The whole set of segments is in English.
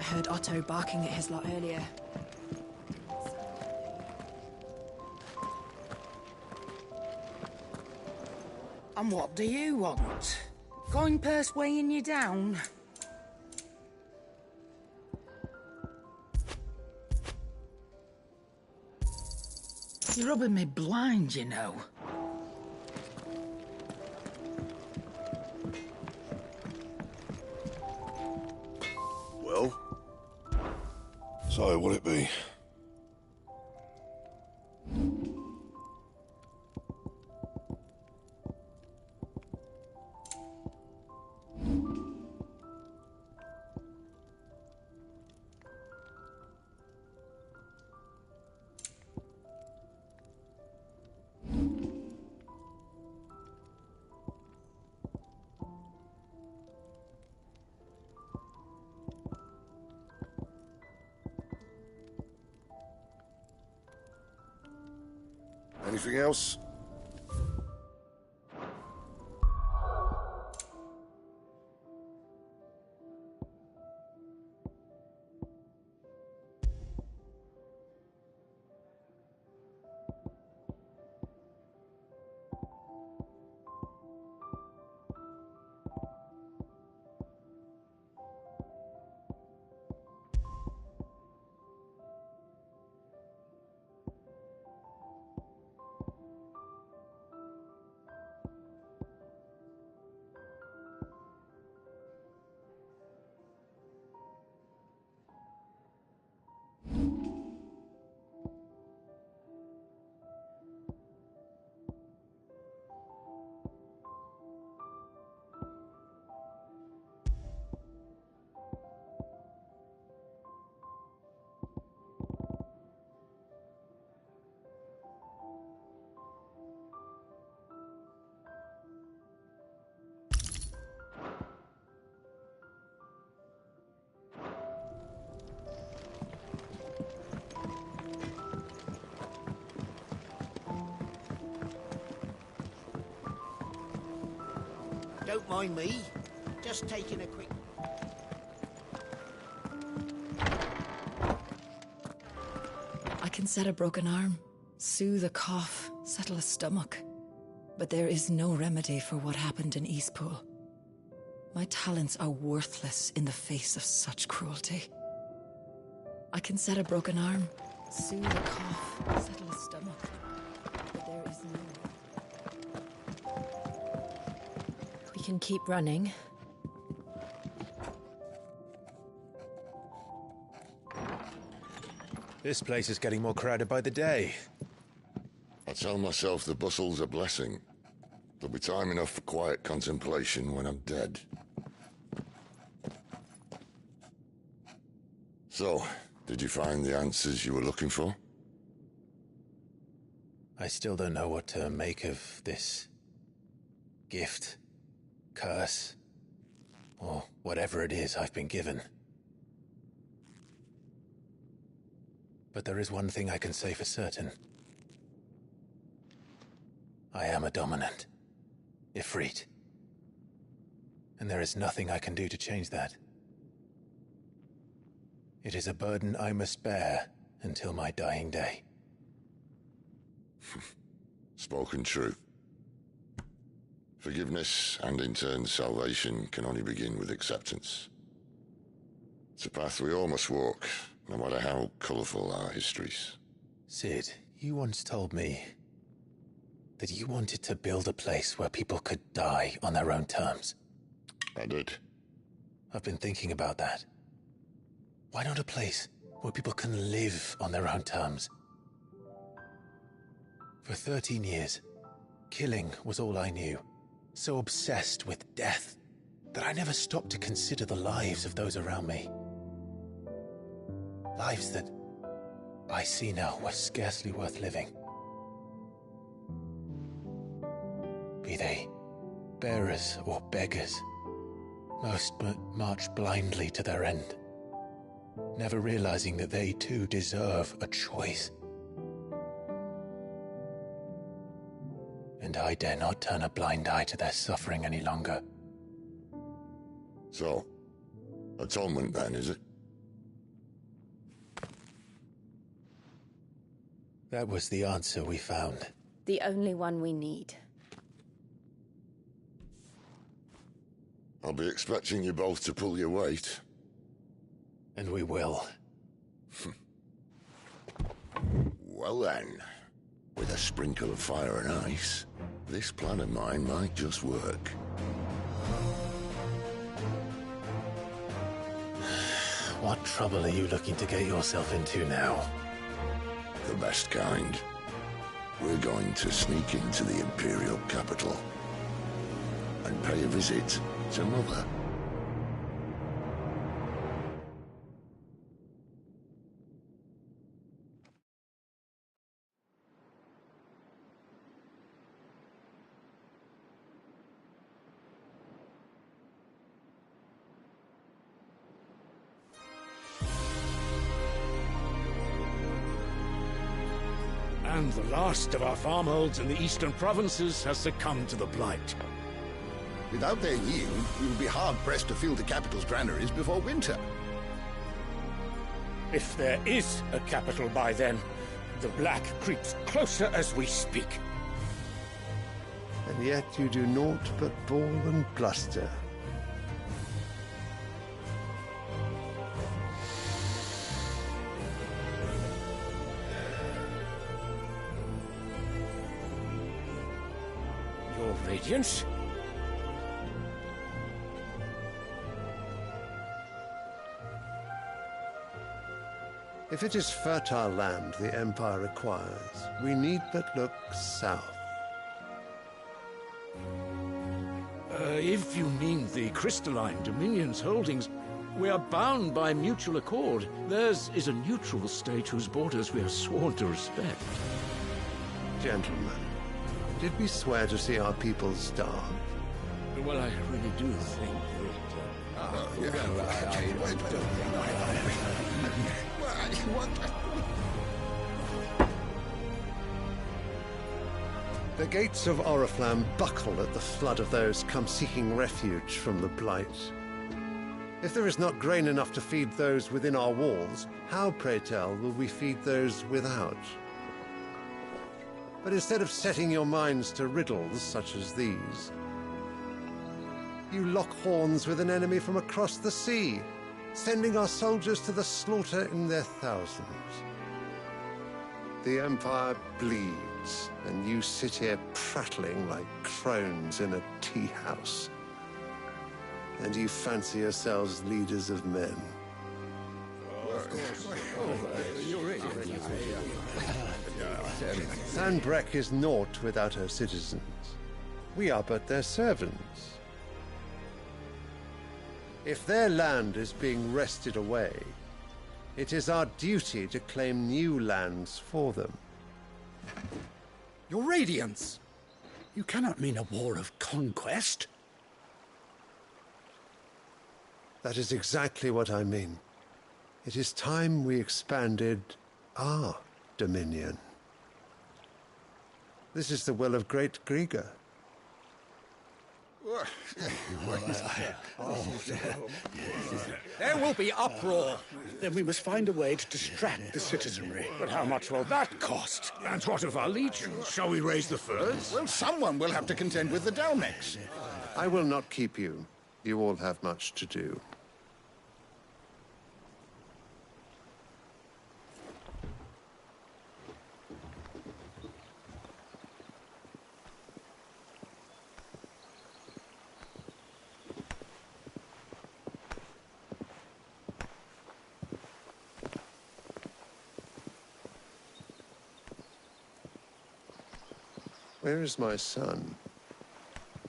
heard Otto barking at his lot earlier. And what do you want? Going purse weighing you down? You're rubbing me blind, you know. Well? So, what'll it be? Anything else? Don't mind me. Just taking a quick... I can set a broken arm, soothe a cough, settle a stomach. But there is no remedy for what happened in Eastpool. My talents are worthless in the face of such cruelty. I can set a broken arm, soothe a cough, settle a stomach. But there is no... We can keep running. This place is getting more crowded by the day. I tell myself the bustle's a blessing. There'll be time enough for quiet contemplation when I'm dead. So, did you find the answers you were looking for? I still don't know what to make of this gift, curse, or whatever it is I've been given. But there is one thing I can say for certain. I am a dominant, Ifrit. And there is nothing I can do to change that. It is a burden I must bear until my dying day. Spoken true. Forgiveness and in turn salvation can only begin with acceptance. It's a path we all must walk, no matter how colourful our histories. Cid, you once told me that you wanted to build a place where people could die on their own terms. I did. I've been thinking about that. Why not a place where people can live on their own terms? For 13 years, killing was all I knew. So obsessed with death that I never stopped to consider the lives of those around me. Lives that I see now were scarcely worth living. Be they bearers or beggars, most march blindly to their end, never realizing that they too deserve a choice. And I dare not turn a blind eye to their suffering any longer. So, atonement then, is it? That was the answer we found. The only one we need. I'll be expecting you both to pull your weight. And we will. Well then, with a sprinkle of fire and ice, this plan of mine might just work. What trouble are you looking to get yourself into now? The best kind. We're going to sneak into the Imperial capital and pay a visit to Mother. And the last of our farmholds in the eastern provinces has succumbed to the Blight. Without their yield, we will be hard-pressed to fill the capital's granaries before winter. If there is a capital by then, the Black creeps closer as we speak. And yet you do naught but bawl and bluster. Your Radiance? If it is fertile land the Empire requires, we need but look south. If you mean the Crystalline Dominion's holdings, we are bound by mutual accord. Theirs is a neutral state whose borders we are sworn to respect. Gentlemen, did we swear to see our people starve? Well, I really do think The gates of Oriflamme buckle at the flood of those come seeking refuge from the Blight. If there is not grain enough to feed those within our walls, how, pray tell, will we feed those without? But instead of setting your minds to riddles such as these, you lock horns with an enemy from across the sea, sending our soldiers to the slaughter in their thousands. The Empire bleeds, and you sit here prattling like crones in a tea house. And you fancy yourselves leaders of men. Sanbreque is naught without her citizens. We are but their servants. If their land is being wrested away, it is our duty to claim new lands for them. Your Radiance! You cannot mean a war of conquest. That is exactly what I mean. It is time we expanded our dominion. This is the will of Great Griga. There will be uproar. Then we must find a way to distract the citizenry. But how much will that cost? And what of our legions? Shall we raise the furs? Well, someone will have to contend with the Dalmex. I will not keep you. You all have much to do. Where is my son?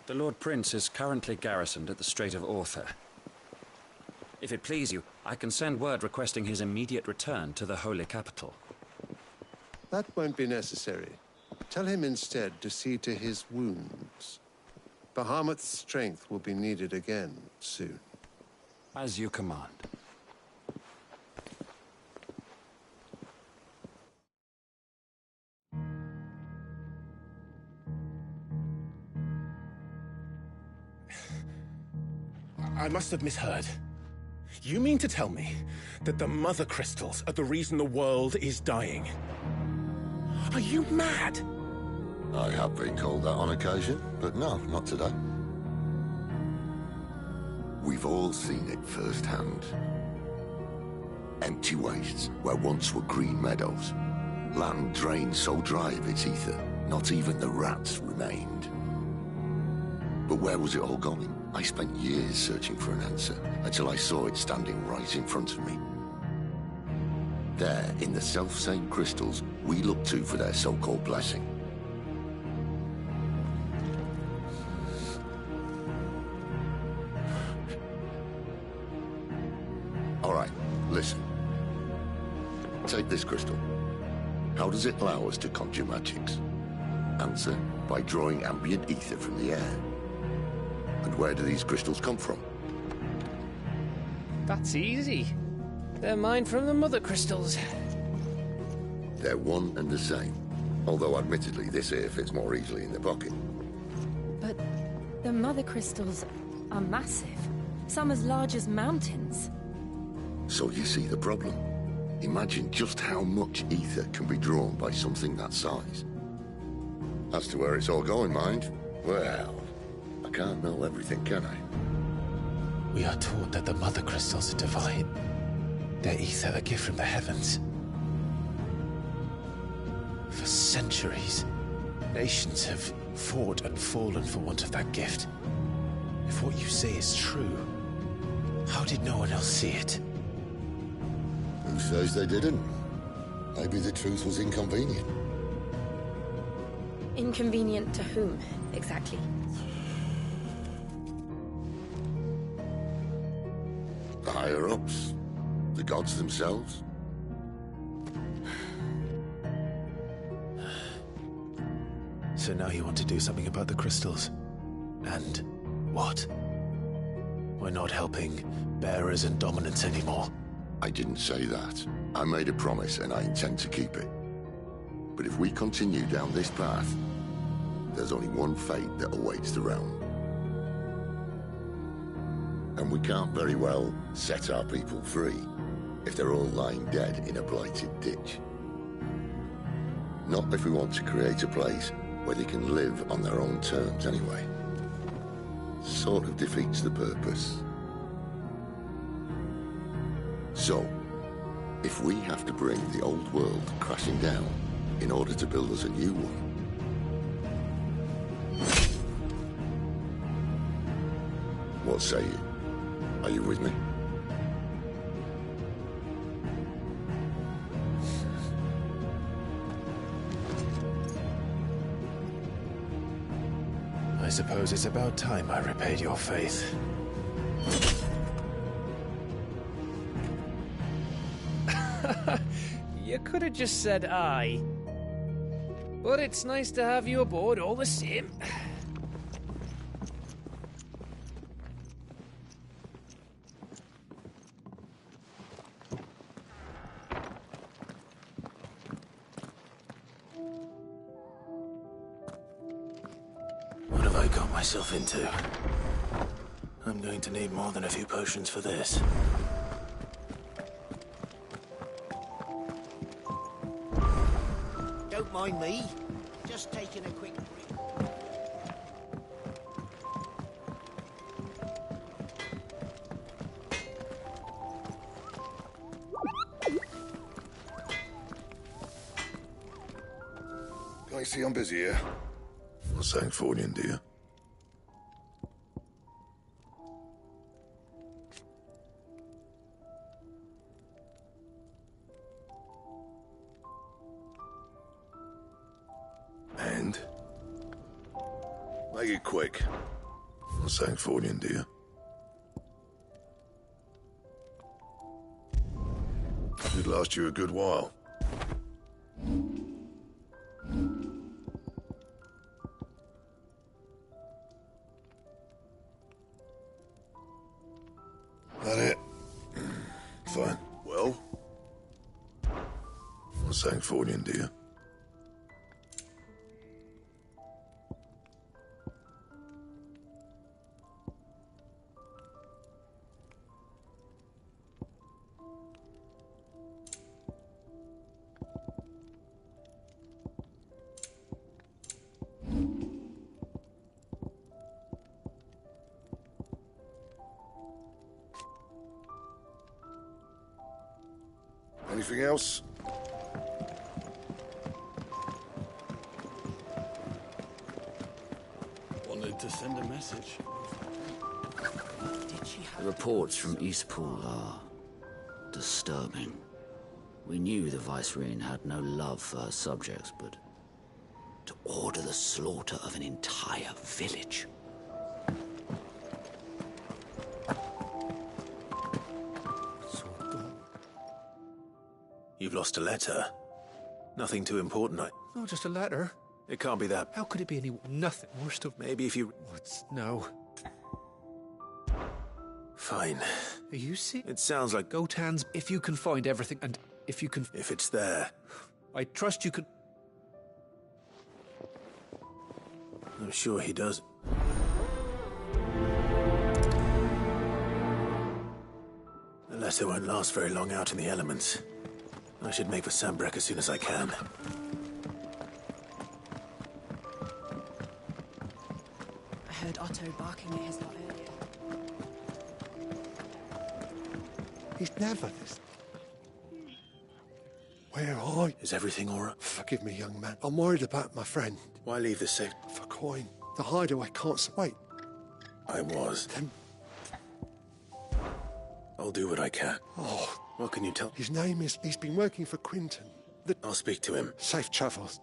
The Lord Prince is currently garrisoned at the Strait of Orther. If it please you, I can send word requesting his immediate return to the Holy Capital. That won't be necessary. Tell him instead to see to his wounds. Bahamut's strength will be needed again soon. As you command. I must have misheard. You mean to tell me that the Mother Crystals are the reason the world is dying? Are you mad? I have been called that on occasion, but no, not today. We've all seen it firsthand. Empty wastes where once were green meadows. Land drained so dry of its ether, not even the rats remained. But where was it all going? I spent years searching for an answer, until I saw it standing right in front of me. There, in the self-same crystals we look to for their so-called blessing. All right, listen. Take this crystal. How does it allow us to conjure magics? Answer, by drawing ambient ether from the air. And where do these crystals come from? That's easy. They're mine from the mother crystals. They're one and the same. Although admittedly this here fits more easily in the pocket. But the mother crystals are massive. Some as large as mountains. So you see the problem. Imagine just how much ether can be drawn by something that size. As to where it's all going, mind? Well, I can't know everything, can I? We are taught that the mother crystals are divine. Their ether a gift from the heavens. For centuries, nations have fought and fallen for want of that gift. If what you say is true, how did no one else see it? Who says they didn't? Maybe the truth was inconvenient. Inconvenient to whom, exactly? The higher-ups? The gods themselves? So now you want to do something about the crystals? And what? We're not helping bearers and dominants anymore. I didn't say that. I made a promise and I intend to keep it. But if we continue down this path, there's only one fate that awaits the realm. And we can't very well set our people free if they're all lying dead in a blighted ditch. Not if we want to create a place where they can live on their own terms anyway. Sort of defeats the purpose. So, if we have to bring the old world crashing down in order to build us a new one, what say you? Are you with me? I suppose it's about time I repaid your faith. You could have just said aye. But it's nice to have you aboard all the same. What have I got myself into? I'm going to need more than a few potions for this. Don't mind me. Just taking a quick break. Can I see I'm busy here? What's saying Fornian, dear? And? Make it quick. What's saying Fornian, dear? Should last you a good while. That it? Fine. Well? What's saying Fornian, dear? Anything else? Wanted to send a message. The reports from Eastpool are disturbing. We knew the Vicereine had no love for her subjects, but to order the slaughter of an entire village. You've lost a letter. Nothing too important, Oh, just a letter. It can't be that. How could it be any... Nothing. Worst of... Maybe if you... No. Fine. Are you see? It sounds like... Gotan's, if you can find everything, and if you can... If it's there. I trust you can... I'm sure he does. The letter won't last very long out in the elements. I should make for Sanbreque as soon as I can. I heard Otto barking at his lot earlier. He's never this. Where are you? Is everything all right? Forgive me, young man. I'm worried about my friend. Why leave the safe? For coin. The hideaway can't wait. I was. Then... I'll do what I can. Oh. What can you tell? His name is... He's been working for Quinton. I'll speak to him. Safe travels.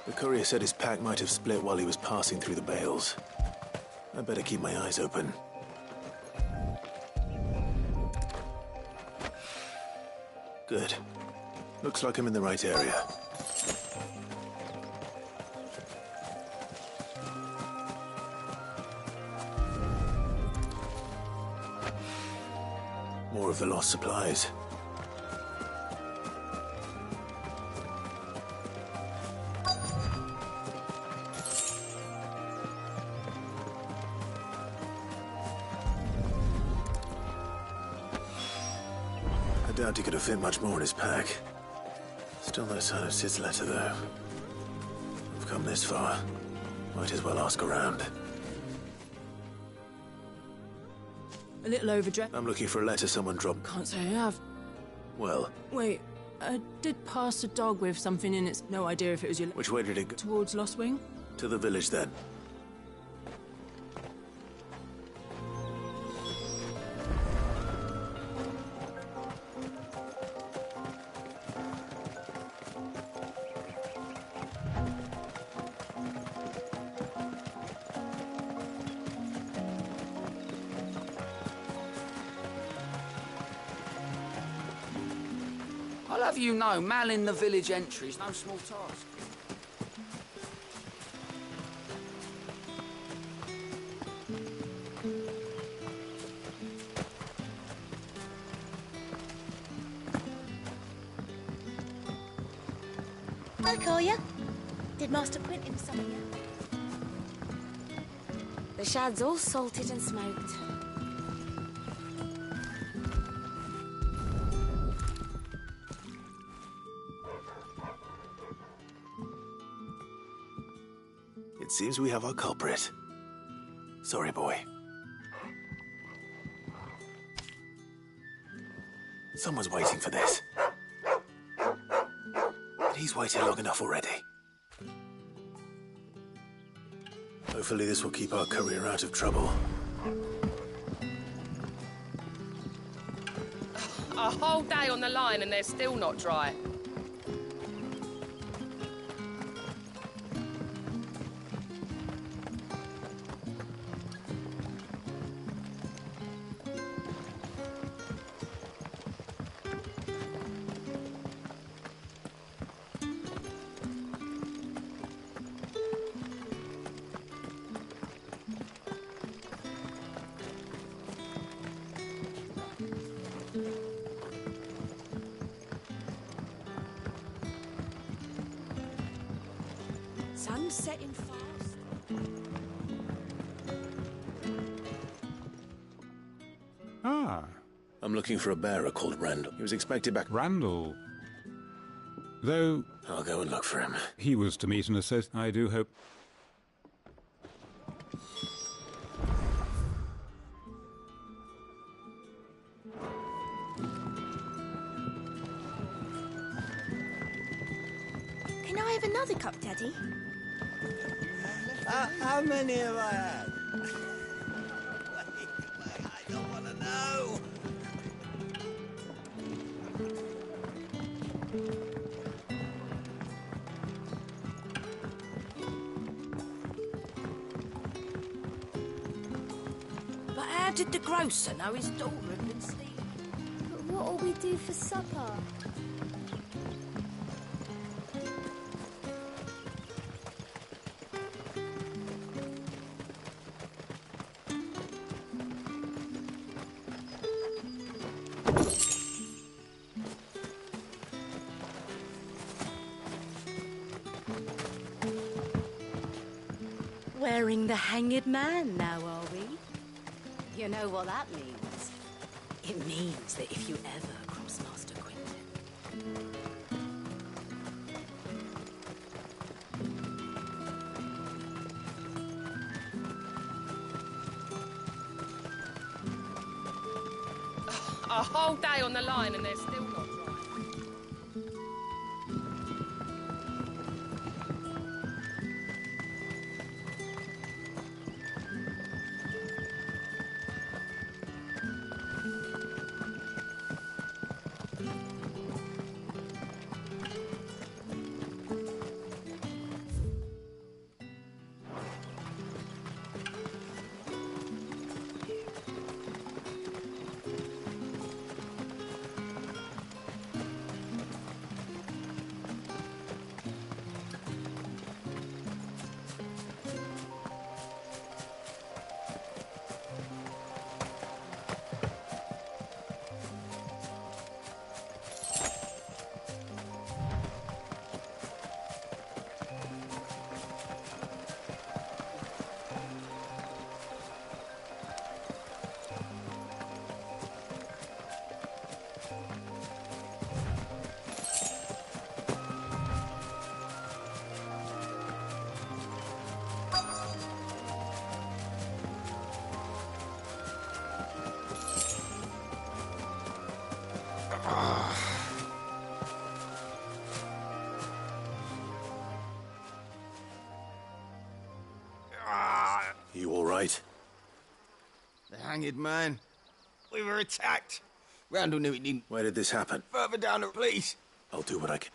The courier said his pack might have split while he was passing through the bales. I better keep my eyes open. Good. Looks like I'm in the right area. More of the lost supplies. I doubt he could have fit much more in his pack. Still no sign of Sid's letter, though. I've come this far. Might as well ask around. A little overdressed. I'm looking for a letter someone dropped. Can't say I have. Well, Wait, I did pass a dog with something in it. No idea if it was your... which way did it go? Towards Lost Wing? To the village, then. I'll have you know, manning the village entry's no small task. I'll call you. Did Master Quinton summon you? The shad's all salted and smoked. It seems we have our culprit. Sorry, boy. Someone's waiting for this. But he's waited long enough already. Hopefully this will keep our courier out of trouble. A whole day on the line and they're still not dry. sun's setting fast. Ah. I'm looking for a bearer called Randall. He was expected back. Randall. Though... I'll go and look for him. He was to meet an associate. I do hope... Can I have another cup, Daddy? How many have I had? Wait, I don't want to know. But how did the grocer know his daughter had been stealing? But what'll we do for supper? Wearing the Hanged Man now, are we? You know what that means? It means that if you ever cross Master Quentin... A whole day on the line and they're still not dry. You all right? The Hanged Man. We were attacked. Randall knew he didn't. Where did this happen? Further down the police. I'll do what I can.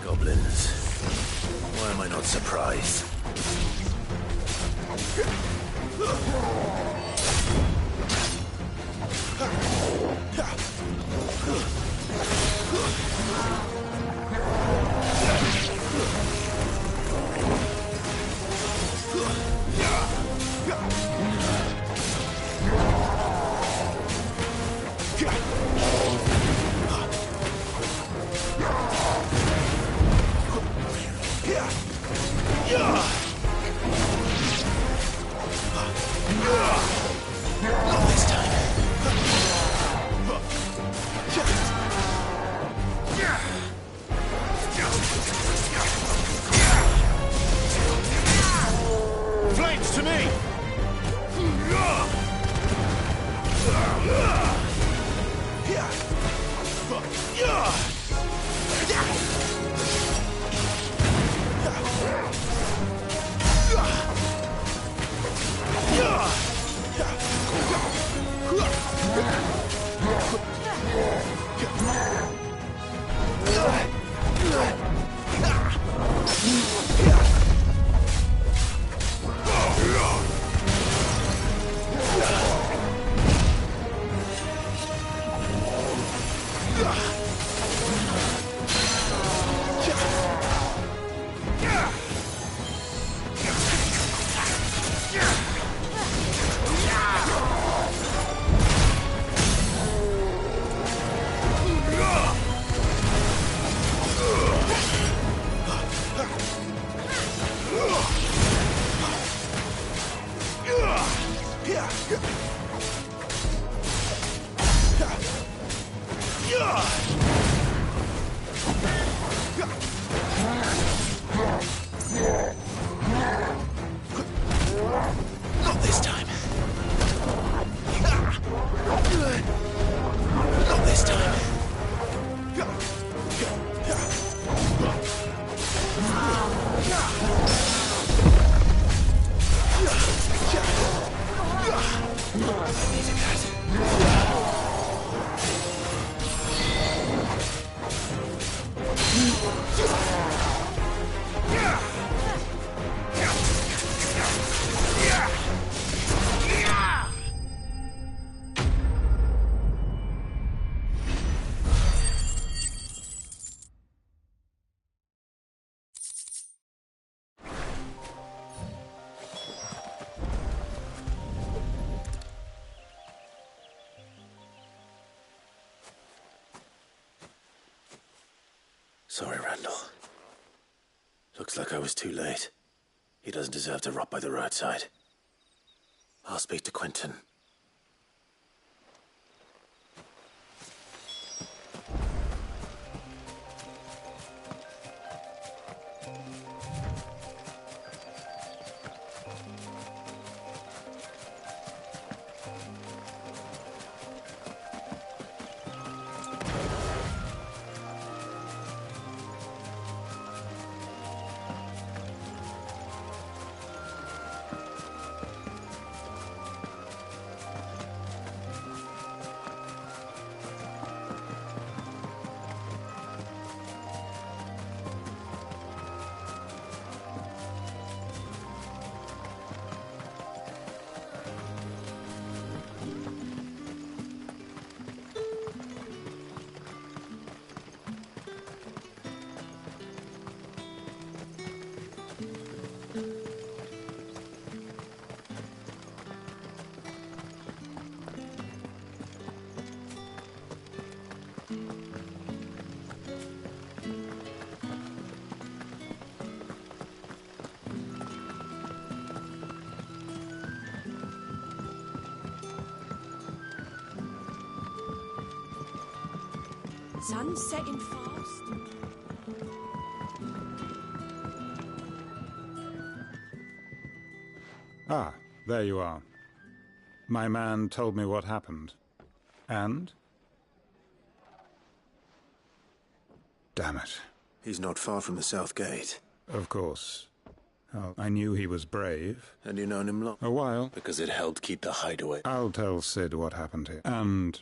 Goblins. Why am I not surprised? Not this time. Sorry, Randall. Looks like I was too late. He doesn't deserve to rot by the roadside. I'll speak to Quentin. Sun's setting fast. Ah, there you are. My man told me what happened. And? Damn it. He's not far from the South Gate. Of course. Oh, I knew he was brave. And you known him long? A while. Because it helped keep the hideaway. I'll tell Sid what happened here. And...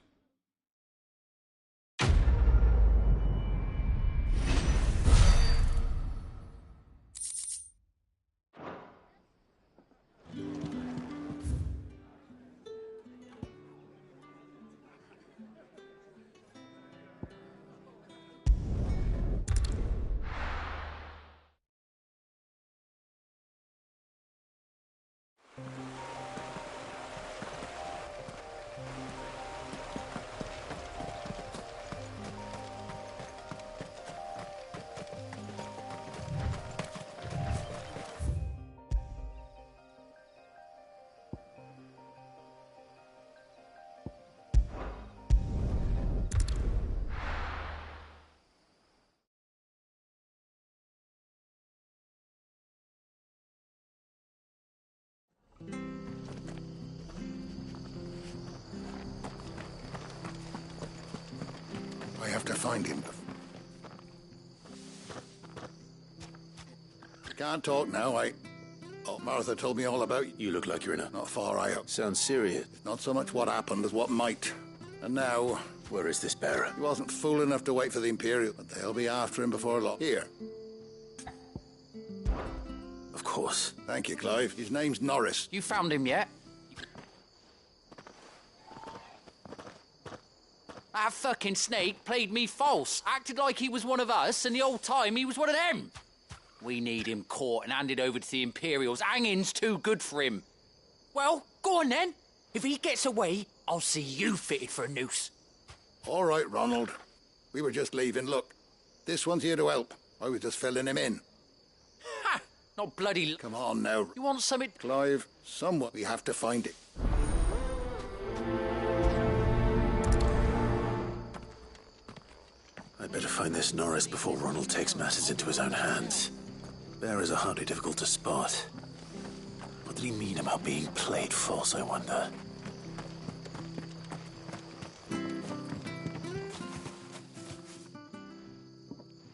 I have to find him. I can't talk now, Oh, Martha told me all about you. You look like you're in a... Not far, Sounds serious. It's not so much what happened as what might. And now... Where is this bearer? He wasn't fool enough to wait for the Imperial, but they'll be after him before long. Here. Of course. Thank you, Clive. His name's Norris. You found him yet? That fucking snake played me false, acted like he was one of us, and the whole time he was one of them. We need him caught and handed over to the Imperials. Hanging's too good for him. Well, go on then. If he gets away, I'll see you fitted for a noose. All right, Ronald. We were just leaving. Look, this one's here to help. I was just filling him in. Ha! Not bloody... Come on now. You want something... Clive, somewhat we have to find it. I'd better find this Norris before Ronald takes matters into his own hands. Bearers are hardly difficult to spot. What did he mean about being played false, I wonder?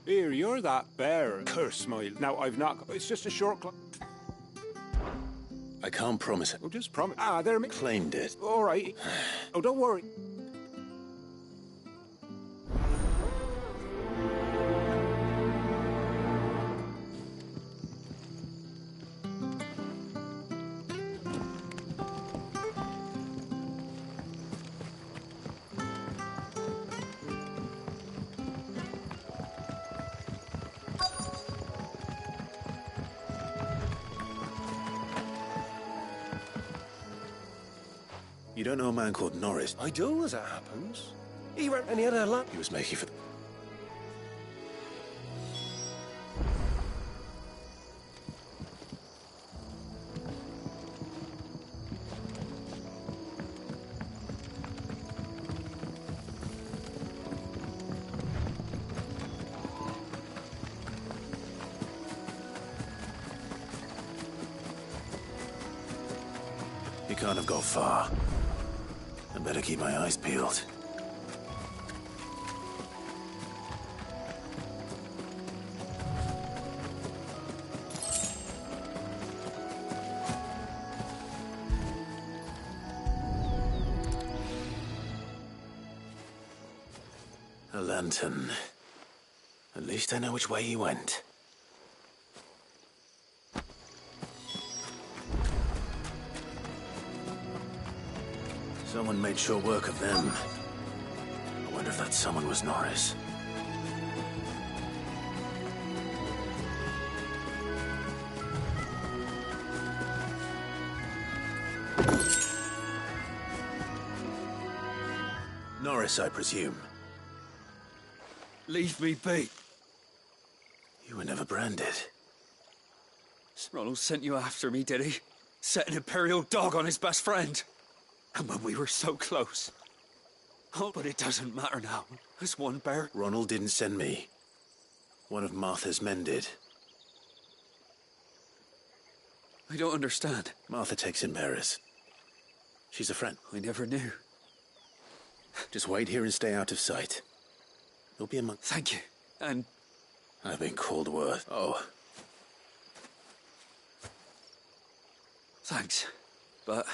Here, you're that bear. Curse my... Now, I've not... It's just a short... I can't promise it. Oh, just promise... Ah, there... Claimed it. All right. Oh, don't worry. You don't know a man called Norris? I do, as it happens. He ran and he had a lot. He was making for... Can't have got far. I better keep my eyes peeled. A lantern. At least I know which way he went. Someone made sure work of them. I wonder if that someone was Norris. Norris, I presume. Leave me be. You were never branded. Ronald sent you after me, did he? Set an Imperial dog on his best friend. And when we were so close. Oh, but it doesn't matter now. There's one bear. Ronald didn't send me. One of Martha's men did. I don't understand. Martha takes in bearers. She's a friend. I never knew. Just wait here and stay out of sight. You'll be among... Thank you. And... I've been called worse. Oh. Thanks. But...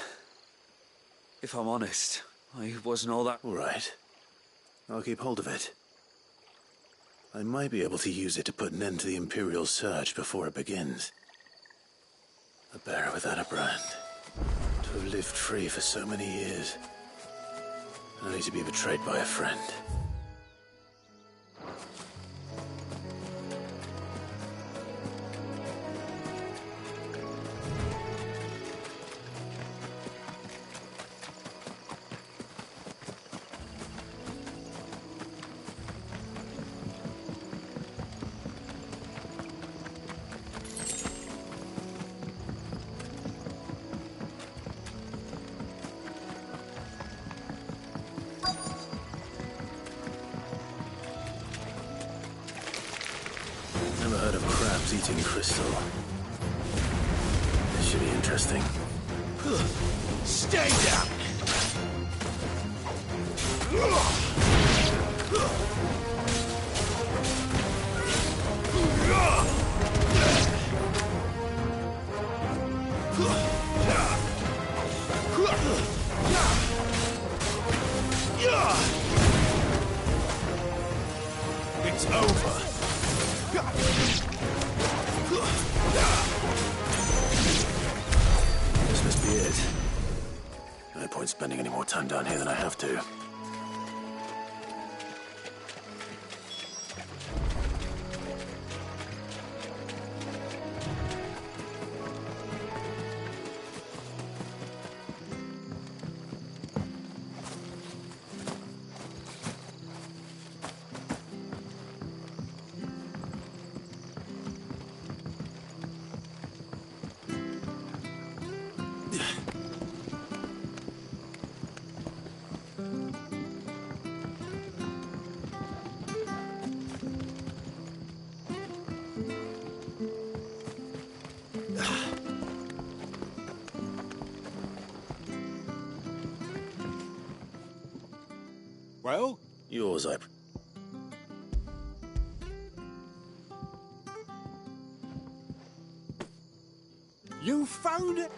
if I'm honest, I wasn't all that... All right. I'll keep hold of it. I might be able to use it to put an end to the Imperial search before it begins. A bear without a brand. To have lived free for so many years. Only to be betrayed by a friend. Never heard of crabs eating crystal. This should be interesting. Stay down! It's over. This must be it. No point spending any more time down here than I have to. Well? Yours, I... You found it?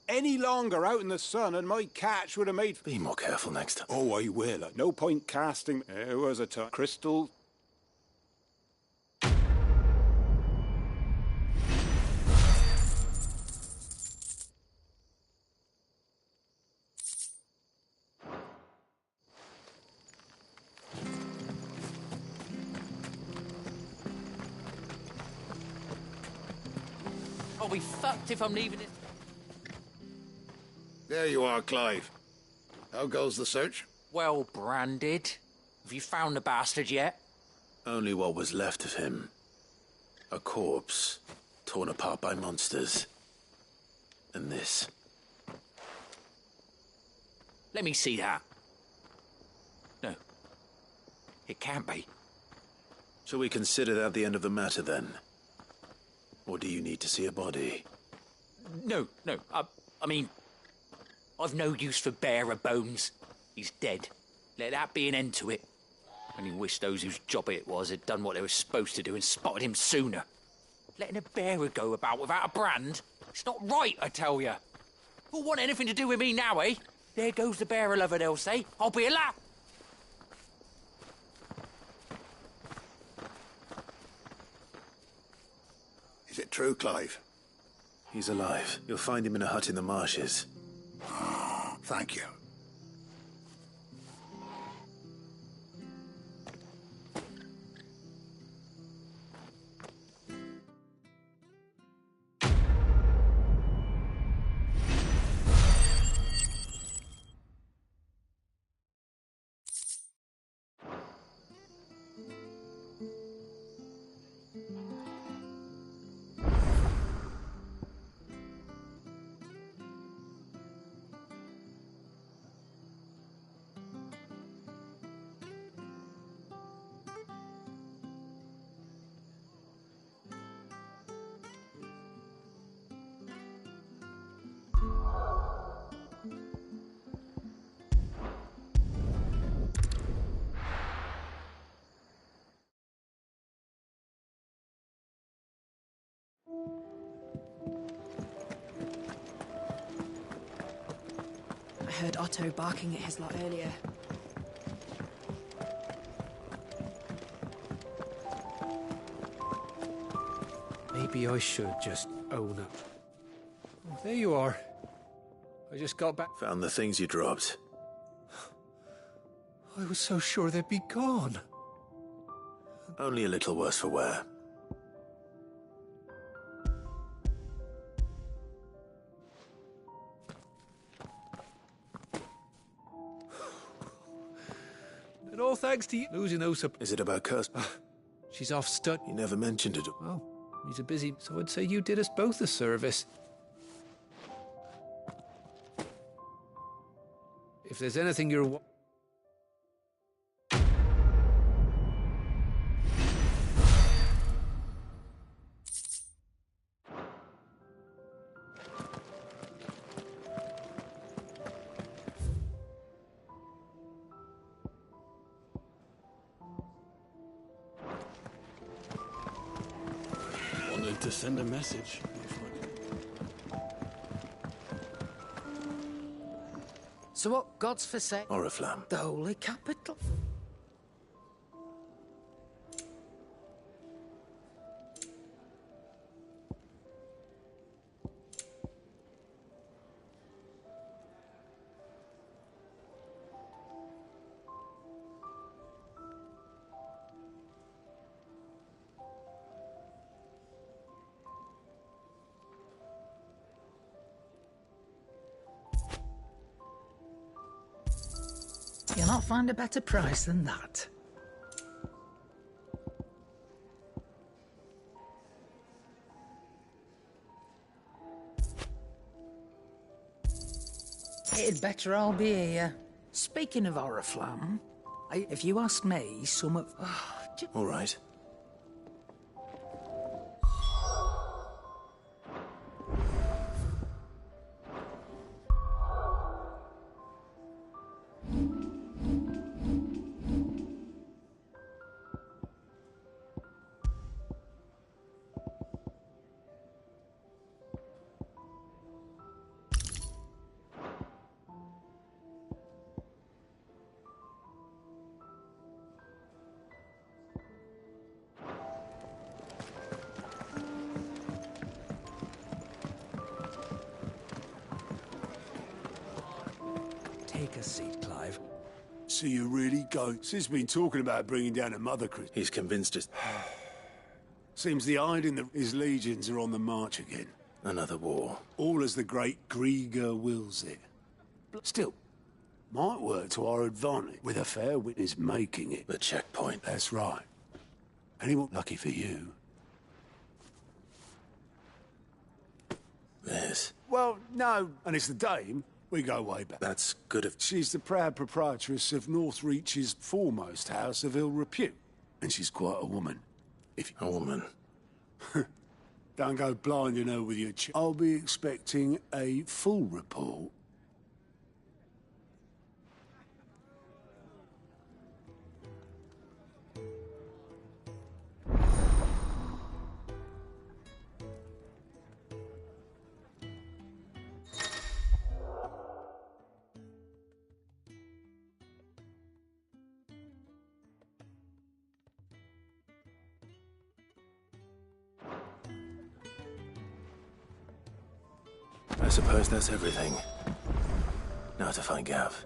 Any longer out in the sun and my catch would have made... Be more careful next time. Oh, I will. No point casting... There was a time. Crystal... I'll be fucked if I'm leaving it. There you are, Clive. How goes the search? Well branded. Have you found the bastard yet? Only what was left of him. A corpse, torn apart by monsters. And this. Let me see that. No, It can't be. Shall we consider that the end of the matter, then? Or do you need to see a body? No. I mean, I've no use for bearer bones. He's dead. Let that be an end to it. Only wish those whose job it was had done what they were supposed to do and spotted him sooner. Letting a bearer go about without a brand? It's not right, I tell you. Who'll want anything to do with me now, eh? There goes the bearer lover, they'll say. I'll be a lap. Is it true, Clive? He's alive. You'll find him in a hut in the marshes. Thank you. I heard Otto barking at his lot earlier. Maybe I should just own up. Oh, there you are. I just got back. Found the things you dropped. I was so sure they'd be gone. Only a little worse for wear. And all thanks to you. Losing Osa. Is it about Kirst? She's off stud. You never mentioned it. Well, he's a busy, so I'd say you did us both a service. If there's anything you're... Wanted to send a message. So what God's for sake? Oriflamme. The Holy Capital. You'll not find a better price than that. It'd better all be here. Speaking of Oriflamme, if you ask me, some of... All right. Take a seat, Clive. So you really go? Sis been talking about bringing down a Mother Christ. He's convinced us. Seems the Hyde and his legions are on the march again. Another war. All as the great Grieger wills it. But still, might work to our advantage, with a fair witness making it. The checkpoint. That's right. Anyone lucky for you. This. Well, no, and it's the Dame. We go way back. That's good of... She's the proud proprietress of Northreach's foremost house of ill repute. And she's quite a woman. A woman? Don't go blinding her with your I'll be expecting a full report. I suppose that's everything. Now to find Gav.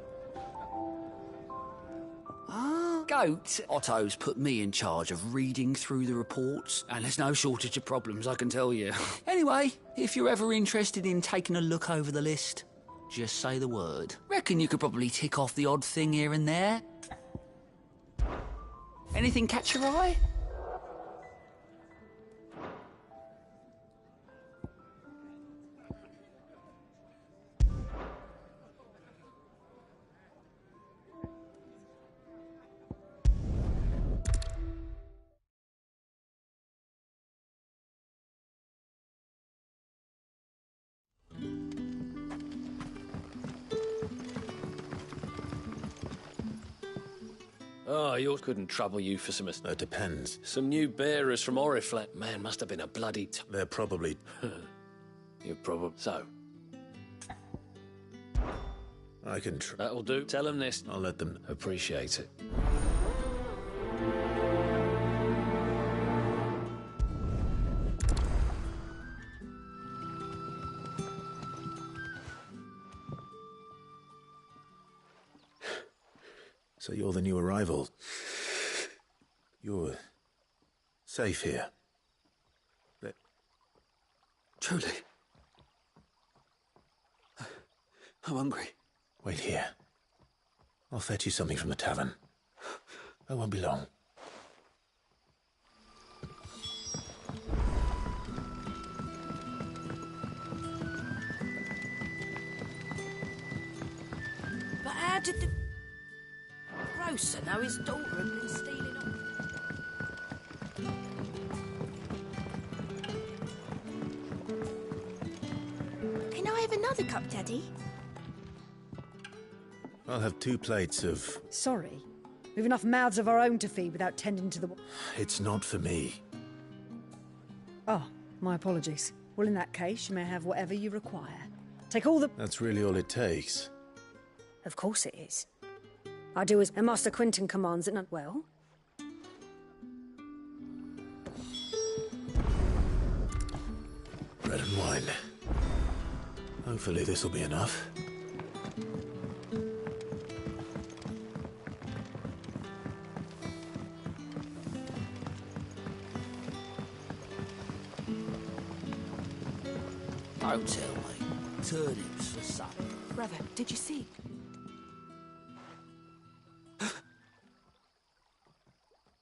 Goat. Otto's put me in charge of reading through the reports, and there's no shortage of problems, I can tell you. Anyway, if you're ever interested in taking a look over the list, just say the word. Reckon you could probably tick off the odd thing here and there. Anything catch your eye? Oh, yours couldn't trouble you for some... It depends. Some new bearers from Oriflamme. Man, must have been a bloody... They're probably... You're probably... So? I can That'll do. Tell them this. I'll let them... Appreciate it. So you're the new arrival. You're safe here. Truly. I'm hungry. Wait here. I'll fetch you something from the tavern. I won't be long. But how did the grocer know his daughter had been stealing off? Can I have another cup, Daddy? I'll have 2 plates of... Sorry. We've enough mouths of our own to feed without tending to the... It's not for me. Oh, my apologies. Well, in that case, you may have whatever you require. Take all the... That's really all it takes. Of course it is. I do as Master Quinton commands it, not well. Bread and wine. Hopefully this'll be enough. Don't tell me. Turnips for supper. Brother, did you see?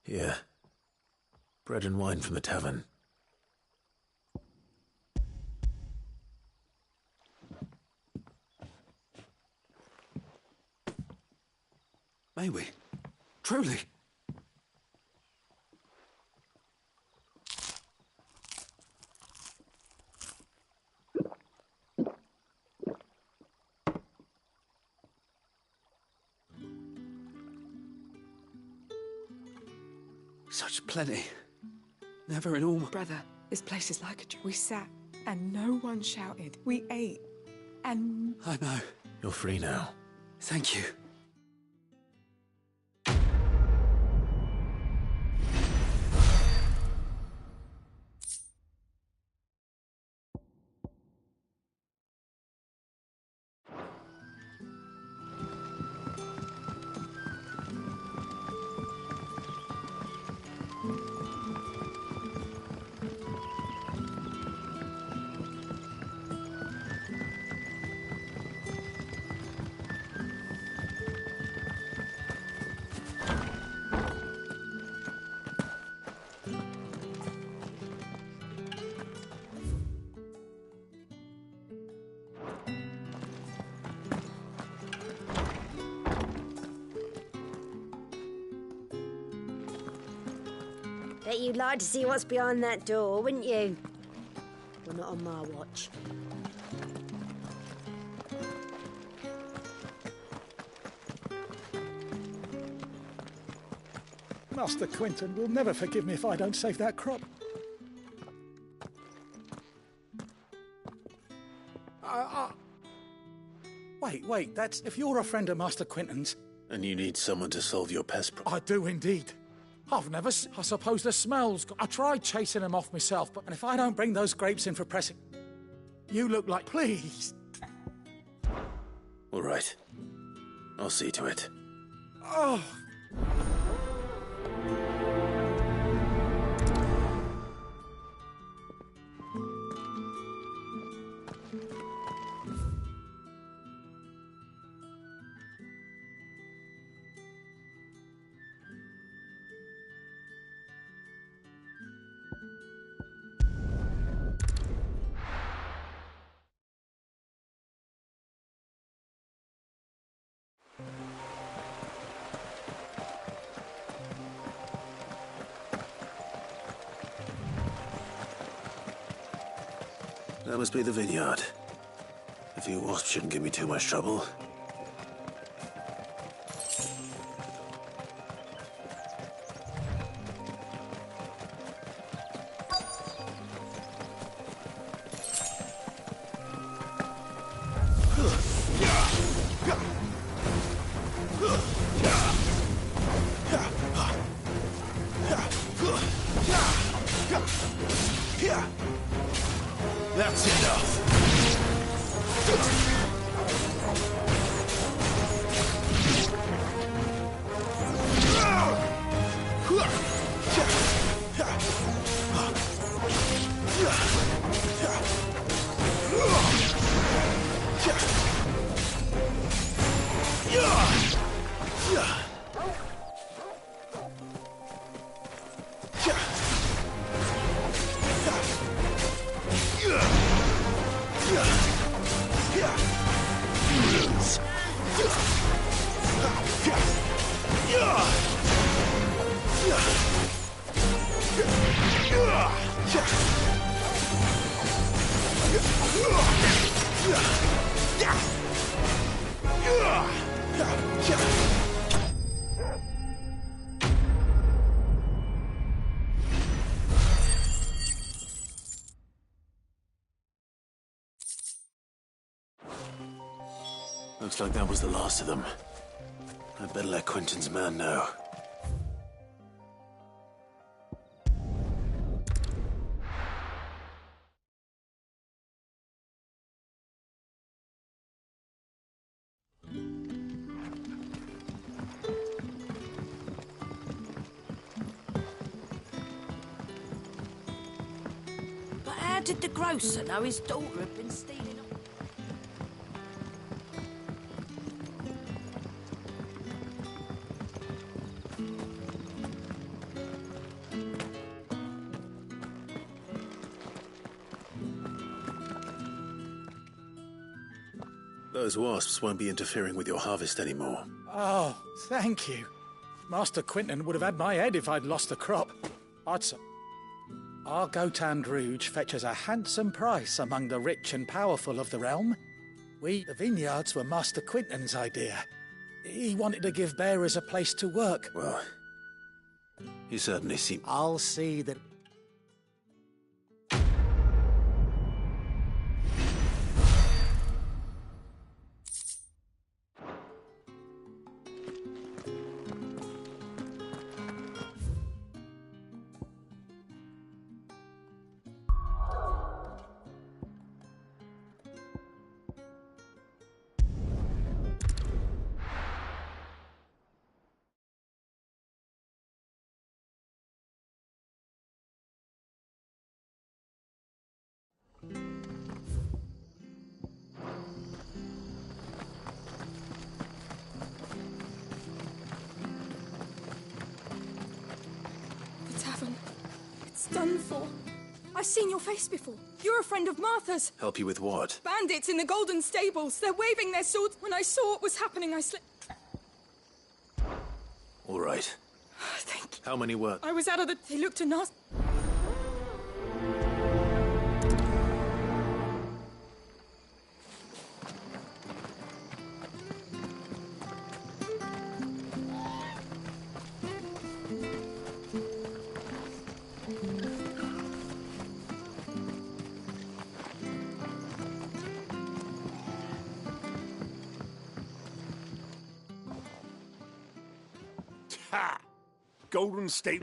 Here. Bread and wine from the tavern. May we? Truly? Such plenty. Never in all my... Brother, this place is like a dream. We sat and no one shouted. We ate and... I know. You're free now. Thank you. Bet you'd like to see what's behind that door, wouldn't you? Well, not on my watch. Master Quinton will never forgive me if I don't save that crop. Wait, that's... If you're a friend of Master Quinton's... And you need someone to solve your pest problem. I do indeed. I've never... I suppose the smell's... I tried chasing them off myself, but... And if I don't bring those grapes in for pressing... You look like... Please! All right. I'll see to it. Oh... That must be the vineyard. A few wasps shouldn't give me too much trouble. That's enough. Looks like that was the last of them. I'd better let Quinton's man know. But how did the grocer know his daughter had been stealing? Those wasps won't be interfering with your harvest anymore. Oh, thank you. Master Quinton would have had my head if I'd lost the crop. Our Gotand Rouge fetches a handsome price among the rich and powerful of the realm. The vineyards were Master Quinton's idea. He wanted to give bearers a place to work. Well, you certainly seem... I'll see that... Done for. I've seen your face before. You're a friend of Martha's. Help you with what? Bandits in the Golden Stables. They're waving their swords. When I saw what was happening, I slipped. All right. Thank you. How many work? I was out of the... They looked a nasty... Ha! Golden State.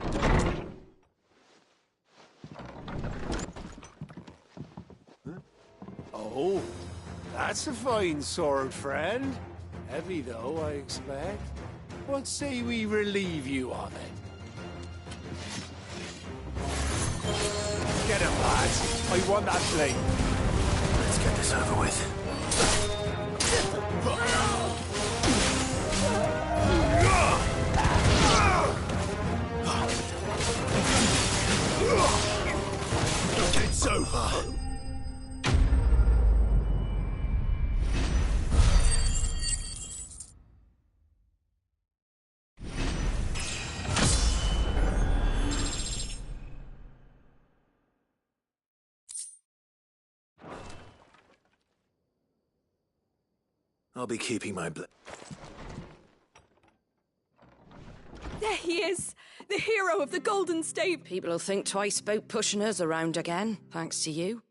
Huh? Oh, that's a fine sword, friend. Heavy, though, I expect. What say we relieve you of it? Get him, lads. I want that blade. Let's get this over with. It's over. I'll be keeping my There he is! The hero of the Golden Stave! People will think twice about pushing us around again, thanks to you.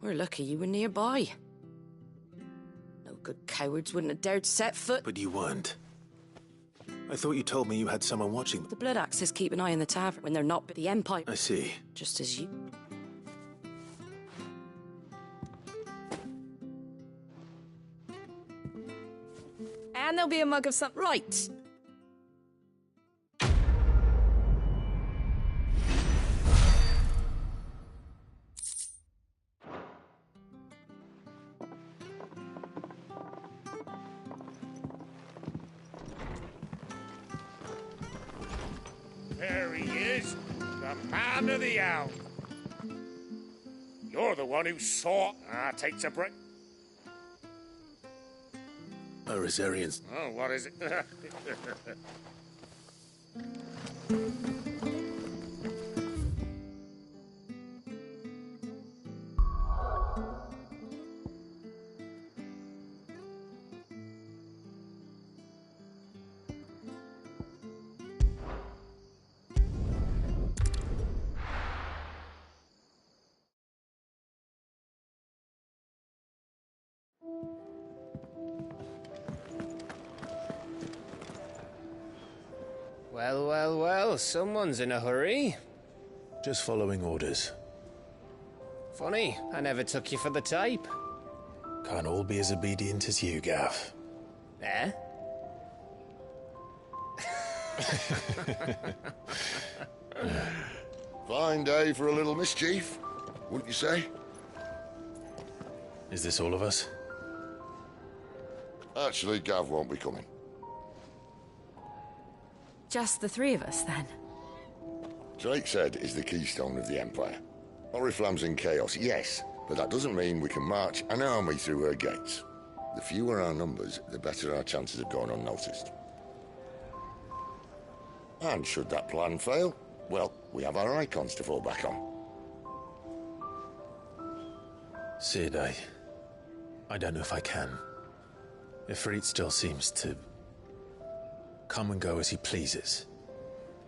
We're lucky you were nearby. No good cowards wouldn't have dared set foot. But you weren't. I thought you told me you had someone watching. The Blood Axes keep an eye on the tavern when they're not with the Empire. I see. Just as you... And there'll be a mug of something. Right. There he is, the man of the hour. You're the one who saw... takes a break. Rosarians. Oh, what is it? Well, well, well, someone's in a hurry. Just following orders. Funny, I never took you for the type. Can't all be as obedient as you, Gav. Eh? Fine day for a little mischief, wouldn't you say? Is this all of us? Actually, Gav won't be coming. Just the three of us, then? Drake's Head is the keystone of the Empire. Oriflamme's in chaos, yes, but that doesn't mean we can march an army through her gates. The fewer our numbers, the better our chances of going unnoticed. And should that plan fail, well, we have our icons to fall back on. Sid, I don't know if I can. Ifrit still seems to come and go as he pleases.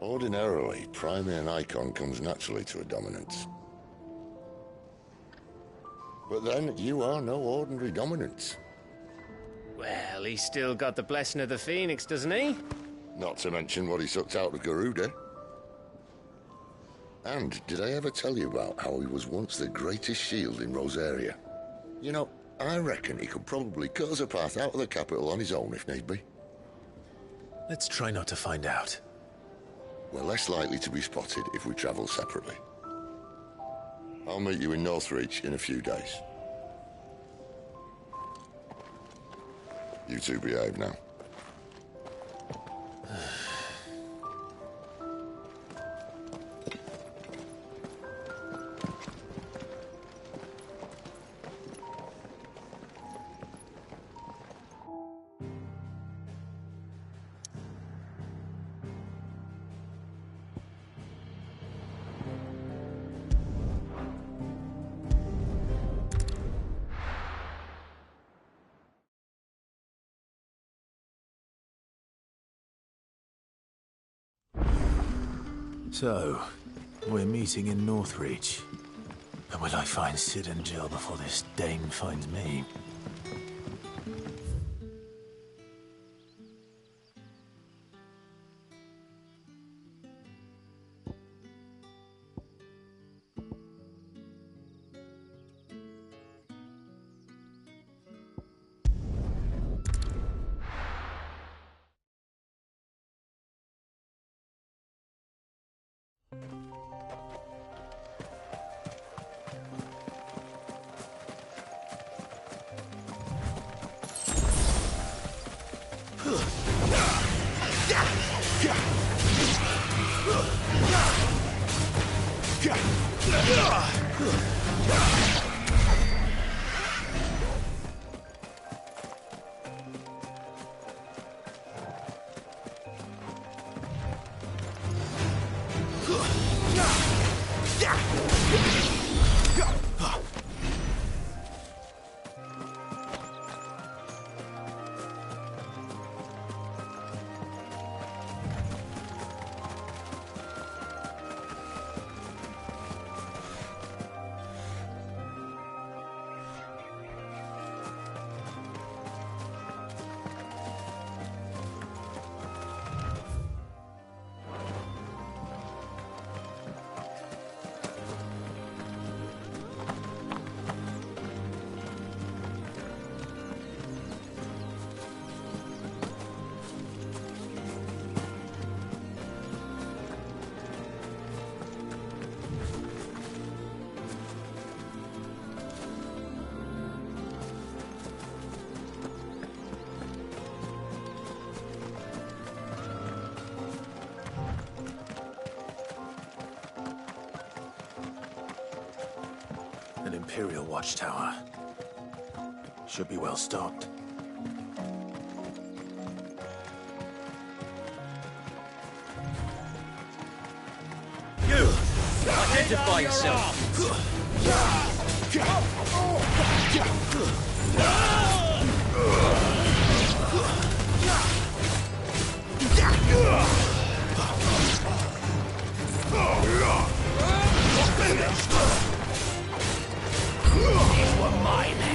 Ordinarily, priming an icon comes naturally to a dominance. But then, you are no ordinary dominance. Well, he's still got the blessing of the Phoenix, doesn't he? Not to mention what he sucked out of Garuda. And did I ever tell you about how he was once the greatest shield in Rosaria? You know, I reckon he could probably cut us a path out of the capital on his own if need be. Let's try not to find out. We're less likely to be spotted if we travel separately. I'll meet you in Northreach in a few days. You two behave now. So, we're meeting in Northreach. And will I find Sid and Jill before this dame finds me? Imperial Watchtower. Should be well stocked. You! Identify yourself! These were my men.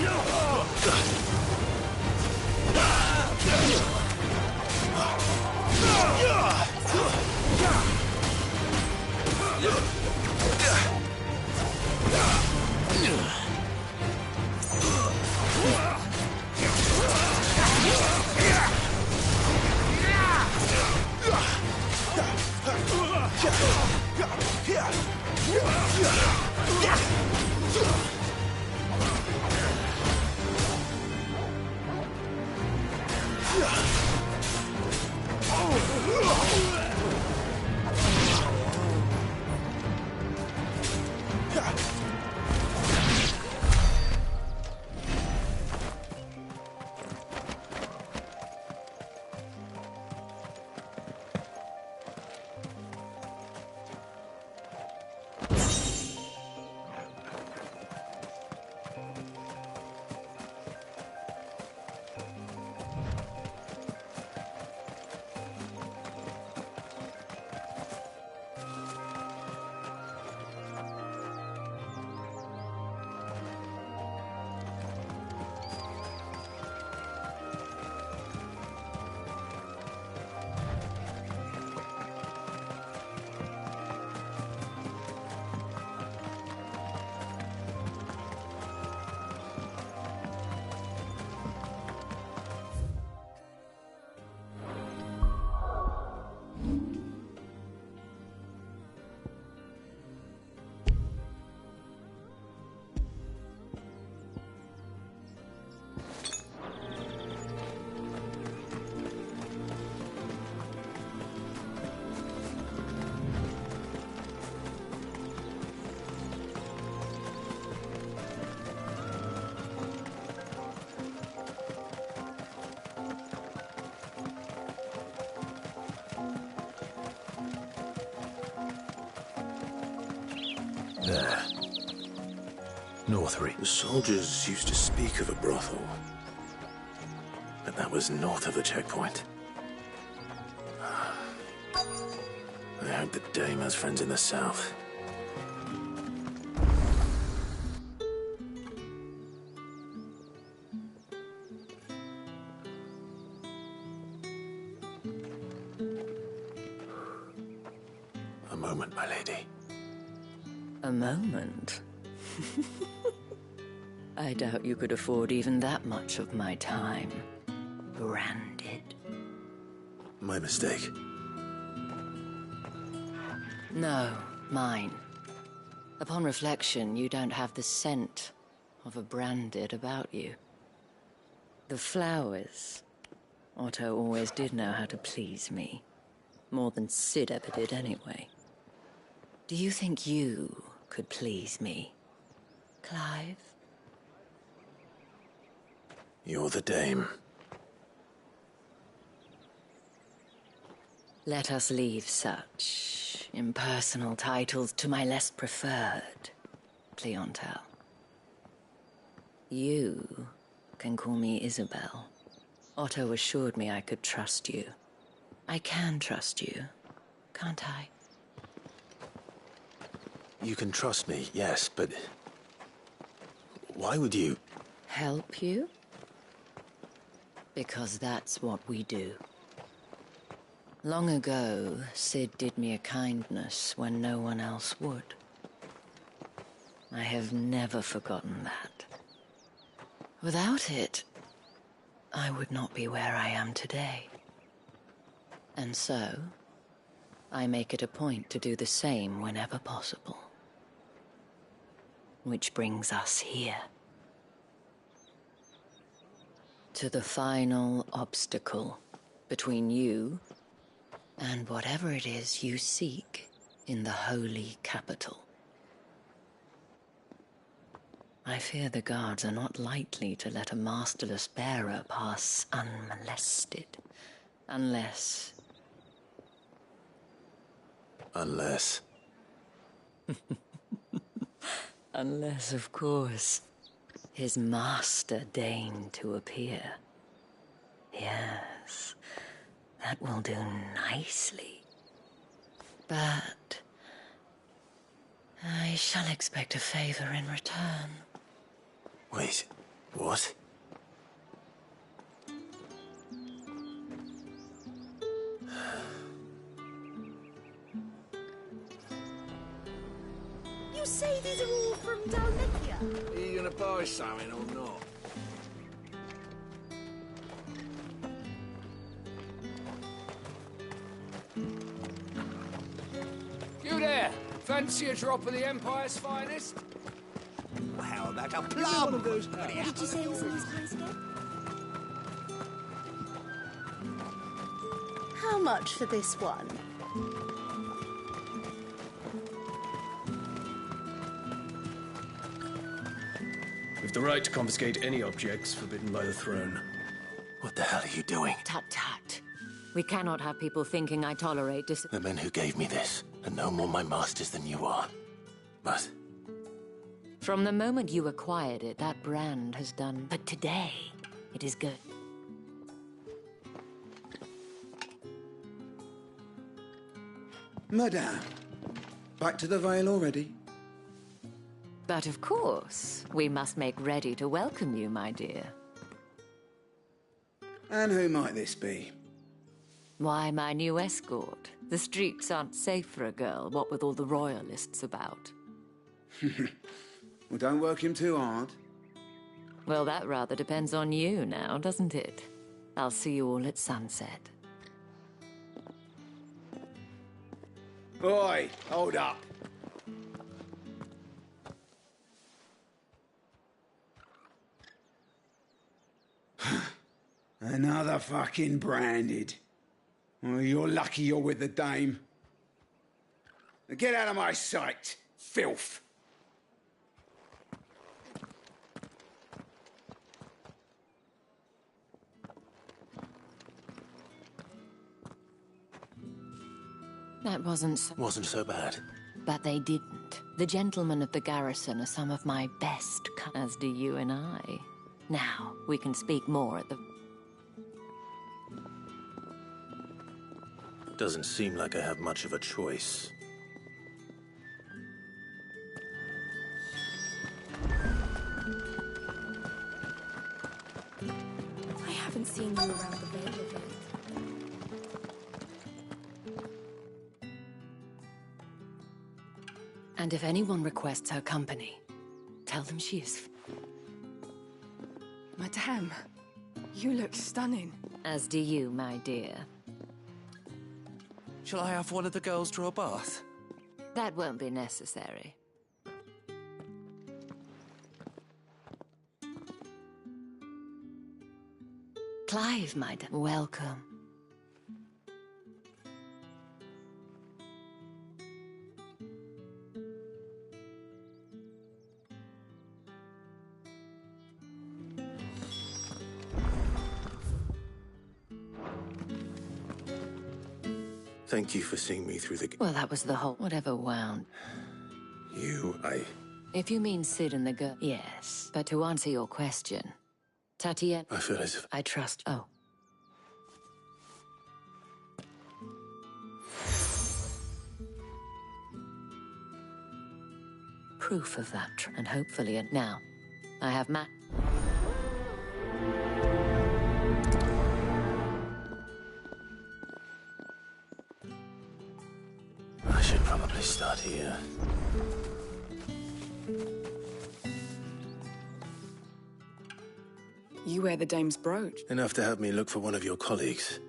There. Northry. The soldiers used to speak of a brothel, but that was north of the checkpoint. I hope the dame has friends in the south. A moment, my lady. A moment? I doubt you could afford even that much of my time. Branded. My mistake. No, mine. Upon reflection, you don't have the scent of a branded about you. The flowers. Otto always did know how to please me. More than Sid ever did anyway. Do you think you could please me, Clive? You're the dame. Let us leave such impersonal titles to my less preferred clientele. You can call me Isabel. Otto assured me I could trust you. I can trust you, can't I? You can trust me, yes, but why would you? Help you? Because that's what we do. Long ago, Sid did me a kindness when no one else would. I have never forgotten that. Without it, I would not be where I am today. And so, I make it a point to do the same whenever possible. Which brings us here. To the final obstacle between you and whatever it is you seek in the holy capital. I fear the guards are not likely to let a masterless bearer pass unmolested. Unless... Unless... Unless, of course, his master deigned to appear. Yes, that will do nicely. But... I shall expect a favor in return. Wait, what? You say these are all from Dalmithia? Are you gonna buy something or not? You there! Fancy a drop of the Empire's finest? Well, how about a plum? What did you say was in this place again? How much for this one? We've the right to confiscate any objects forbidden by the throne. What the hell are you doing? Tut tut. We cannot have people thinking I tolerate The men who gave me this are no more my masters than you are. But From the moment you acquired it, that brand has done. But today, it is good. Madame, back to the Vale already? But of course, we must make ready to welcome you, my dear. And who might this be? Why, my new escort. The streets aren't safe for a girl, what with all the royalists about. Well, don't work him too hard. Well, that rather depends on you now, doesn't it? I'll see you all at sunset. Oi, hold up. Another fucking branded. Well, you're lucky you're with the dame. Now get out of my sight, filth. That wasn't so bad. But they didn't. The gentlemen of the garrison are some of my best, as do you and I. Now, we can speak more at the... Doesn't seem like I have much of a choice. I haven't seen you around the Vale of late. And if anyone requests her company, tell them she is... Madame, you look stunning. As do you, my dear. Shall I have one of the girls draw a bath? That won't be necessary. Clive, my dear, welcome. Thank you for seeing me through the... Well, that was the whole... Whatever wound. If you mean Sid and the girl... Yes. But to answer your question... Tatiana... I feel as if... I trust... Oh. Proof of that. And hopefully it... Now, I have Matt... I should probably start here. You wear the dame's brooch. Enough to have me look for one of your colleagues.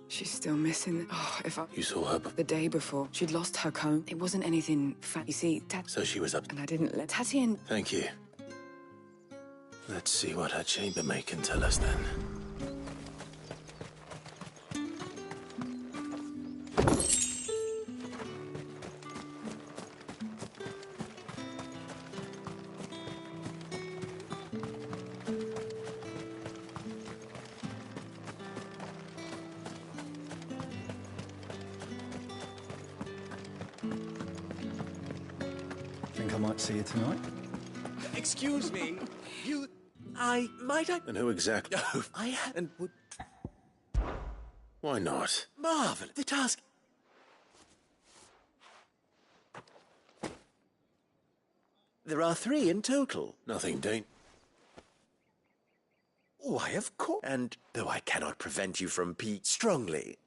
She's still missing. Oh, if I... You saw her The day before. She'd lost her comb. It wasn't anything fat. You see, So she was up... And I didn't let Tatty and... Thank you. Let's see what her chambermaid can tell us then. Think I might see you tonight? Excuse me. I might I... And who exactly? Oh, I hadn't... Would... Why not? Marvellous. The task... There are 3 in total. Nothing, Dane. Why, of course. And though I cannot prevent you from strongly...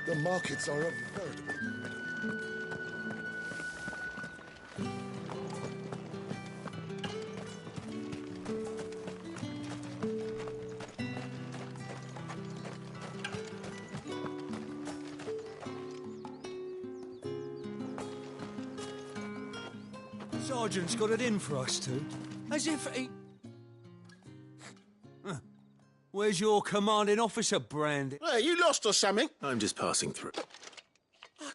The markets are a veritable... Sergeant's got it in for us two. As if he... Where's your commanding officer, Brand? Hey, you lost or something? I'm just passing through. I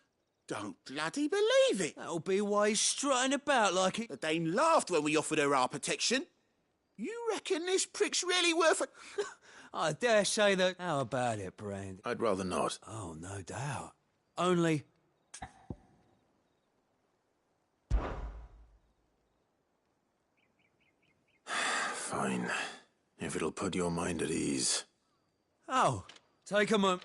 don't bloody believe it. That'll be why he's strutting about like it. The Dane laughed when we offered her our protection. You reckon this prick's really worth it? I dare say that... How about it, Brand? I'd rather not. Oh, no doubt. Only... Fine. If it'll put your mind at ease. Oh, take a moment.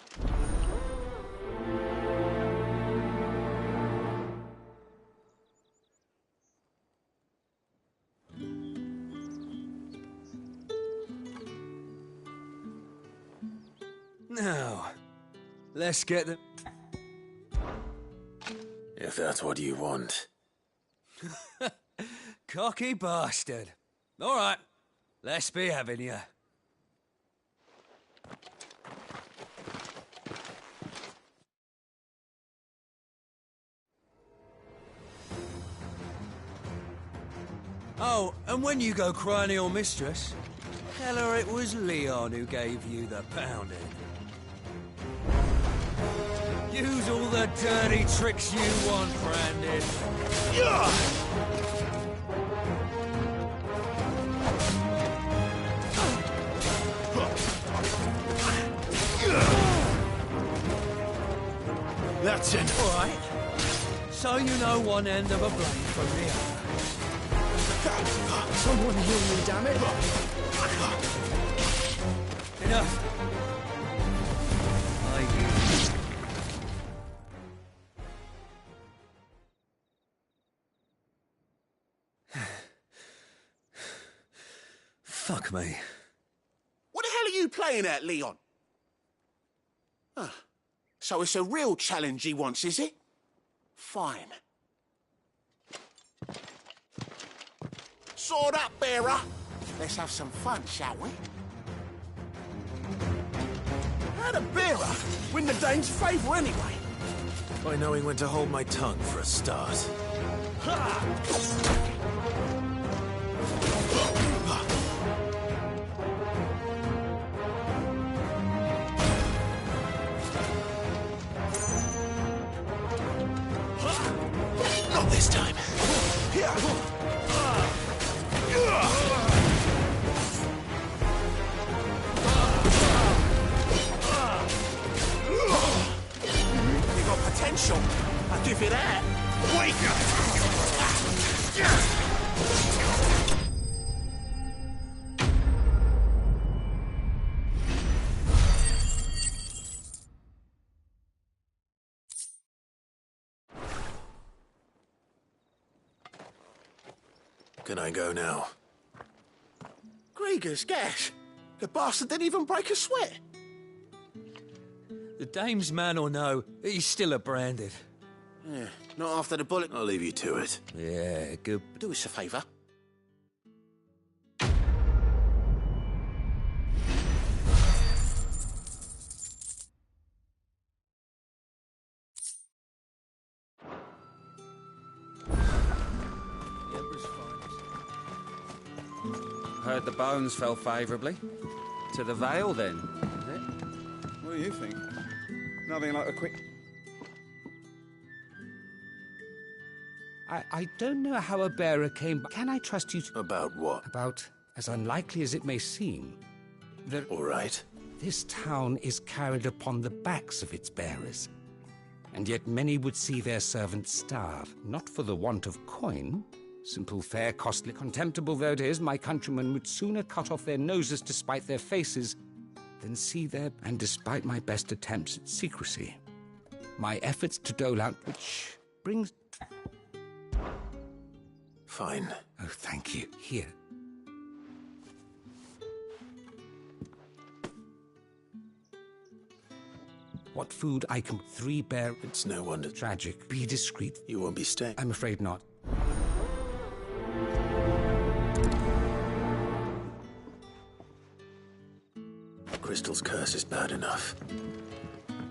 Now, let's get the... If that's what you want. Cocky bastard. All right. Let's be having you. Oh, and when you go crying to your mistress, tell her it was Leon who gave you the pounding. Use all the dirty tricks you want, Brandon. That's it. All right. So you know one end of a blade from the other. Someone heal me, damn it. Enough. Fuck me. What the hell are you playing at, Leon? So it's a real challenge he wants, is it? Fine. Sword up, bearer. Let's have some fun, shall we? How'd a bearer win the Dane's favour anyway? By knowing when to hold my tongue for a start. Not this time. You got potential. I'll give you that. Wait! Can I go now? Grieger's gas. The bastard didn't even break a sweat. The dame's man or no, he's still a Branded. Yeah, not after the bullet. I'll leave you to it. Yeah, good. Do us a favour. Heard the bones fell favourably. To the Vale, then, is it? What do you think? Nothing like a quick... I don't know how a bearer came... Can I trust you to... About what? About, as unlikely as it may seem, that... All right. This town is carried upon the backs of its bearers. And yet many would see their servants starve, not for the want of coin. Simple fare, costly, contemptible though it is, my countrymen would sooner cut off their noses to spite their faces than see their... And despite my best attempts at secrecy, my efforts to dole out, which brings... Fine. Oh, thank you. Here. What food I can... 3 bear... It's no wonder. Tragic. Be discreet. You won't be staying. I'm afraid not. Crystal's curse is bad enough.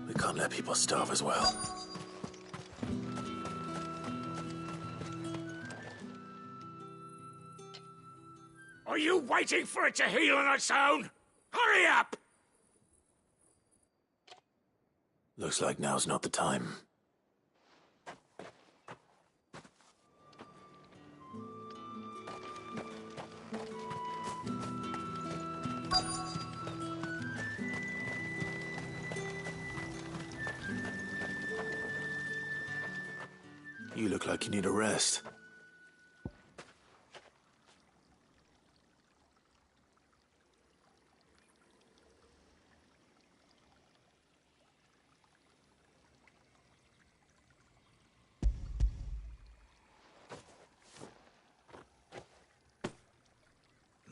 We can't let people starve as well. Are you waiting for it to heal on its own? Hurry up! Looks like now's not the time. You look like you need a rest.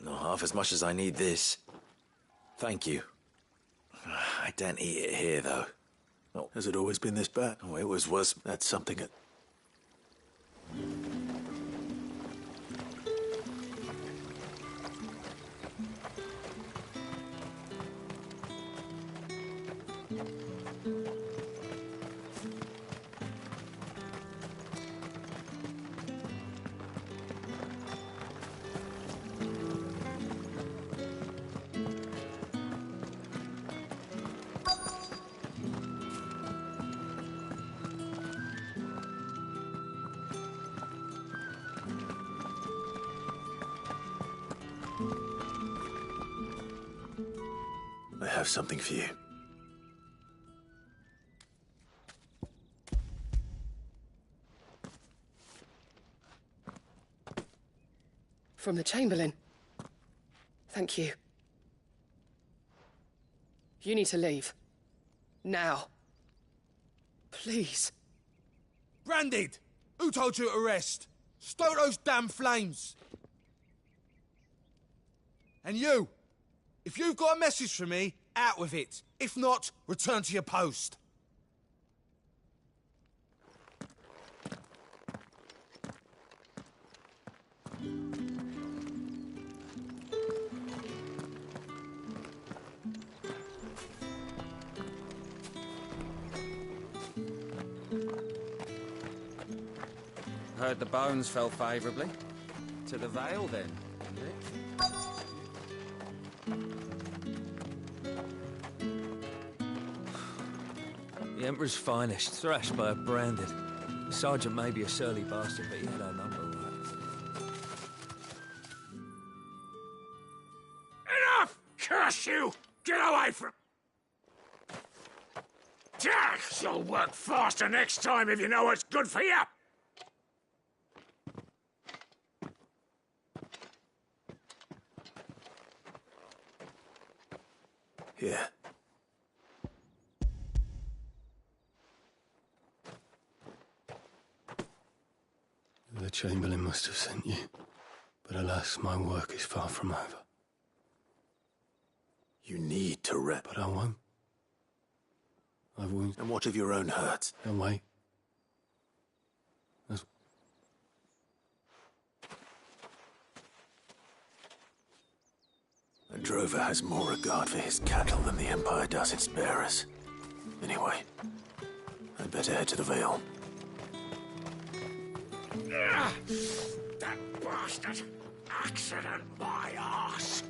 Not half as much as I need this. Thank you. I don't eat it here, though. Oh, has it always been this bad? Oh, it was worse. That's something that... I have something for you. From the Chamberlain. Thank you. You need to leave. Now. Please. Branded! Who told you to rest? Stoke those damn flames! And you! If you've got a message for me, out with it. If not, return to your post. Heard the bones fell favourably. To the Vale, then, is it? The Emperor's finest, thrashed by a branded. The sergeant may be a surly bastard, but he had our number all right. Enough! Curse you! Get away from... You'll work faster next time if you know what's good for you! Here. The Chamberlain must have sent you, but alas, my work is far from over. You need to rest. But I won't. I won't. And what of your own hurts? Now wait. A drover has more regard for his cattle than the Empire does its bearers. Anyway, I'd better head to the Vale. That bastard! Accident, my arse!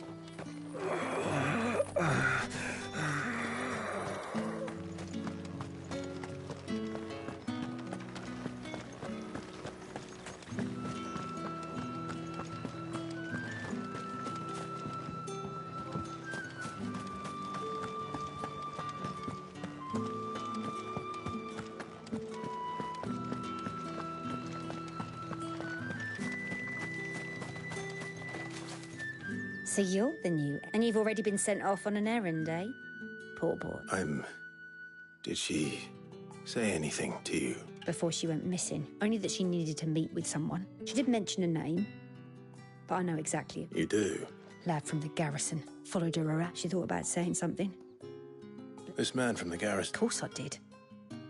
So you're the new, and you've already been sent off on an errand, eh? Poor boy. Did she say anything to you? Before she went missing, only that she needed to meet with someone. She did mention a name, but I know exactly. You do? Lad from the garrison. Followed her around. She thought about saying something. This man from the garrison? Of course I did.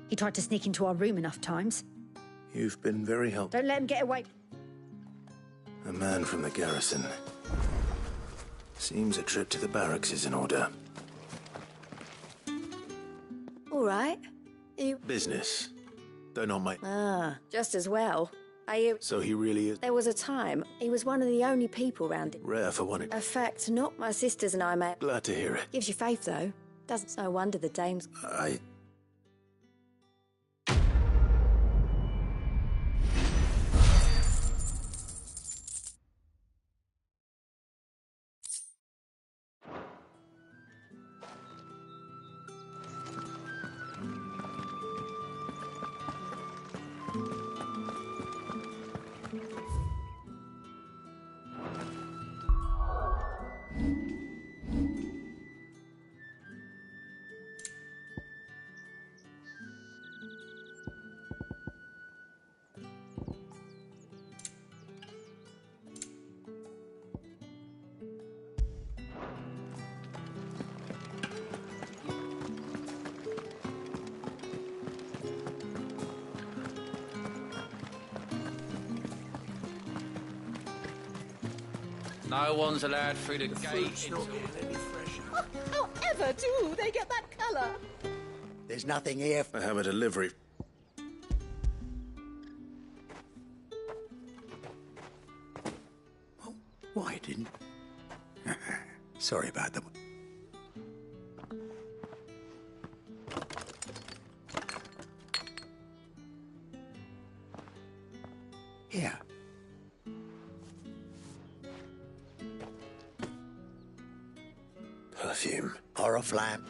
He tried to sneak into our room enough times. You've been very helpful. Don't let him get away. A man from the garrison. Seems a trip to the barracks is in order. All right. Business. Though not my... Ah, just as well. So he really is... There was a time he was one of the only people round it. Rare for one. A fact not my sisters and I met. Glad to hear it. Gives you faith, though. Doesn't no wonder the dames... No one's allowed through the gate. However do they get that colour? There's nothing here. I have a delivery. Why didn't... Sorry about that. Here. Perfume. Oriflamme.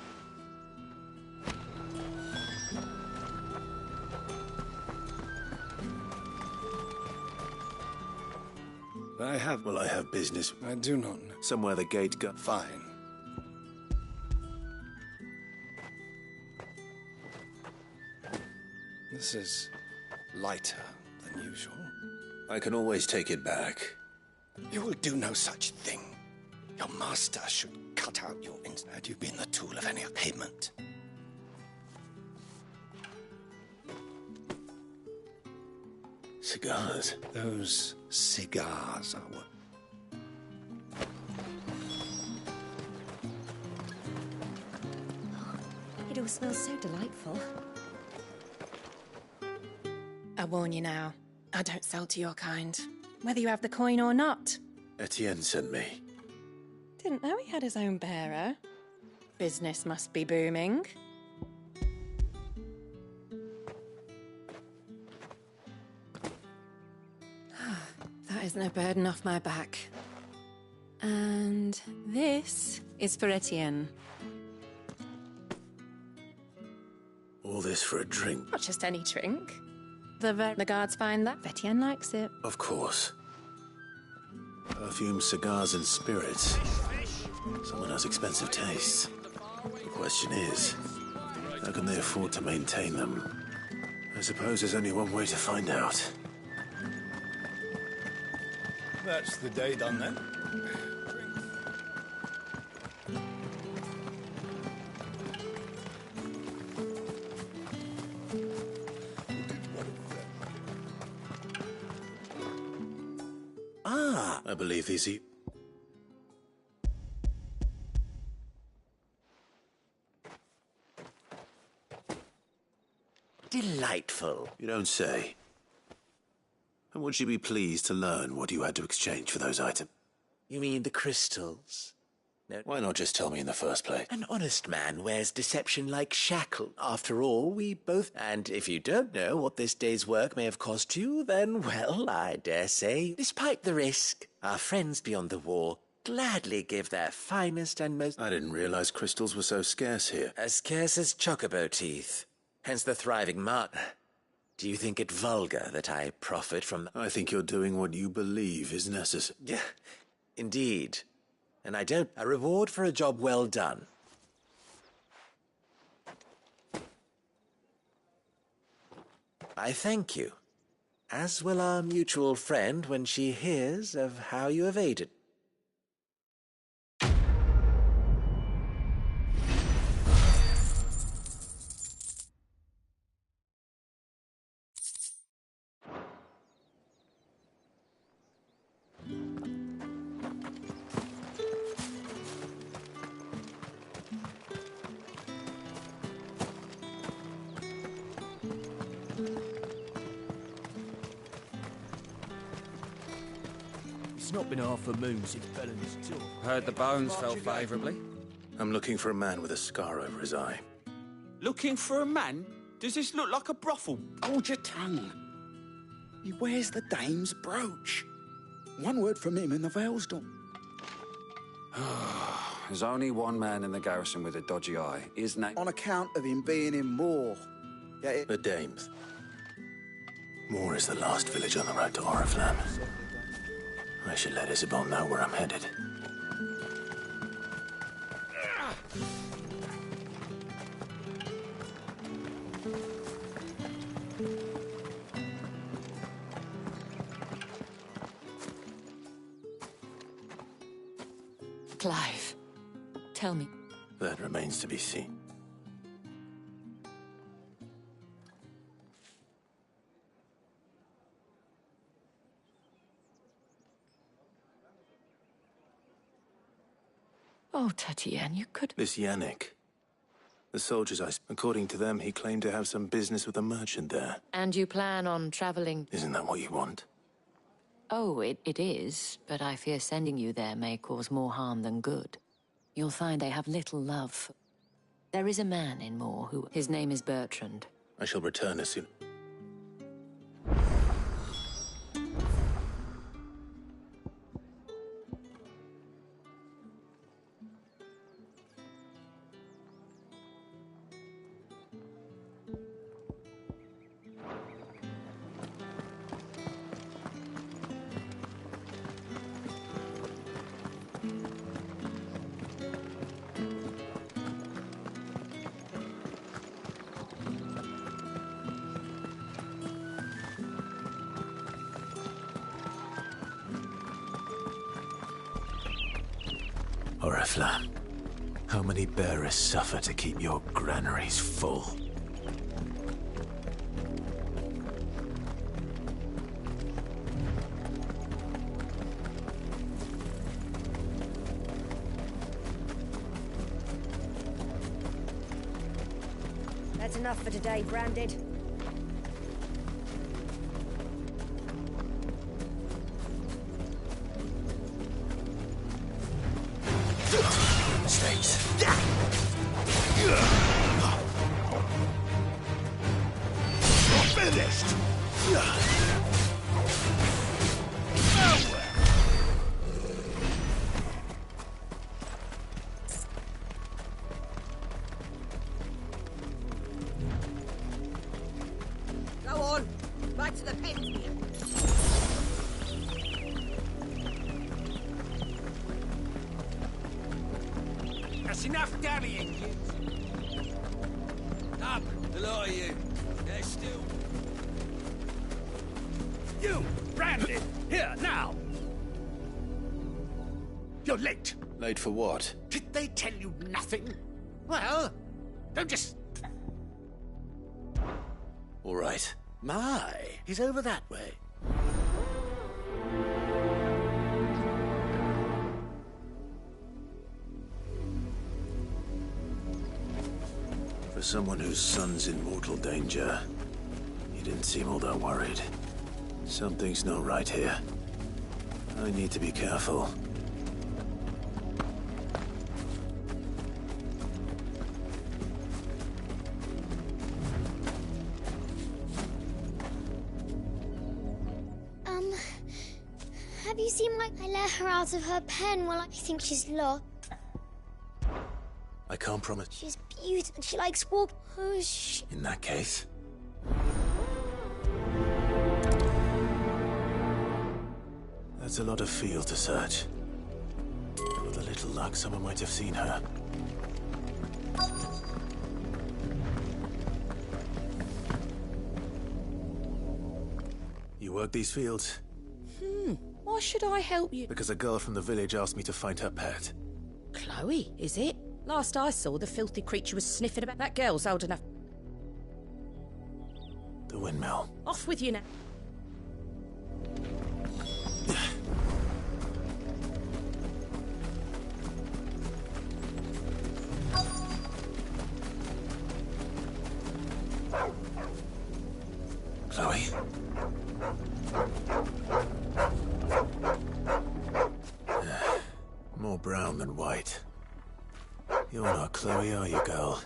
I have business. I do not know. Somewhere the gate go... Fine. This is lighter than usual. I can always take it back. You will do no such thing. Your master should cut out your instinct. Had you been the tool of any payment? Cigars. Those cigars are what... It all smells so delightful. I warn you now, I don't sell to your kind, whether you have the coin or not. Etienne sent me. Didn't know he had his own bearer. Business must be booming. That is no burden off my back. And this is for Etienne. All this for a drink? Not just any drink. The guards find that Etienne likes it. Of course. Perfume, cigars, and spirits. Someone has expensive tastes. The question is, how can they afford to maintain them? I suppose there's only one way to find out. That's the day done then. I believe these... Delightful. You don't say. And would you be pleased to learn what you had to exchange for those items? You mean the crystals? No. Why not just tell me in the first place? An honest man wears deception like shackle. After all, we both... And if you don't know what this day's work may have cost you, then, well, I dare say, despite the risk, our friends beyond the wall gladly give their finest and most... I didn't realize crystals were so scarce here. As scarce as chocobo teeth. Hence the thriving mart. Do you think it vulgar that I profit from... I think you're doing what you believe is necessary. Yeah, indeed. And I don't... A reward for a job well done. I thank you. As will our mutual friend when she hears of how you evaded. It's not been half a moon since Bellen's tour. Heard the bones fell favourably. I'm looking for a man with a scar over his eye. Looking for a man? Does this look like a brothel? Hold your tongue. He wears the dame's brooch. One word from him and the veil's done. There's only one man in the garrison with a dodgy eye. His name... On account of him being in Moor. Yeah, The Dames. Moor is the last village on the road to Oriflamme. I should let Isabel know where I'm headed. Clive, tell me. That remains to be seen. Oh, Tatiana, you could... This Yannick. The soldiers according to them, he claimed to have some business with a merchant there. And you plan on travelling... Isn't that what you want? Oh, it is, but I fear sending you there may cause more harm than good. You'll find they have little love. There is a man in Moor who... His name is Bertrand. I shall return as soon. Oriflamme, how many bearers suffer to keep your granaries full? That's enough for today, Branded. Mistakes. Finished! Go on, back to the pens. That's enough dallying, kids. Up, the lot of you. They're still... You, Branded, here, now! You're late. Late for what? Did they tell you nothing? Well, don't just... All right. My, he's over that way. For someone whose son's in mortal danger, he didn't seem all that worried. Something's not right here. I need to be careful. Have you seen why I let her out of her pen while I think she's lost? I can't promise. She's beautiful. She likes walk. Oh, In that case... That's a lot of field to search. Nevertheless, little luck, someone might have seen her. You work these fields? Why should I help you? Because a girl from the village asked me to find her pet. Chloe, is it? Last I saw, the filthy creature was sniffing about. That girl's old enough. The windmill. Off with you now. Chloe? More brown than white. You're not Chloe, are you, girl?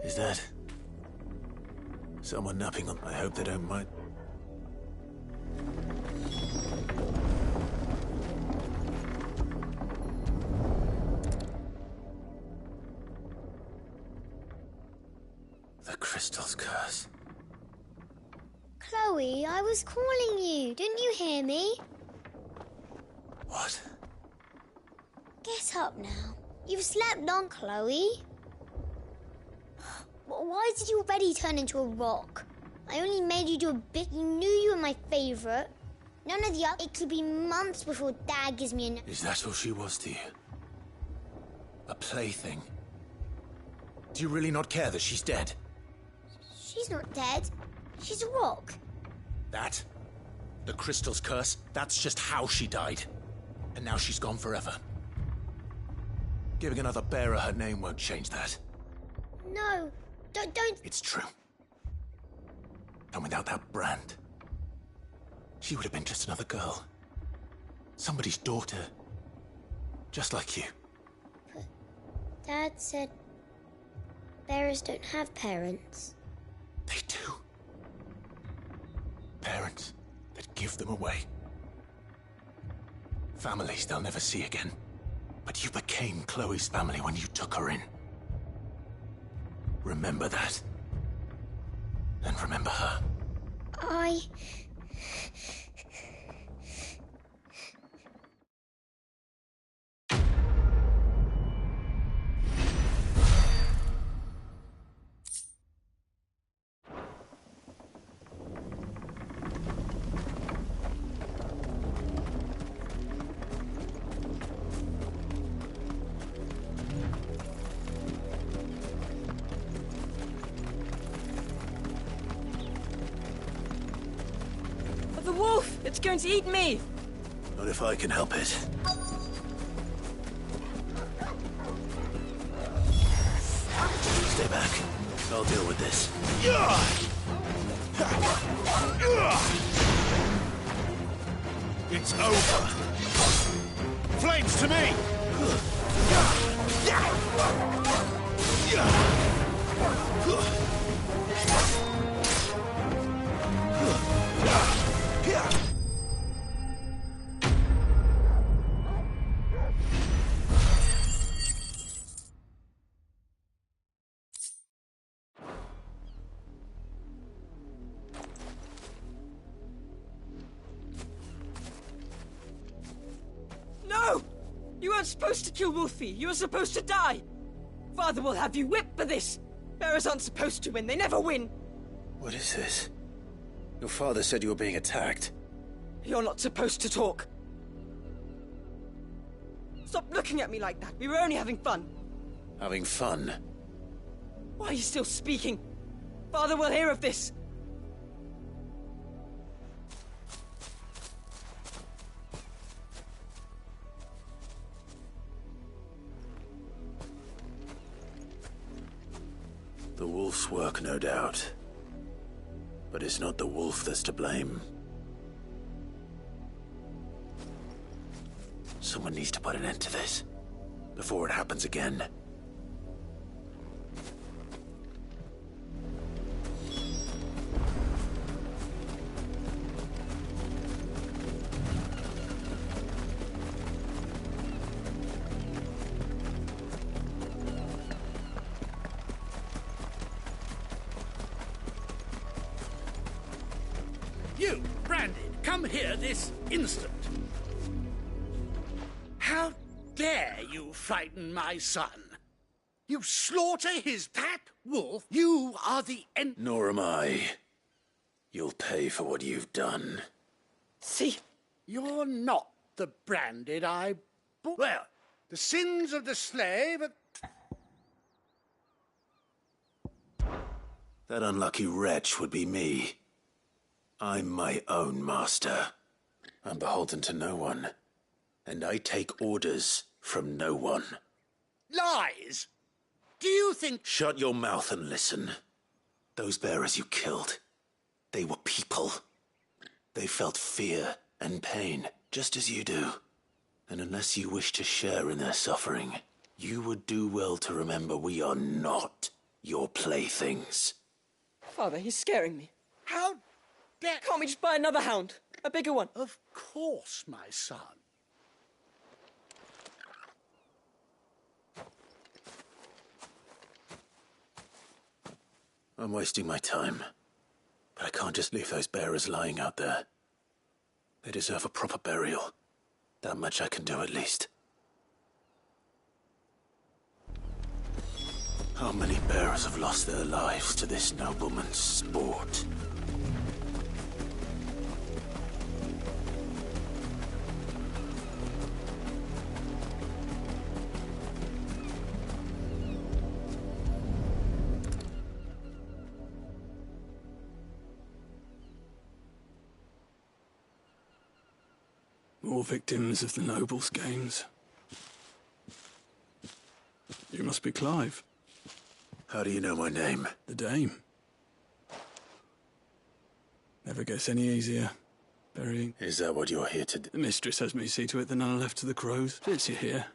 Is that... someone napping on... I hope they don't mind. The crystal's curse. Chloe, I was calling you. Didn't you hear me? What? Get up now. You've slept long, Chloe. Why did you already turn into a rock? I only made you do a bit. You knew you were my favourite. None of the other. It could be months before Dad gives me a... Is that all she was to you? A plaything? Do you really not care that she's dead? She's not dead. She's a rock. That? The crystal's curse? That's just how she died. And now she's gone forever. Giving another bearer her name won't change that. No. Don't... It's true. And without that brand, she would have been just another girl. Somebody's daughter. Just like you. But Dad said bearers don't have parents. They do. Parents that give them away. Families they'll never see again. But you became Chloe's family when you took her in. Remember that. And remember her. The wolf! It's going to eat me! Not if I can help it. Stay back. I'll deal with this. It's over. Flames to me! No! You weren't supposed to kill Wolfie. You were supposed to die. Father will have you whipped for this. Bearers aren't supposed to win. They never win. What is this? Your father said you were being attacked. You're not supposed to talk. Stop looking at me like that. We were only having fun. Having fun? Why are you still speaking? Father will hear of this. The wolf's work, no doubt. But it's not the wolf that's to blame. Someone needs to put an end to this, before it happens again. You, Branded, come here this instant. dare you frighten my son? You slaughter his that wolf? You are the end. Nor am I. You'll pay for what you've done. See, you're not the branded I... Well, the sins of the slave... That unlucky wretch would be me. I'm my own master. I'm beholden to no one. And I take orders from no one. Lies! Do you think... Shut your mouth and listen. Those bearers you killed, they were people. They felt fear and pain, just as you do. And unless you wish to share in their suffering, you would do well to remember we are not your playthings. Father, he's scaring me. How dare... Can't we just buy another hound? A bigger one? Of course, my son. I'm wasting my time. But I can't just leave those bearers lying out there. They deserve a proper burial. That much I can do at least. How many bearers have lost their lives to this nobleman's sport? More victims of the nobles' games. You must be Clive. How do you know my name? The Dame. Never gets any easier. Burying. Is that what you're here to do? The mistress has me see to it that none are left to the crows. Since you're here.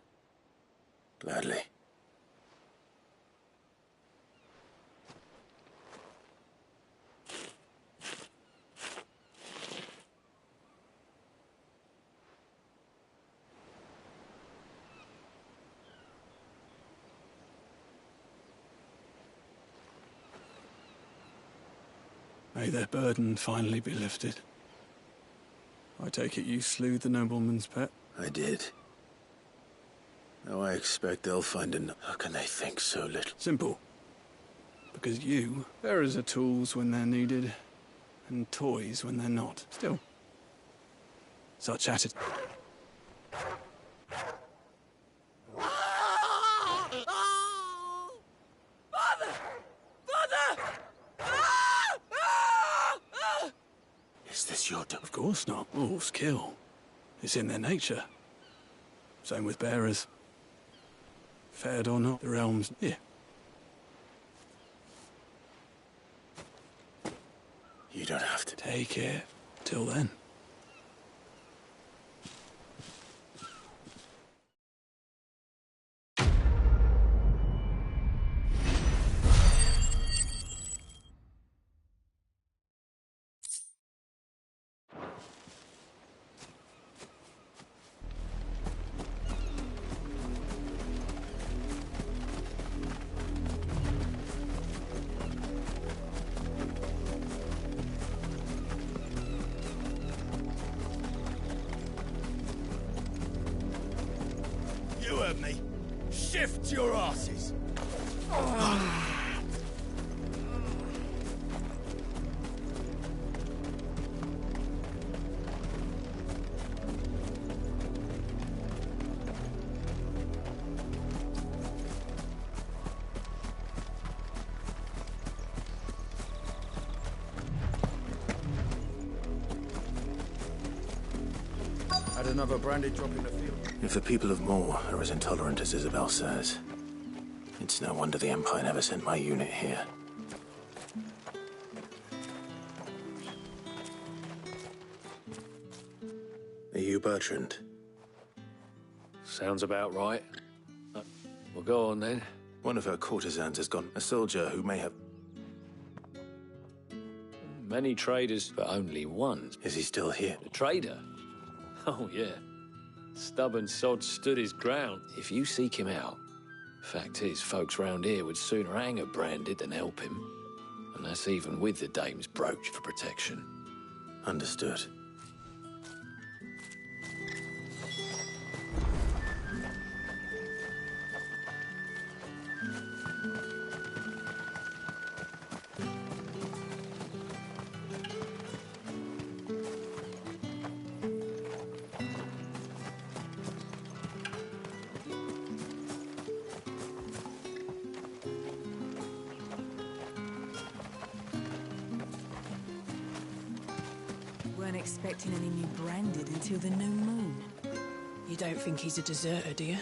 Gladly. May their burden finally be lifted. I take it you slew the nobleman's pet? I did. Now I expect they'll find an... How can they think so little? Simple. Because you, bearers are tools when they're needed, and toys when they're not. Still. Such attitude. Is this your doing? Of course not. Wolves kill. It's in their nature. Same with bearers. Fed or not, the realm's here. You don't have to. Take it. Till then. You heard me. Shift your asses. Had another branded drop in the field. If the people of Moor are as intolerant as Isabel says, it's no wonder the Empire never sent my unit here. Are you Bertrand? Sounds about right. Well, go on then. One of her courtesans has gone. A soldier who may have... Many traders, but only one. Is he still here? A trader? Oh, yeah. Stubborn sod stood his ground. If you seek him out, fact is, folks round here would sooner hang a branded than help him. And that's even with the dame's brooch for protection. Understood. expecting any new branded until the new moon. You don't think he's a deserter, do you?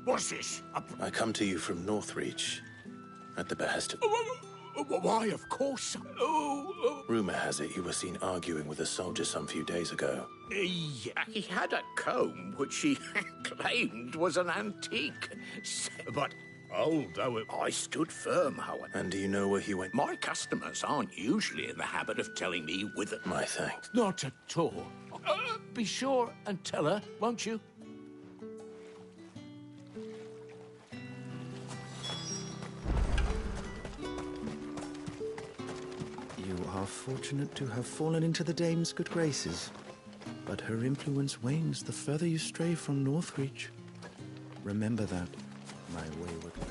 What's this? I come to you from Northreach, at the behest of... Why, of course. Rumour has it you were seen arguing with a soldier some few days ago. He had a comb which he claimed was an antique. But although I stood firm, however... And do you know where he went? My customers aren't usually in the habit of telling me whither. My thanks. Not at all. Be sure and tell her, won't you? You are fortunate to have fallen into the dame's good graces, but her influence wanes the further you stray from Northreach. Remember that, my wayward lad.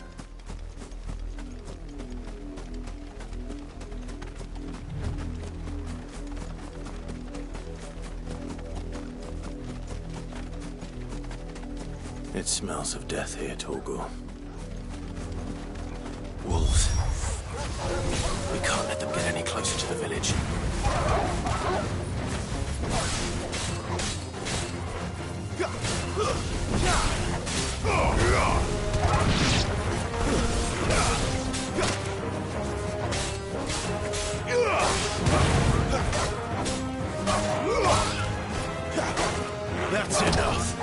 It smells of death here, Torgal. Wolves. We can't let them get any closer to the village. That's enough.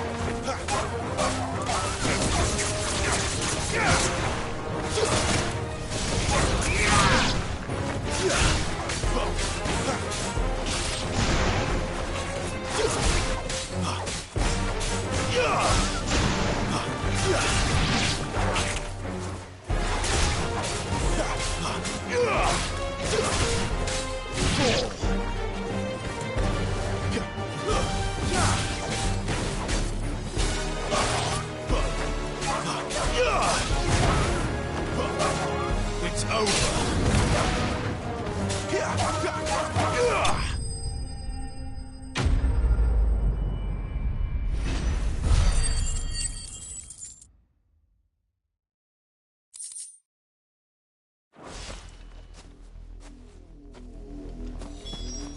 It's over.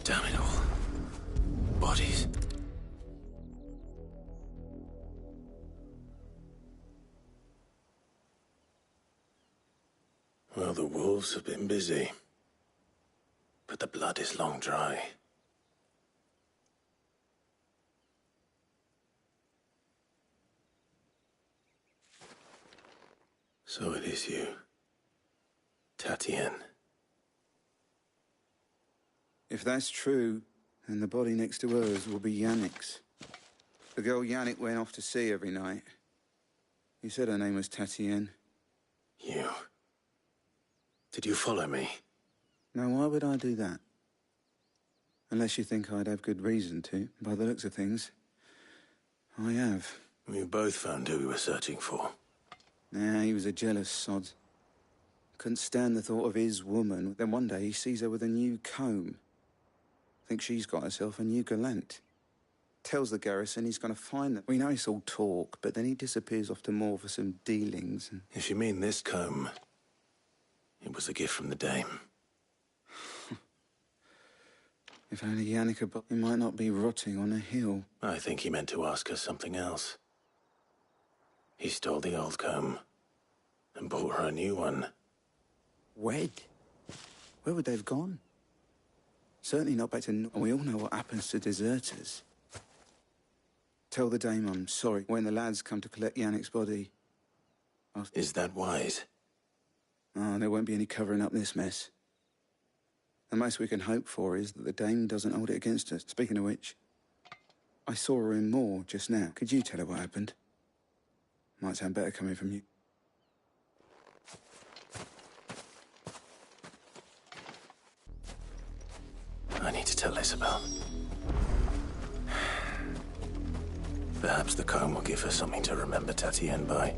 Damn it all. Bodies. Well, the wolves have been busy. But the blood is long dry. So it is you, Tatienne. If that's true, then the body next to hers will be Yannick's. The girl Yannick went off to sea every night. You said her name was Tatienne. You. Did you follow me? Now, why would I do that? Unless you think I'd have good reason to. By the looks of things, I have. We both found who we were searching for. Nah, he was a jealous sod. Couldn't stand the thought of his woman. Then one day he sees her with a new comb. Thinks she's got herself a new gallant. Tells the garrison he's going to find them. We know it's all talk, but then he disappears off to Moor for some dealings. And... If you mean this comb, it was a gift from the dame. If only Yannick had... He might not be rotting on a hill. I think he meant to ask her something else. He stole the old comb and bought her a new one. Wed? Where would they have gone? Certainly not back to... And we all know what happens to deserters. Tell the dame I'm sorry. When the lads come to collect Yannick's body... Is that wise? Oh, there won't be any covering up this mess. The most we can hope for is that the dame doesn't hold it against us. Speaking of which, I saw her in Moor just now. Could you tell her what happened? Might sound better coming from you. I need to tell Isabel. Perhaps the comb will give her something to remember Tatienne by.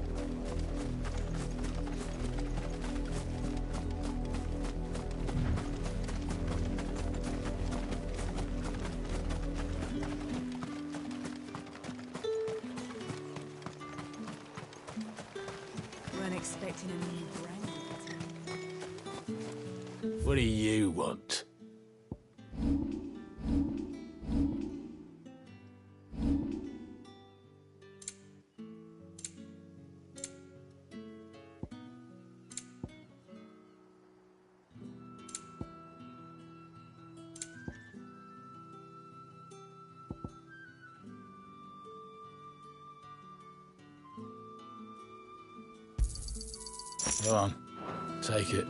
Weren't expecting a new brand. What do you want? Go on. Take it.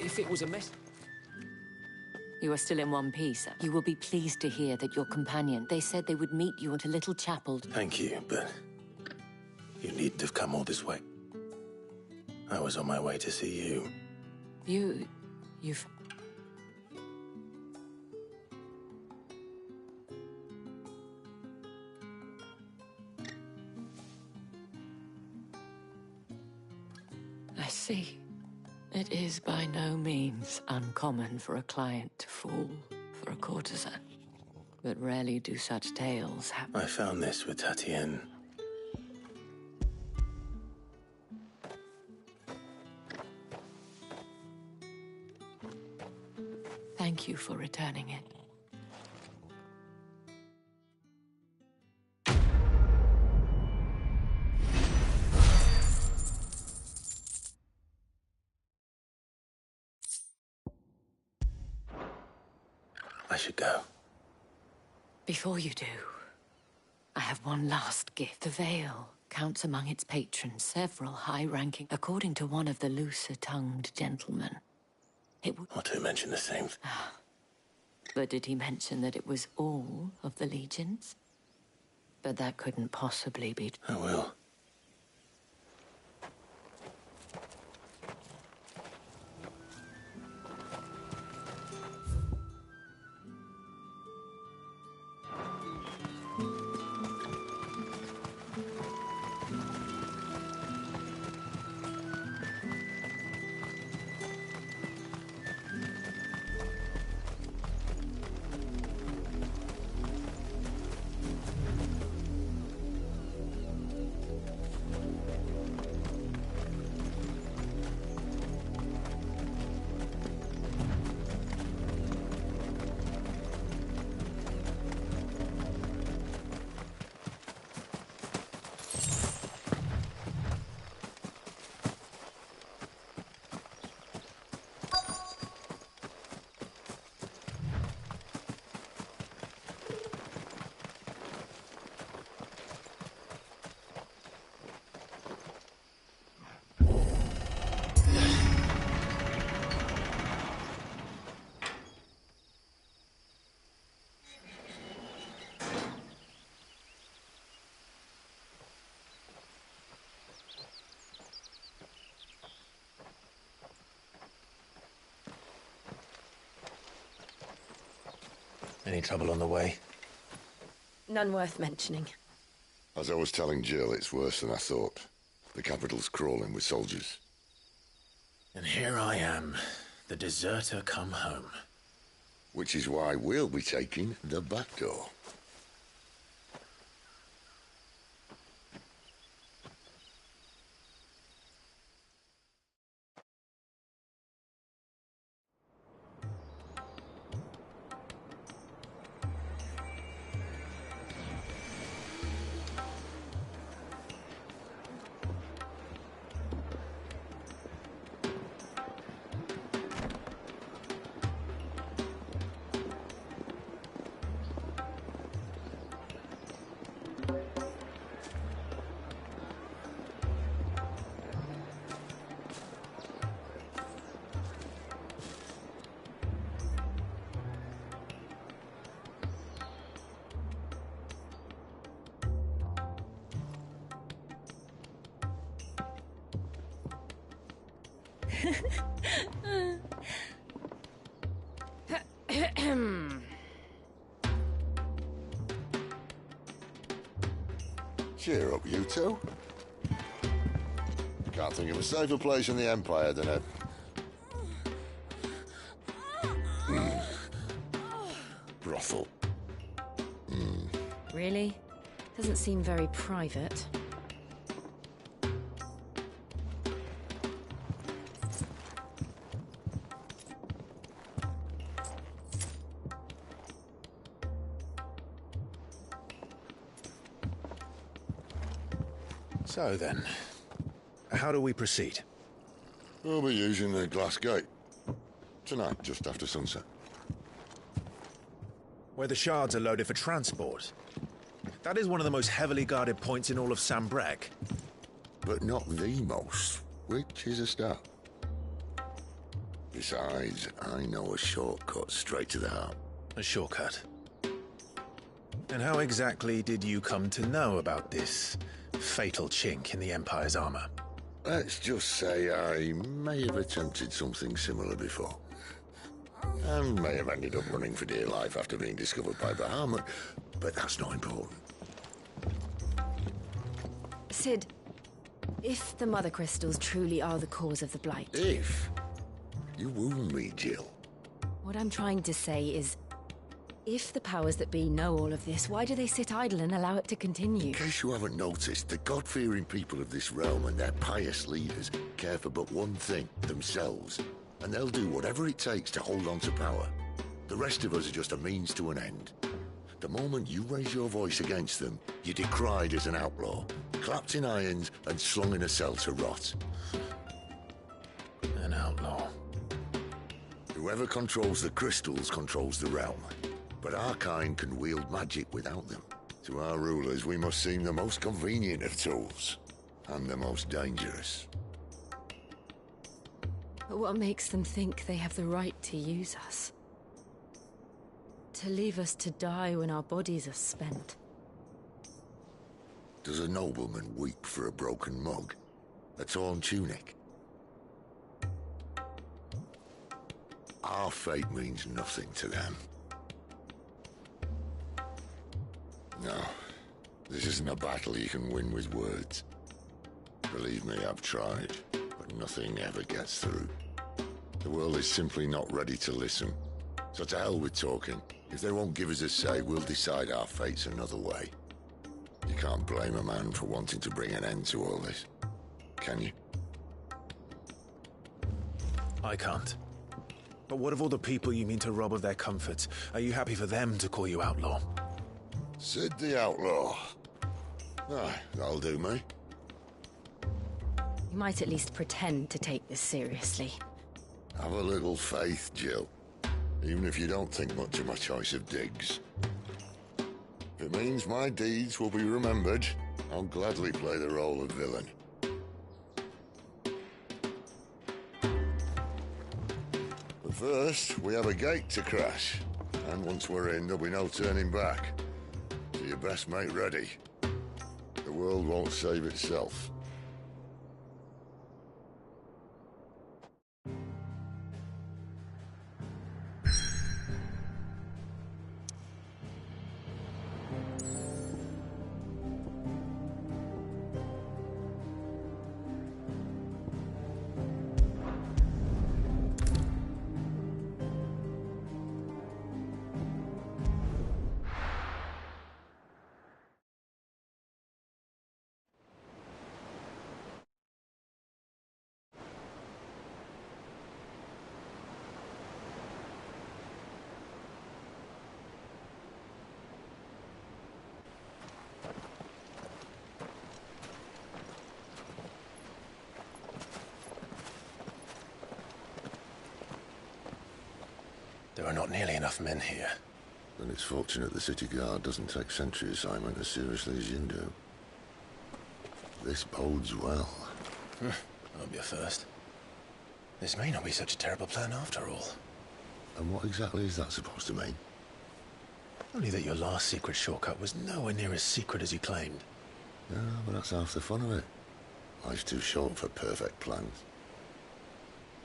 If it was a mess... You are still in one piece. You will be pleased to hear that your companion, they said they would meet you at a little chapel. Thank you, but you needn't have come all this way. I was on my way to see you. You've... I see. It is by no means uncommon for a client to fall for a courtesan. But rarely do such tales happen. I found this with Tatienne. Thank you for returning it. I should go. Before you do, I have one last gift. The Veil counts among its patrons several high-ranking, according to one of the looser-tongued gentlemen. It would... Or to mention the same. But did he mention that it was all of the legions? But that couldn't possibly be... I will. Any trouble on the way? None worth mentioning. As I was telling Jill, it's worse than I thought. The capital's crawling with soldiers. And here I am, the deserter come home. Which is why we'll be taking the back door. Cheer up, you two. Can't think of a safer place in the Empire than a... brothel. Really? Doesn't seem very private. So then, how do we proceed? We'll be using the Glass Gate. Tonight, just after sunset. Where the shards are loaded for transport. That is one of the most heavily guarded points in all of Sambrec. But not the most, which is a start. Besides, I know a shortcut straight to the heart. A shortcut? And how exactly did you come to know about this fatal chink in the Empire's armor? Let's just say I may have attempted something similar before. And may have ended up running for dear life after being discovered by Bahamut, but that's not important. Cid, if the Mother Crystals truly are the cause of the Blight... If? You wound me, Jill. What I'm trying to say is, if the powers that be know all of this, why do they sit idle and allow it to continue? In case you haven't noticed, the God-fearing people of this realm and their pious leaders care for but one thing, themselves. And they'll do whatever it takes to hold on to power. The rest of us are just a means to an end. The moment you raise your voice against them, you're decried as an outlaw, clapped in irons and slung in a cell to rot. An outlaw. Whoever controls the crystals controls the realm. But our kind can wield magic without them. To our rulers, we must seem the most convenient of tools, and the most dangerous. But what makes them think they have the right to use us? To leave us to die when our bodies are spent? Does a nobleman weep for a broken mug? A torn tunic? Our fate means nothing to them. No, this isn't a battle you can win with words. Believe me, I've tried, but nothing ever gets through. The world is simply not ready to listen. So to hell with talking. If they won't give us a say, we'll decide our fates another way. You can't blame a man for wanting to bring an end to all this, can you? I can't. But what of all the people you mean to rob of their comforts? Are you happy for them to call you outlaw? Cid the Outlaw. Aye, that'll do me. You might at least pretend to take this seriously. Have a little faith, Jill. Even if you don't think much of my choice of digs. If it means my deeds will be remembered, I'll gladly play the role of villain. But first, we have a gate to crash. And once we're in, there'll be no turning back. So you best make ready. The world won't save itself. There are not nearly enough men here. Then it's fortunate the city guard doesn't take sentry assignment as seriously as you do. This bodes well. That'll be a first. This may not be such a terrible plan after all. And what exactly is that supposed to mean? Only that your last secret shortcut was nowhere near as secret as you claimed. Yeah, but that's half the fun of it. Life's too short for perfect plans.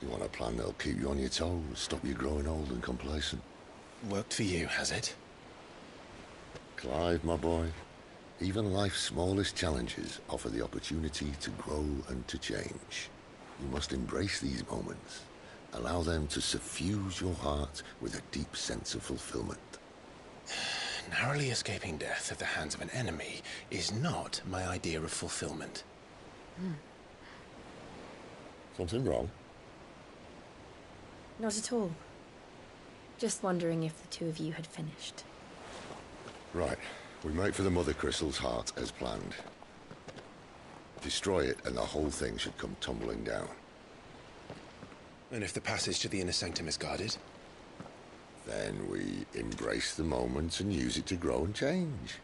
You want a plan that'll keep you on your toes, stop you growing old and complacent. Worked for you, has it? Clive, my boy, Even life's smallest challenges offer the opportunity to grow and to change. You must embrace these moments. Allow them to suffuse your heart with a deep sense of fulfillment. Narrowly escaping death at the hands of an enemy is not my idea of fulfillment. Something wrong? Not at all. Just wondering if the two of you had finished. Right. We make for the Mother Crystal's heart as planned. Destroy it and the whole thing should come tumbling down. And if the passage to the inner sanctum is guarded? Then we embrace the moment and use it to grow and change.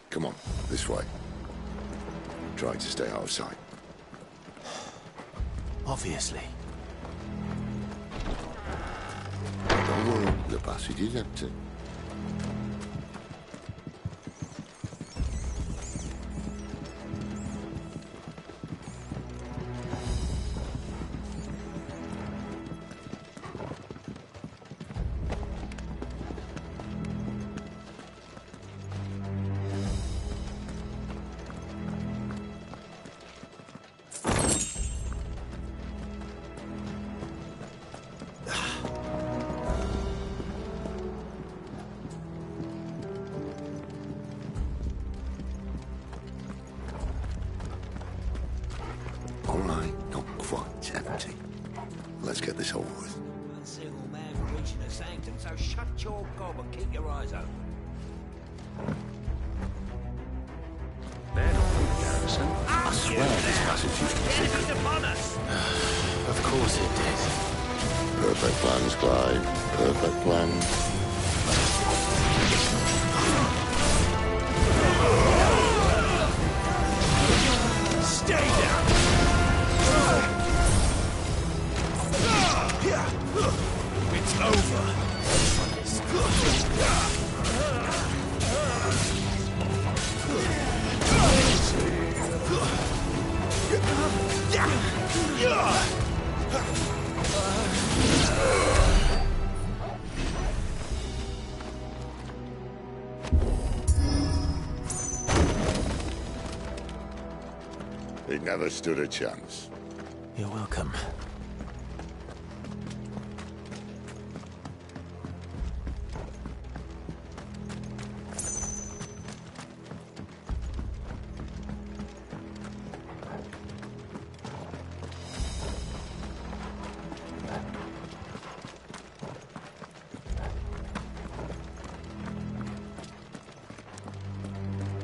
Come on, this way. Try to stay out of sight. Obviously. Don't worry, the passage is empty. All right, not quite empty. Let's get this over with. One single man for reaching the sanctum, so shut your gob and keep your eyes open. Garrison, I swear this passage used to be secret. Upon us! Of course it did. Perfect plans, Clyde. Perfect plans. Stay down! It's over. He never stood a chance. You're welcome.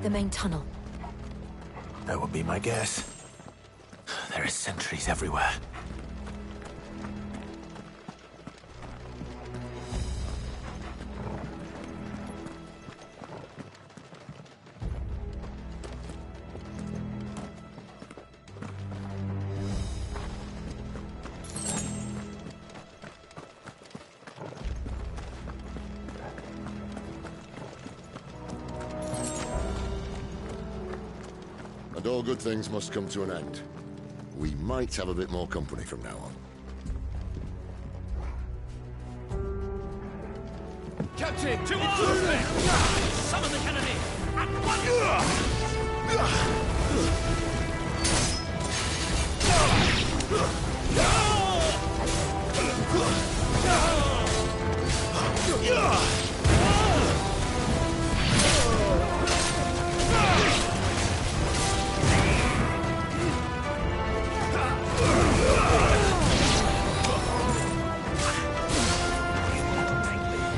The main tunnel. That would be my guess. There are sentries everywhere. And all good things must come to an end. We might have a bit more company from now on. Captain, to arms! Summon the cannoneer! At once!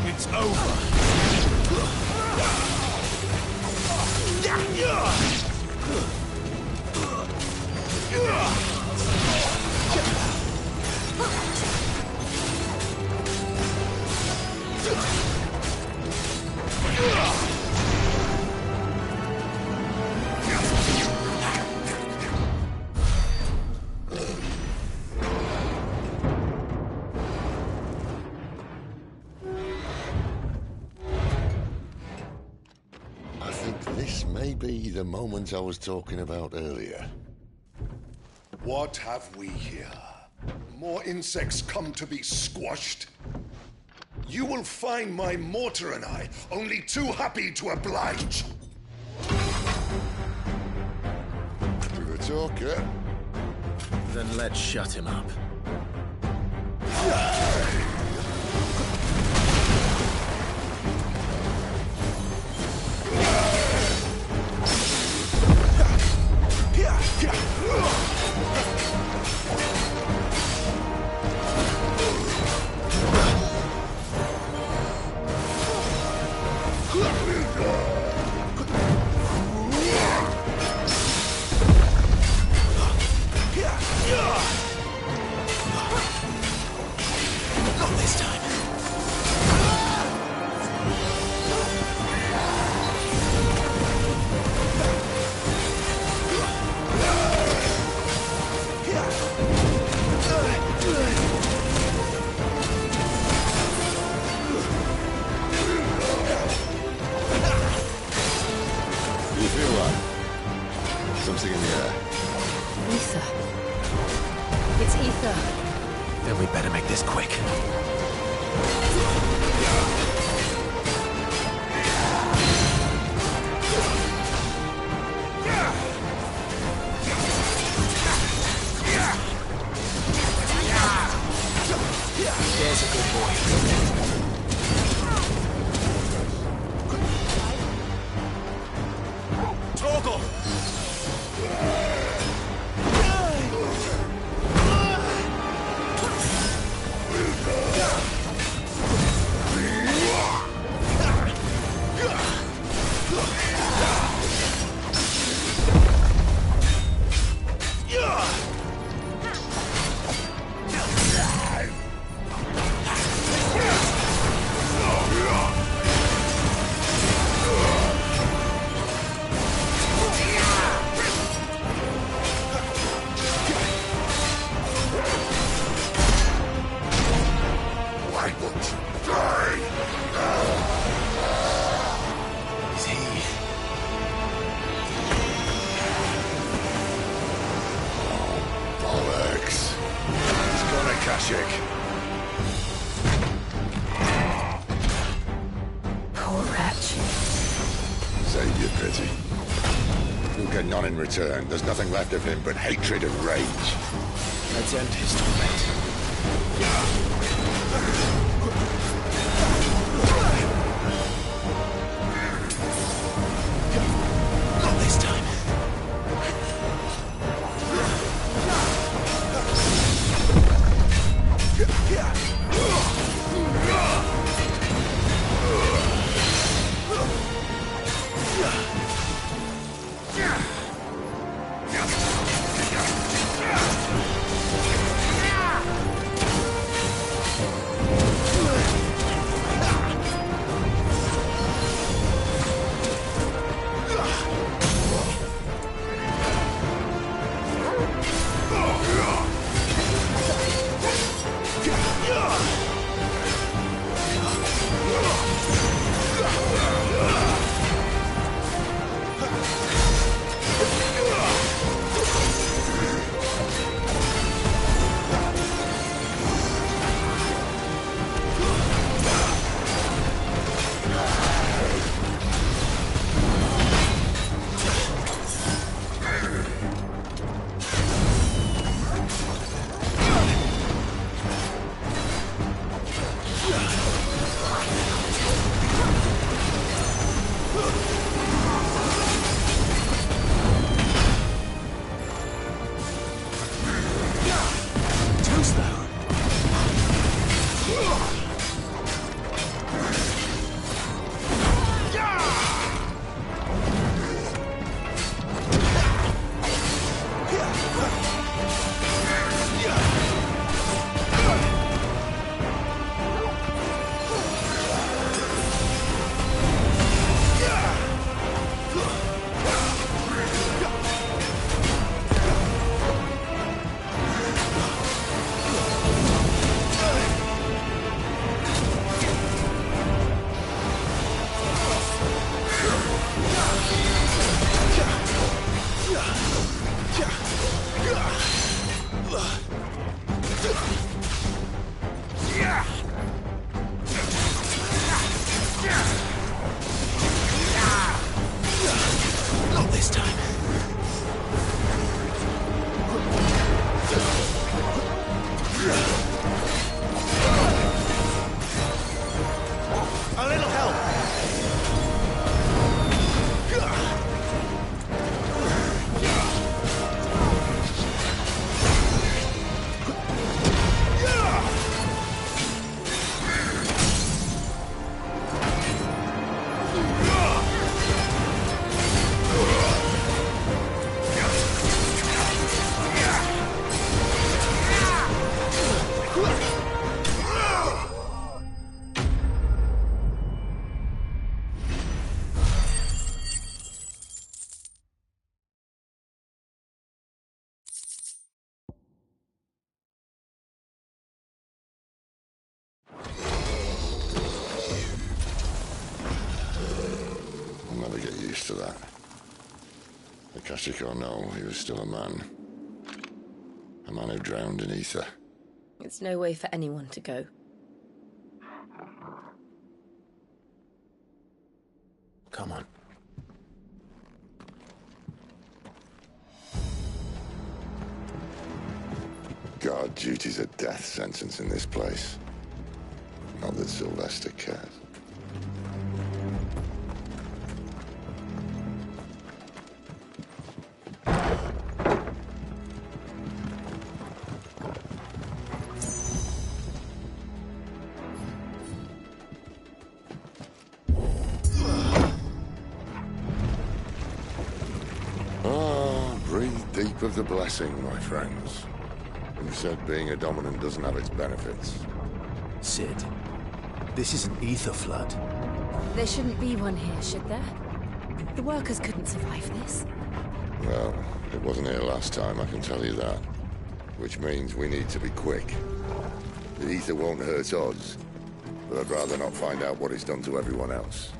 It's over. I think this may be the moment I was talking about earlier. What have we here? More insects come to be squashed? You will find my mortar and I only too happy to oblige. To the talker. Then let's shut him up. Not this time. You feel that? Something in the air. Ether. It's ether. Then we better make this quick. There's a good boy. Torgal! Why won't you die? Is he? Bollocks. He's gone, Akashic. Poor wretch. Save your pity. You'll get none in return. There's nothing left of him but hatred and rage. Let's end his torment. Not this time. rest of that. Akashic or no, he was still a man. A man who drowned in ether. It's no way for anyone to go. Come on. Guard duty's a death sentence in this place. Not that Sylvester cares. Breathe deep of the blessing, my friends. Who said being a dominant doesn't have its benefits? Sid, this is an ether flood. There shouldn't be one here, should there? The workers couldn't survive this. Well, it wasn't here last time, I can tell you that. Which means we need to be quick. The ether won't hurt us, but I'd rather not find out what it's done to everyone else.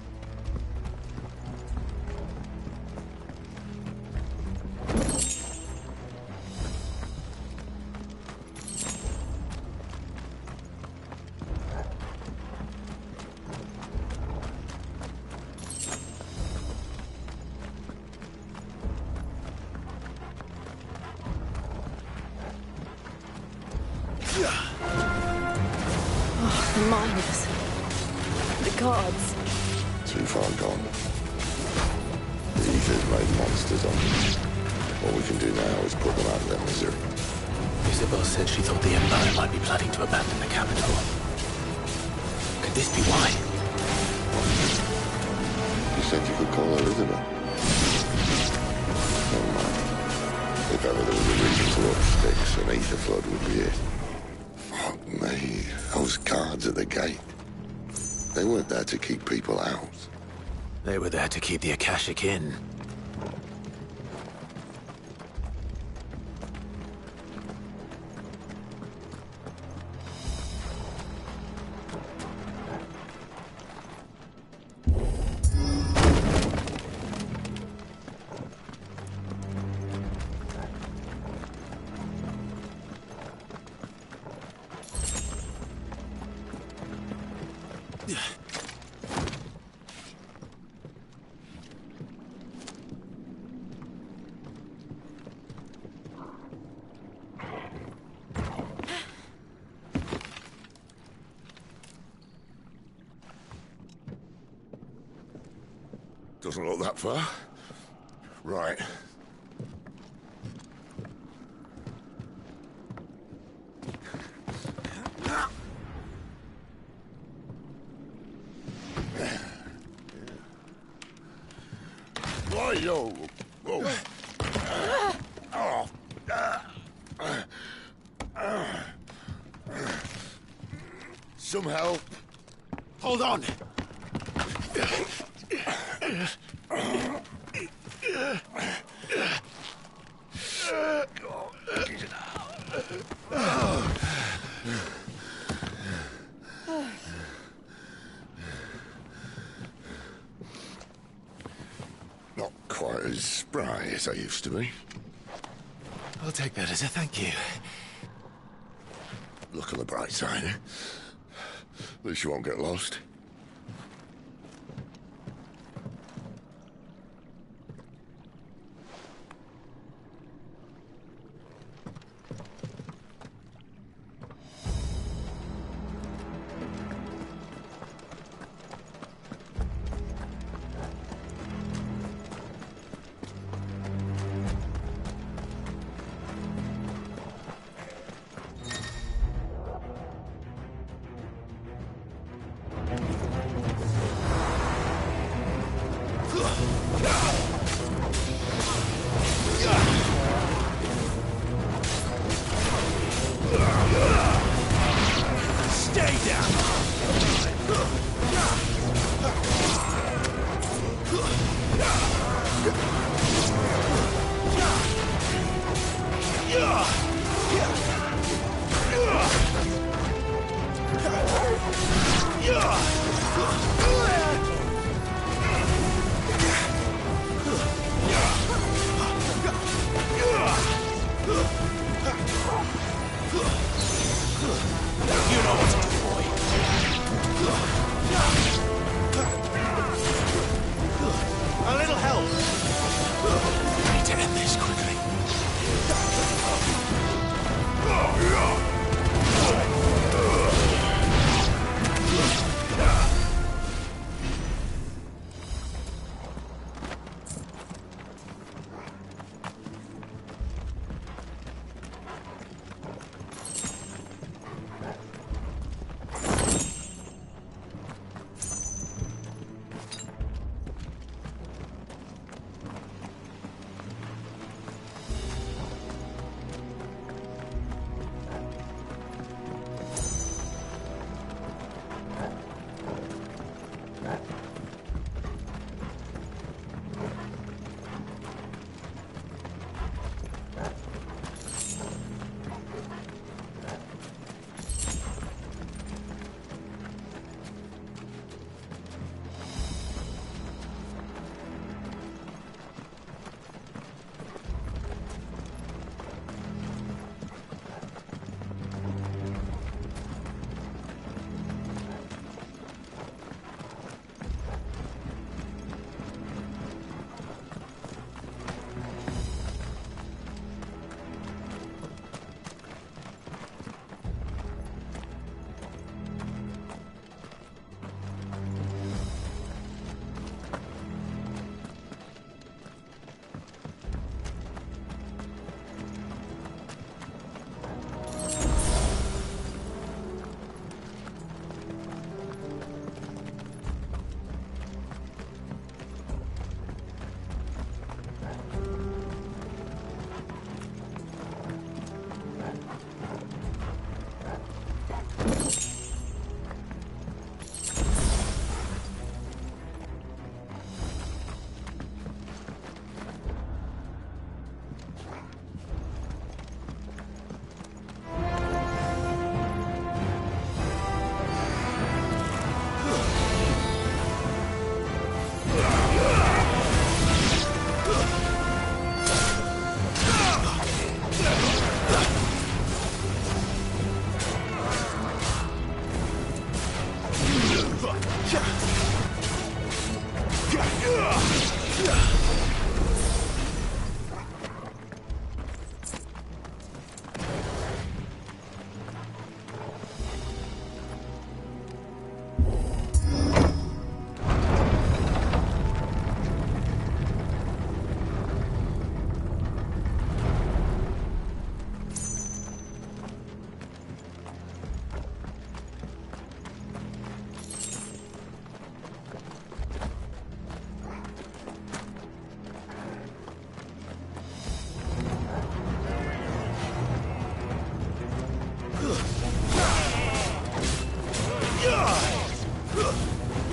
The miners. The guards. Too far gone. The ether's made monsters of them. All we can do now is put them out of their misery. Isabel said she thought the Empire might be planning to abandon the capital. Could this be why? You said you could call Elizabeth. Never mind. If ever there was a reason to up sticks, an ether flood would be it. Fuck me. Those guards at the gate. They weren't there to keep people out. They were there to keep the Akashic in. Doesn't look that far. Right. Why, yo? Whoa. Some help. Hold on. Not quite as spry as I used to be. I'll take that as a thank you. Look on the bright side, eh? At least you won't get lost. You know what to do, boy. A little help. I need to end this quickly.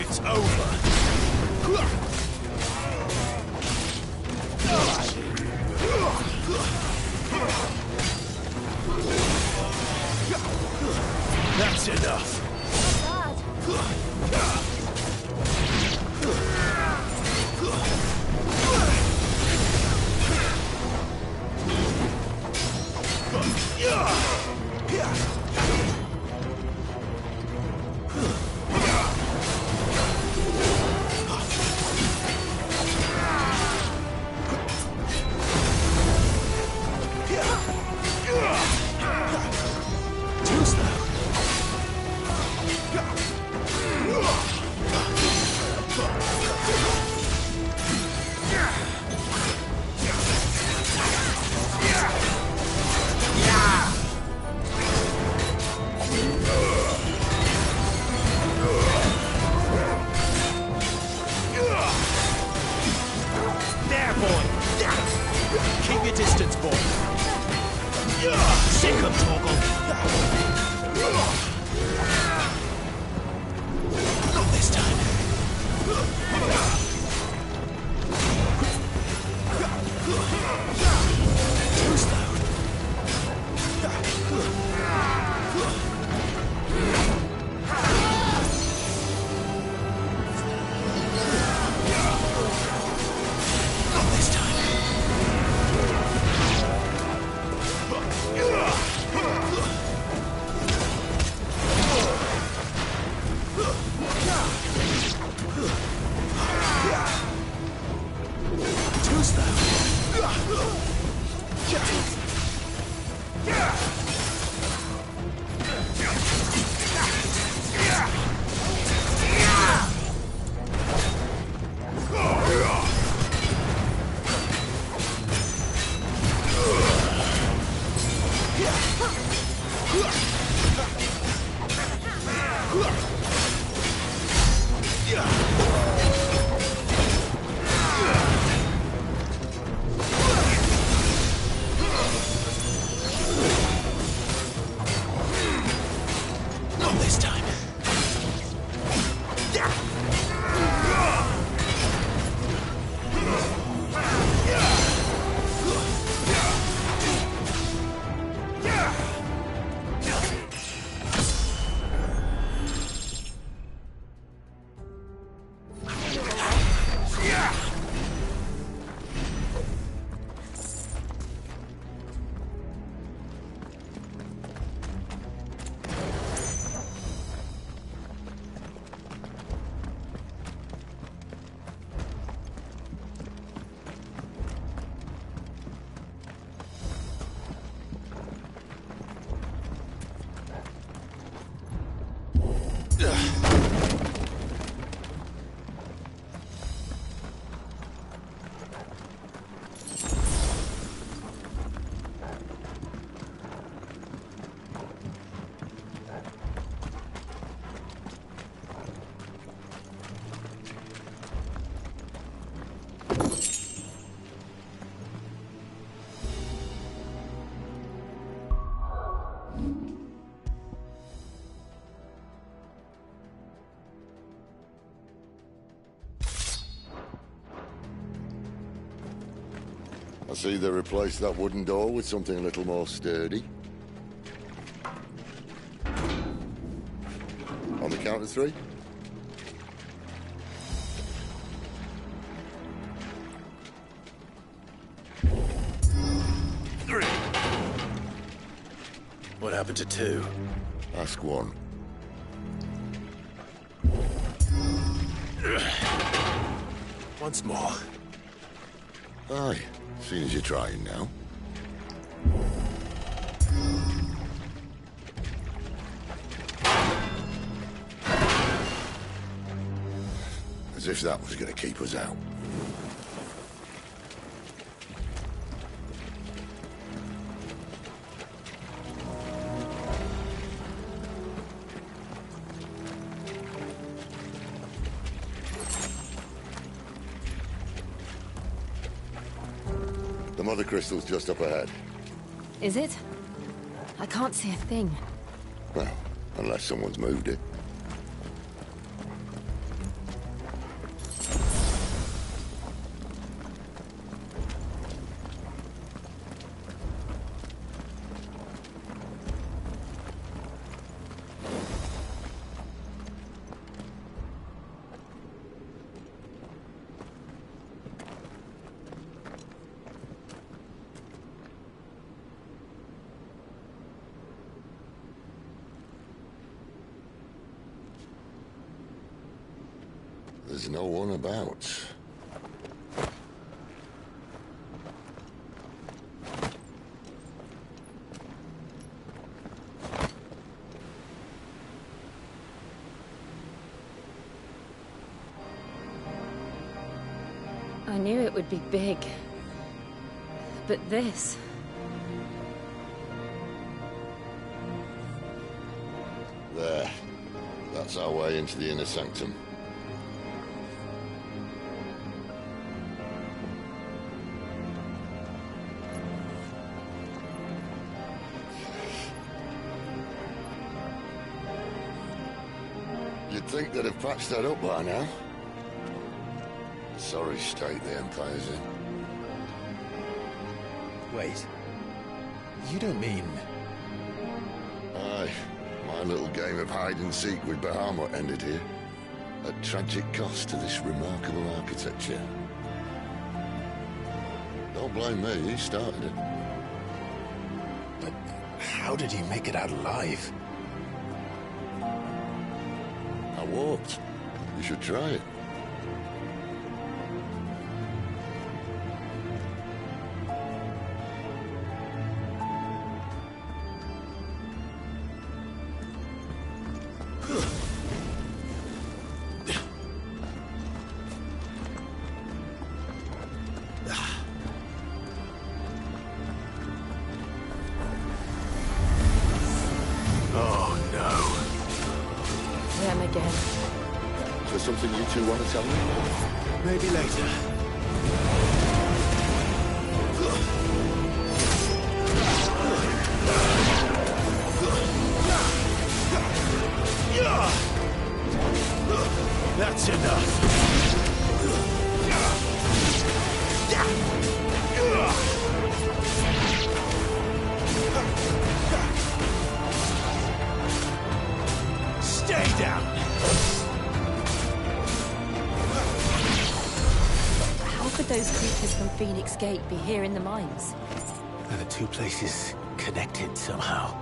It's over. That's enough. Not this time. I see they replaced that wooden door with something a little more sturdy. On the count of 3? What happened to 2? Ask 1. Once more. Aye, seeing as you're trying now. As if that was going to keep us out. The mother crystal's just up ahead. Is it? I can't see a thing. Well, unless someone's moved it. There's no one about. I knew it would be big. But this... There. That's our way into the inner sanctum. You'd think they'd have patched that up by now. Sorry state the Empire's in. Wait. You don't mean... Aye. My little game of hide-and-seek with Bahamut ended here. At tragic cost to this remarkable architecture. Don't blame me, he started it. But how did he make it out alive? I walked. You should try it. again. Is there something you two want to tell me? Maybe later. That's enough. Stay down. How could those creatures from Phoenix Gate be here in the mines? Are the two places connected somehow?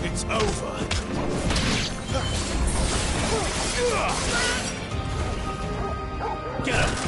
It's over. Get him.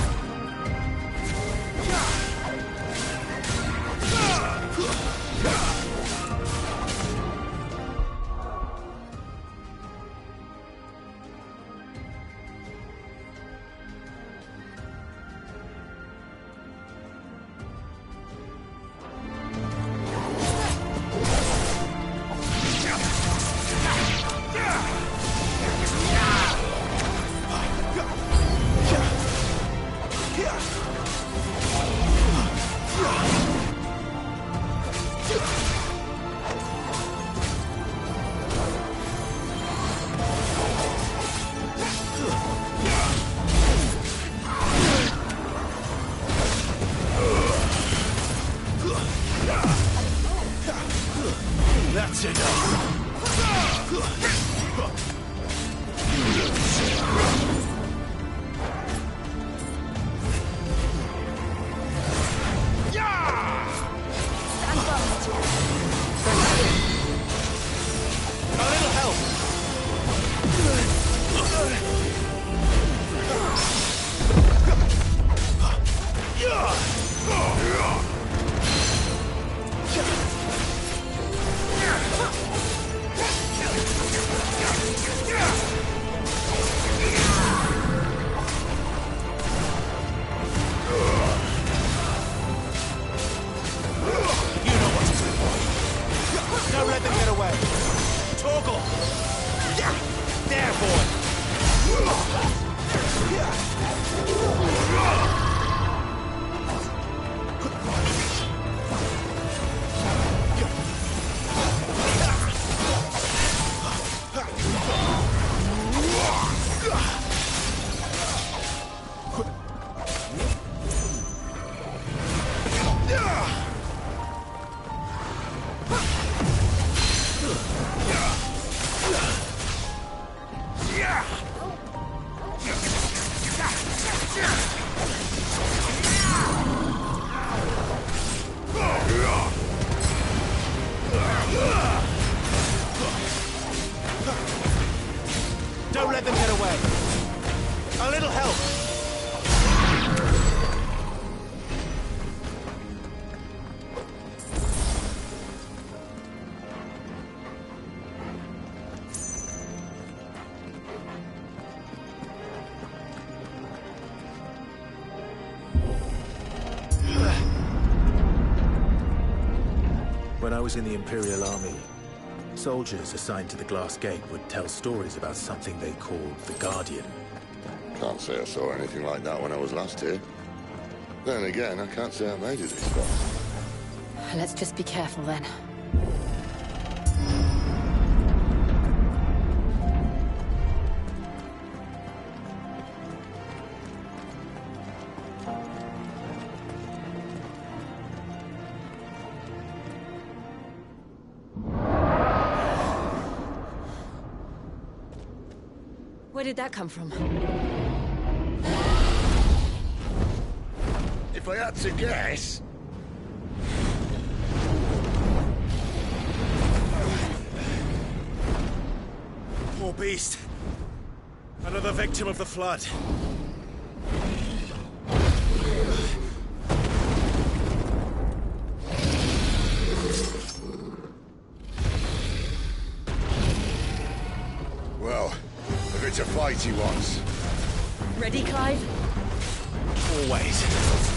That's enough. A little help. Don't let them get away. Torgal! There, boy! Don't let them get away. A little help. When I was in the Imperial Army, soldiers assigned to the Glass Gate would tell stories about something they called the Guardian. Can't say I saw anything like that when I was last here. Then again, I can't say I made it this far. Let's just be careful then. Where did that come from? If I had to guess... Poor beast. Another victim of the flood. Well, if it's a fight he wants. Ready, Clive? Always.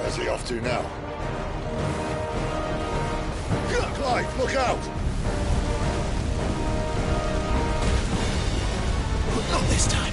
Where's he off to now? Clive, look out! Not this time.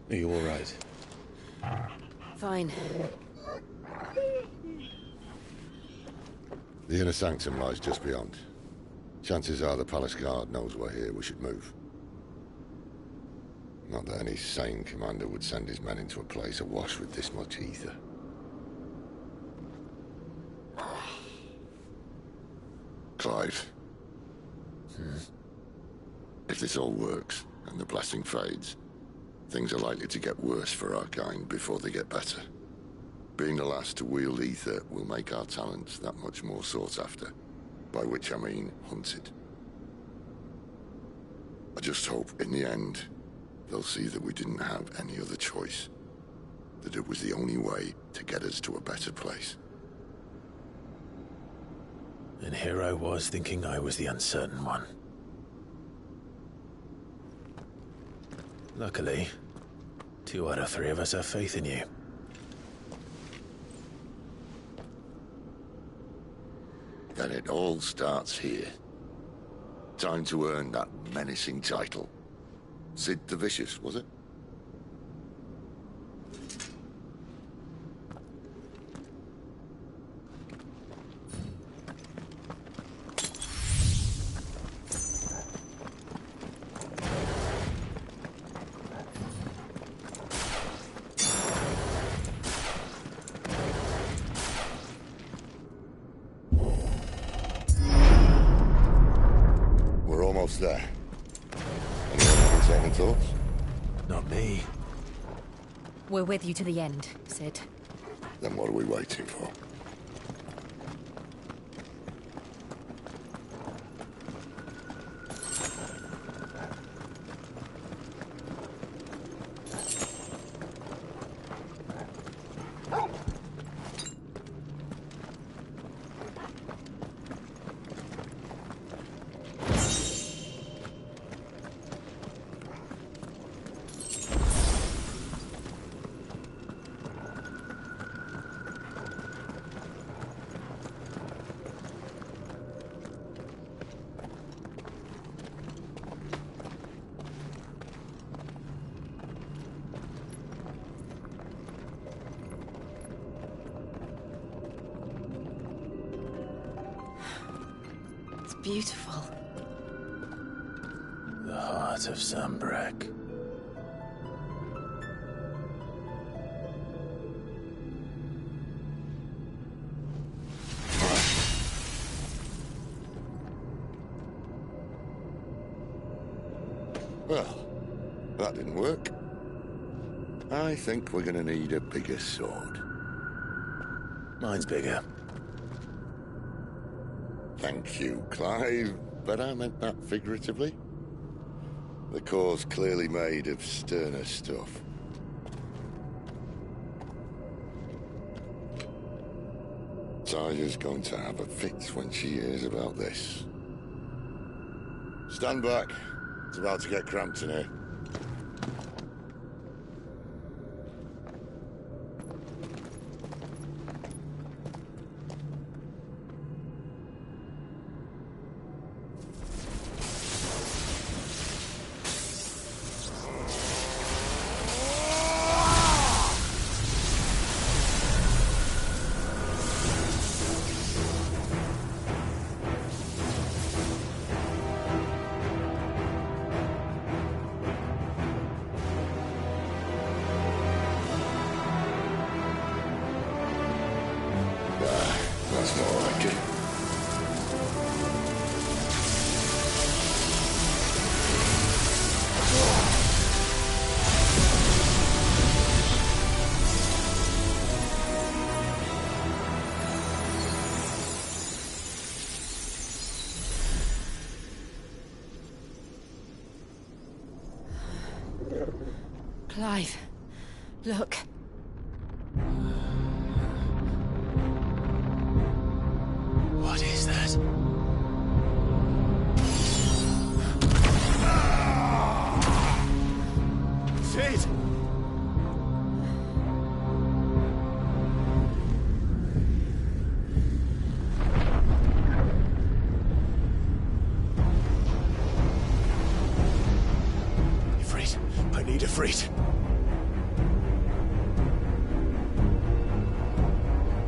Are you all right? Fine. The inner sanctum lies just beyond. Chances are the palace guard knows we're here. We should move. Not that any sane commander would send his men into a place awash with this much ether. Clive. If this all works, and the blessing fades, things are likely to get worse for our kind before they get better. Being the last to wield ether will make our talents that much more sought after, by which I mean hunted. I just hope, in the end, they'll see that we didn't have any other choice, that it was the only way to get us to a better place. And here I was thinking I was the uncertain one. Luckily, 2 out of 3 of us have faith in you. Then it all starts here. Time to earn that menacing title. Sid the Vicious, was it? There. Anyone have any thoughts? Not me. We're with you to the end, Sid. Then what are we waiting for? Beautiful. The heart of Sanbreque. Well, That didn't work. I think we're gonna need a bigger sword. Mine's bigger. Thank you, Clive, but I meant that figuratively. The core's clearly made of sterner stuff. Taja's going to have a fit when she hears about this. Stand back. It's about to get cramped in here. That's more like it. Clive, look. What is that? Sid! Ifrit, I need Ifrit.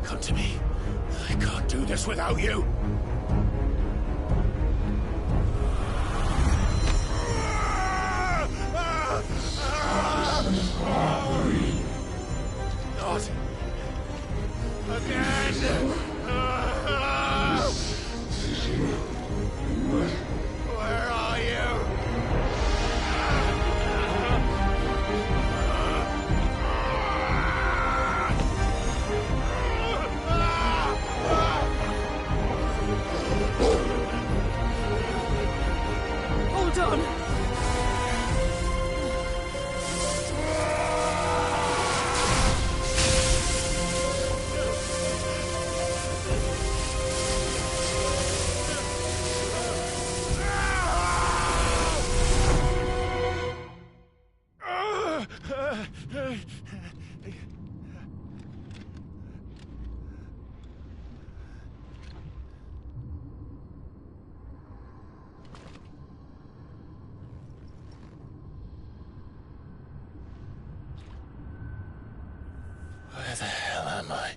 Come to me. I can't do this without you. Not again. Where are you? Hold on. Where the hell am I?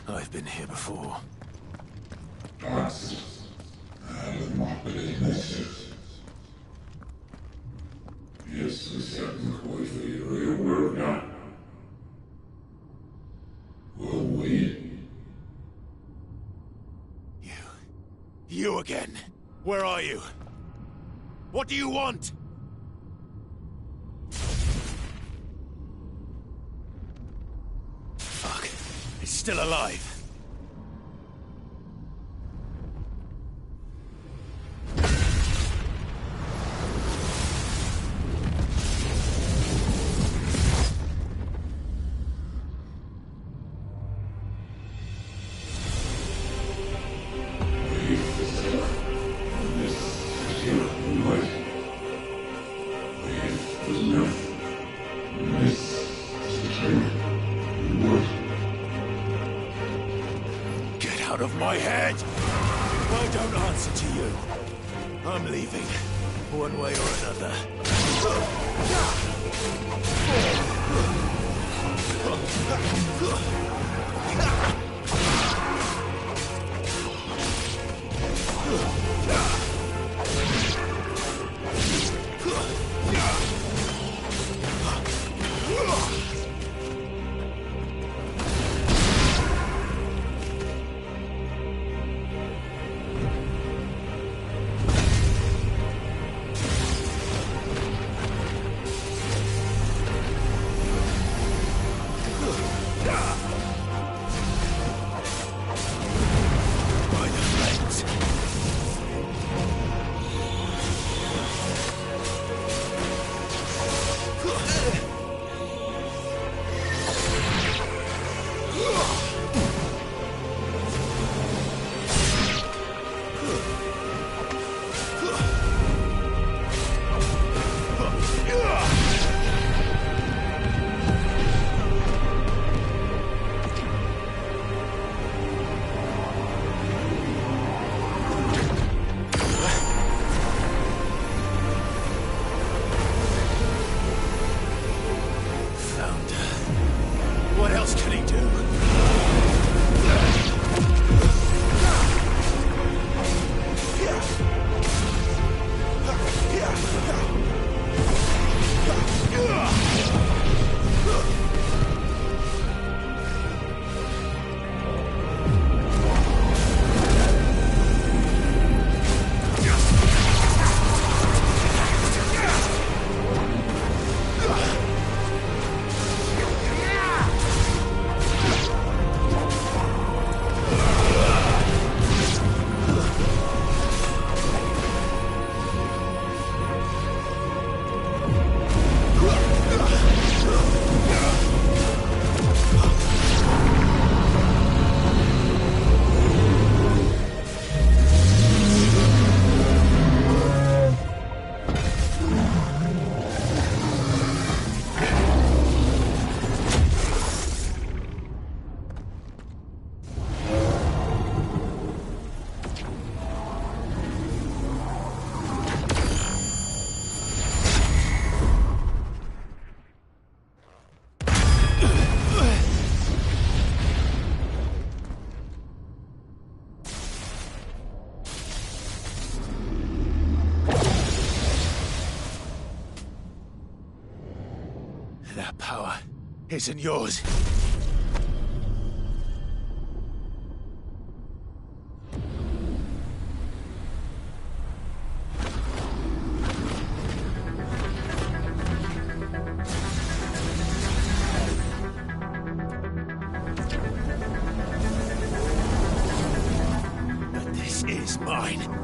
I've been here before. You again. Where are you? What do you want? Fuck. It's still alive. Get out of my head! I don't answer to you. I'm leaving, one way or another. isn't yours. But this is mine.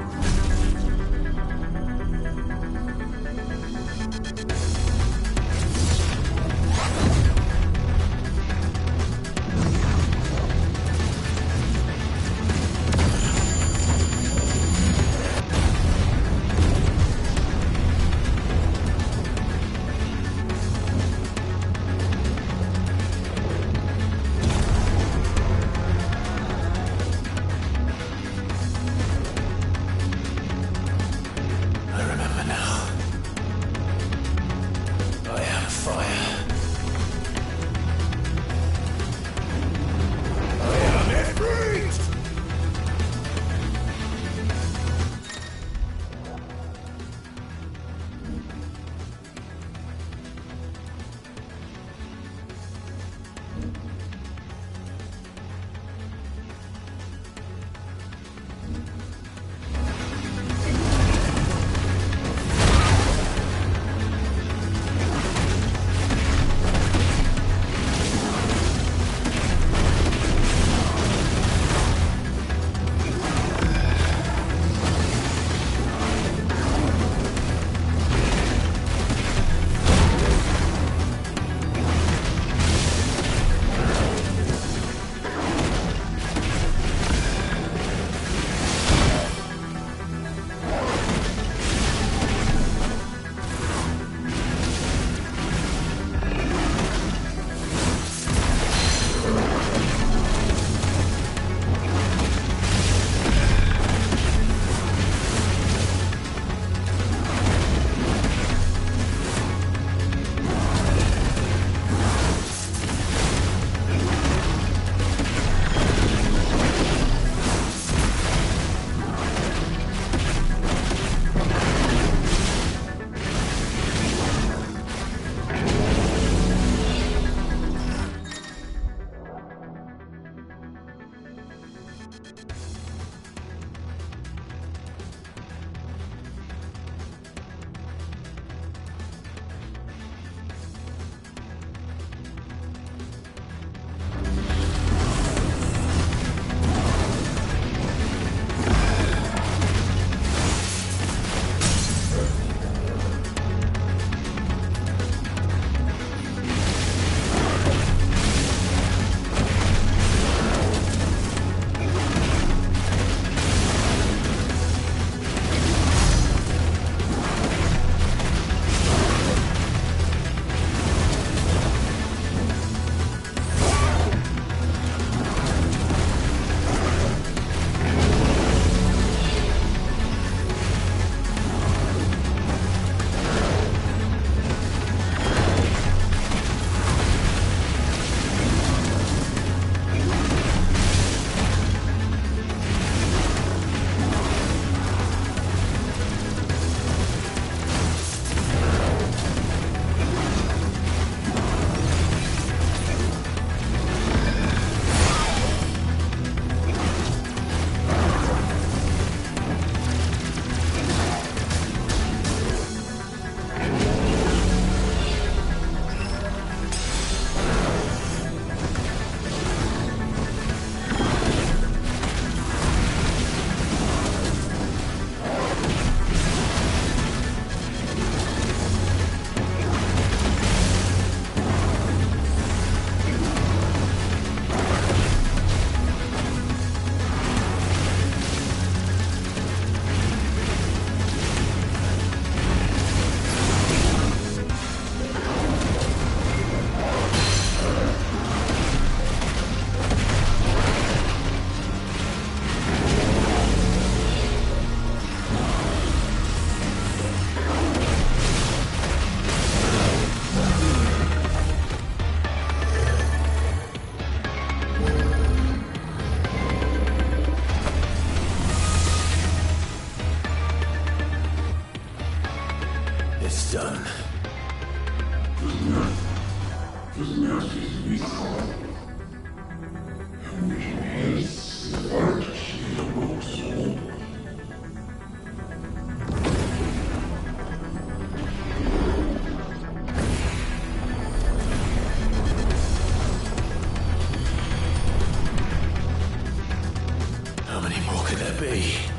be.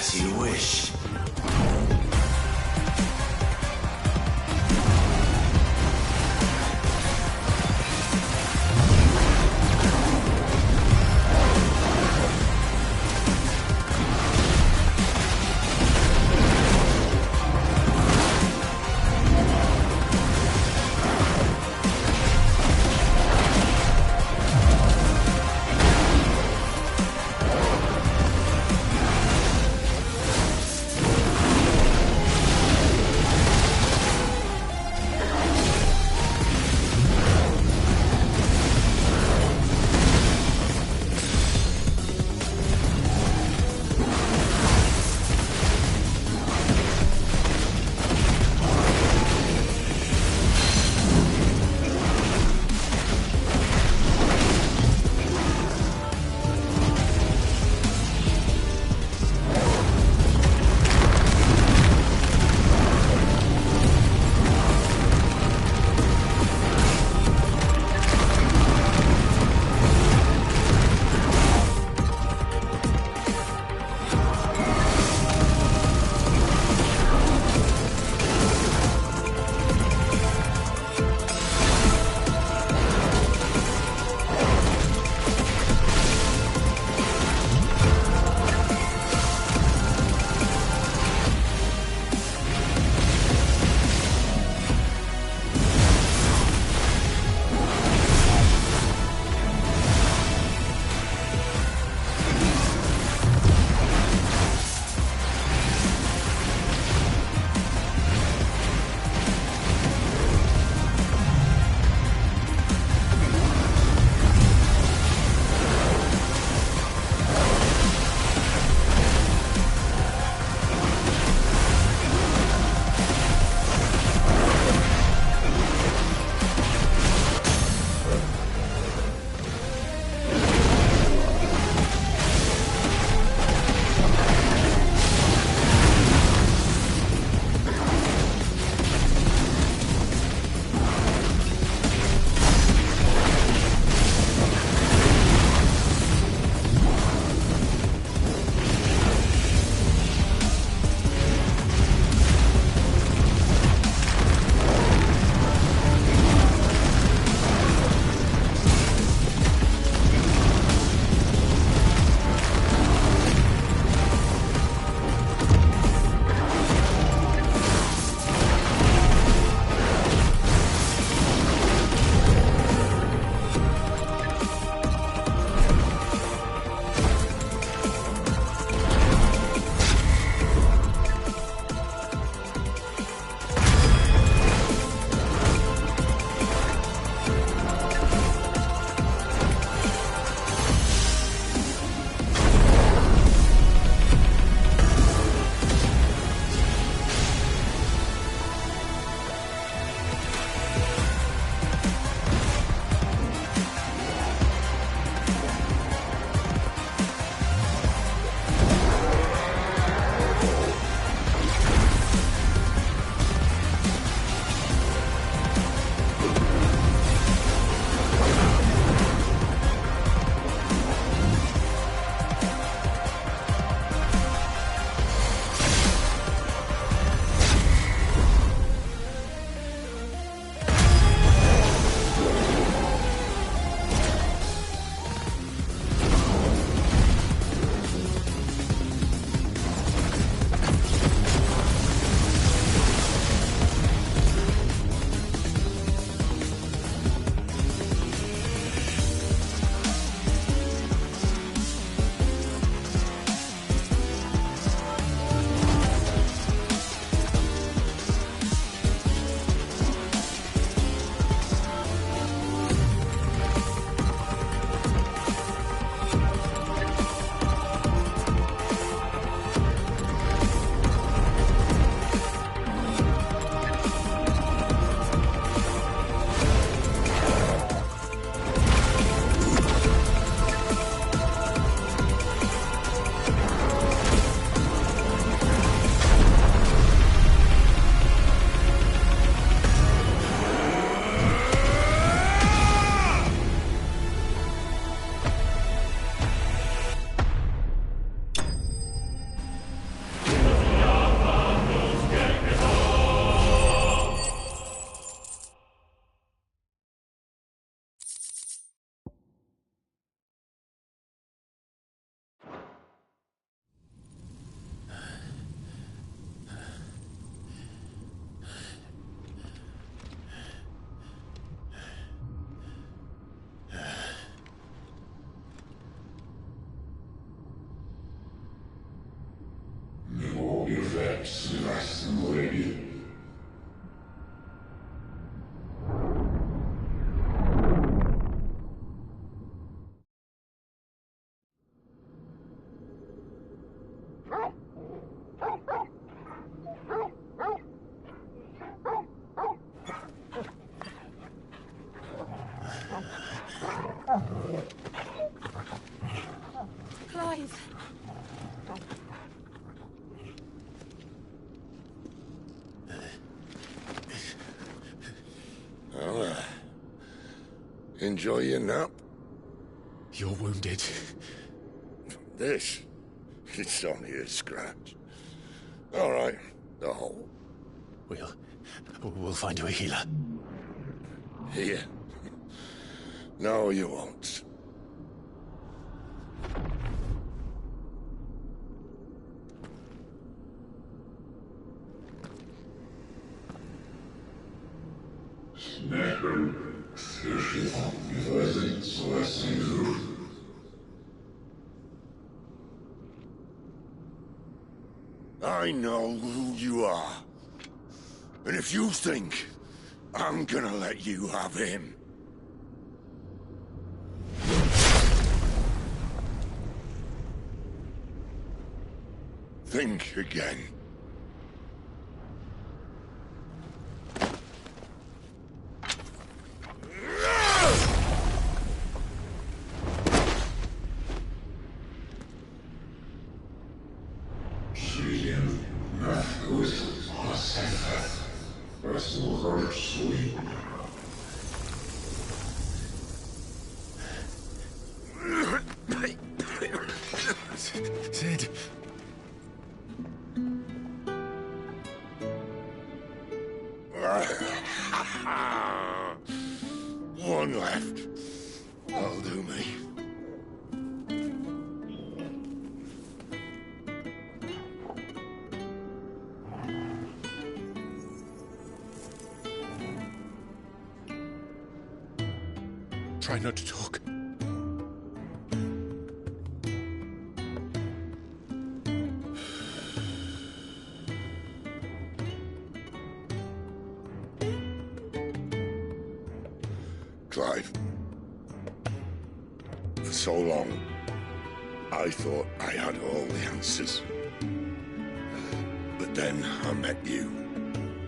As you wish. Clive. Well, enjoy your nap. You're wounded. This? It's only a scratch. All right, the hole. We'll find you a healer. Here? No, you won't. I know who you are. And if you think I'm gonna let you have him... think again. Sid. One left. That'll do me. Try not to talk. Clive. For so long, I thought I had all the answers. But then I met you.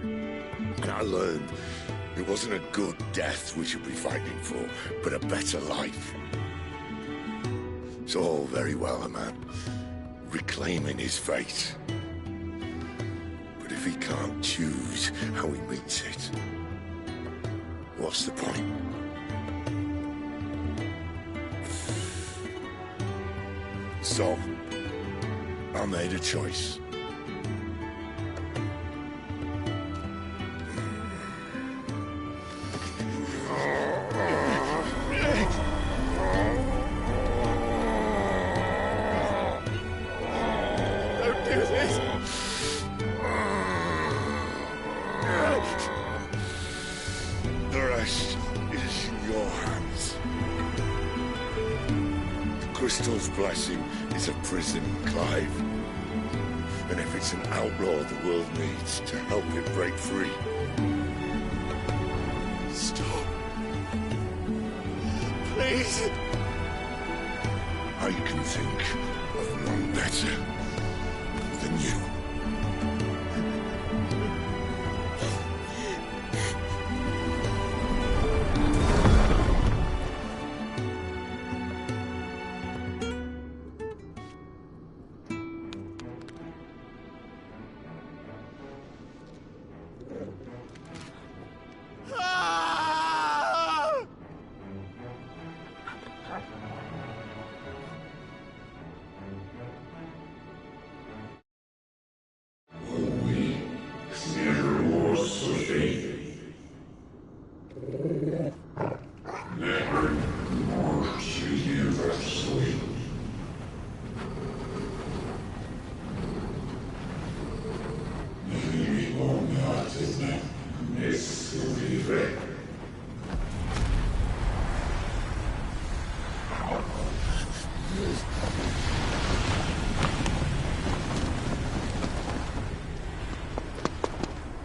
And I learned it wasn't a good death we should be fighting for, but a better life. It's all very well a man reclaiming his fate. But if he can't choose how he meets it, what's the point? So, I made a choice. Don't do this! The rest is in your hands. The Crystal's blessing is a prison, Clive. And if it's an outlaw the world needs to help it break free... Stop. Please. I can think of none better than you.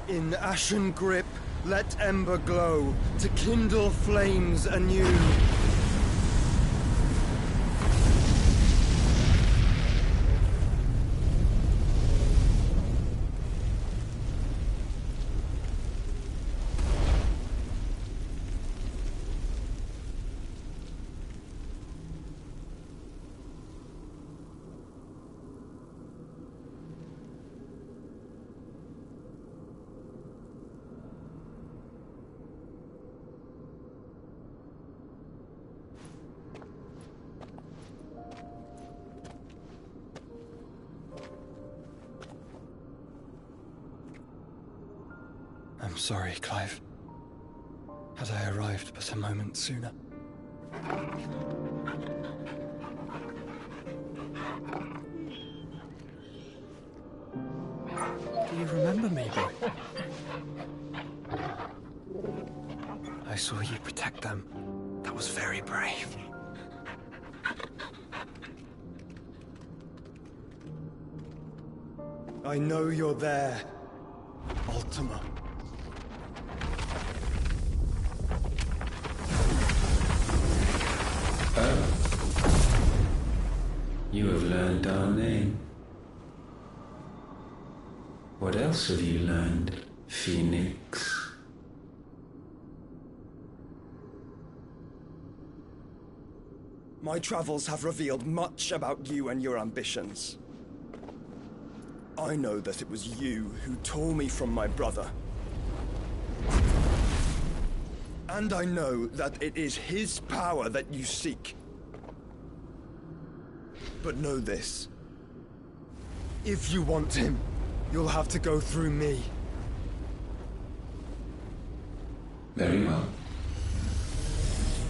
In ashen grip, let ember glow, to kindle flames anew. sorry, Clive. Had I arrived but a moment sooner. Do you remember me, boy? I saw you protect them. That was very brave. I know you're there, Ultima. You have learned our name. What else have you learned, Phoenix? My travels have revealed much about you and your ambitions. I know that it was you who tore me from my brother. And I know that it is his power that you seek. But know this. If you want him, you'll have to go through me. Very well.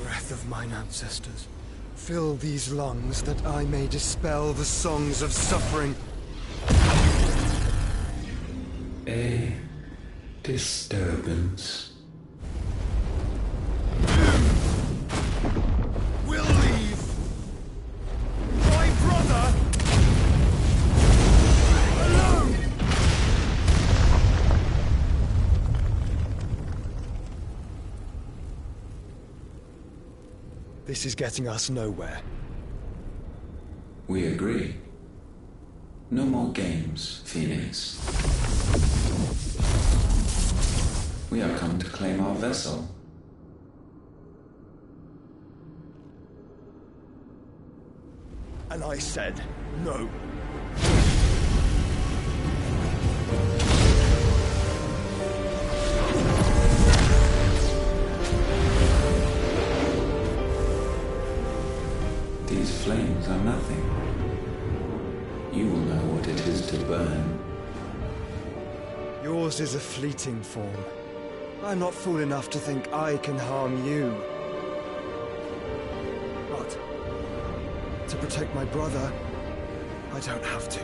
Breath of mine ancestors, fill these lungs that I may dispel the songs of suffering. A disturbance. We'll leave. My brother alone. This is getting us nowhere. We agree. No more games, Phoenix. We have come to claim our vessel. And I said no. These flames are nothing. You will know what it is to burn. Yours is a fleeting form. I'm not fool enough to think I can harm you. But to protect my brother, I don't have to.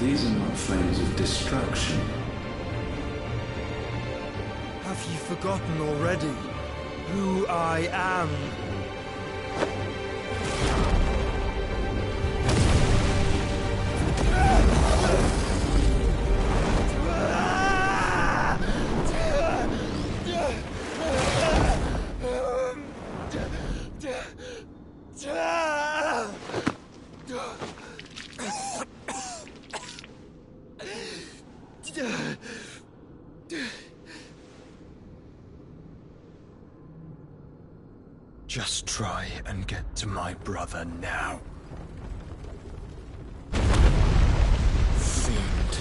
These are not flames of destruction. Have you forgotten already who I am? Just try and get to my brother now. Fiend.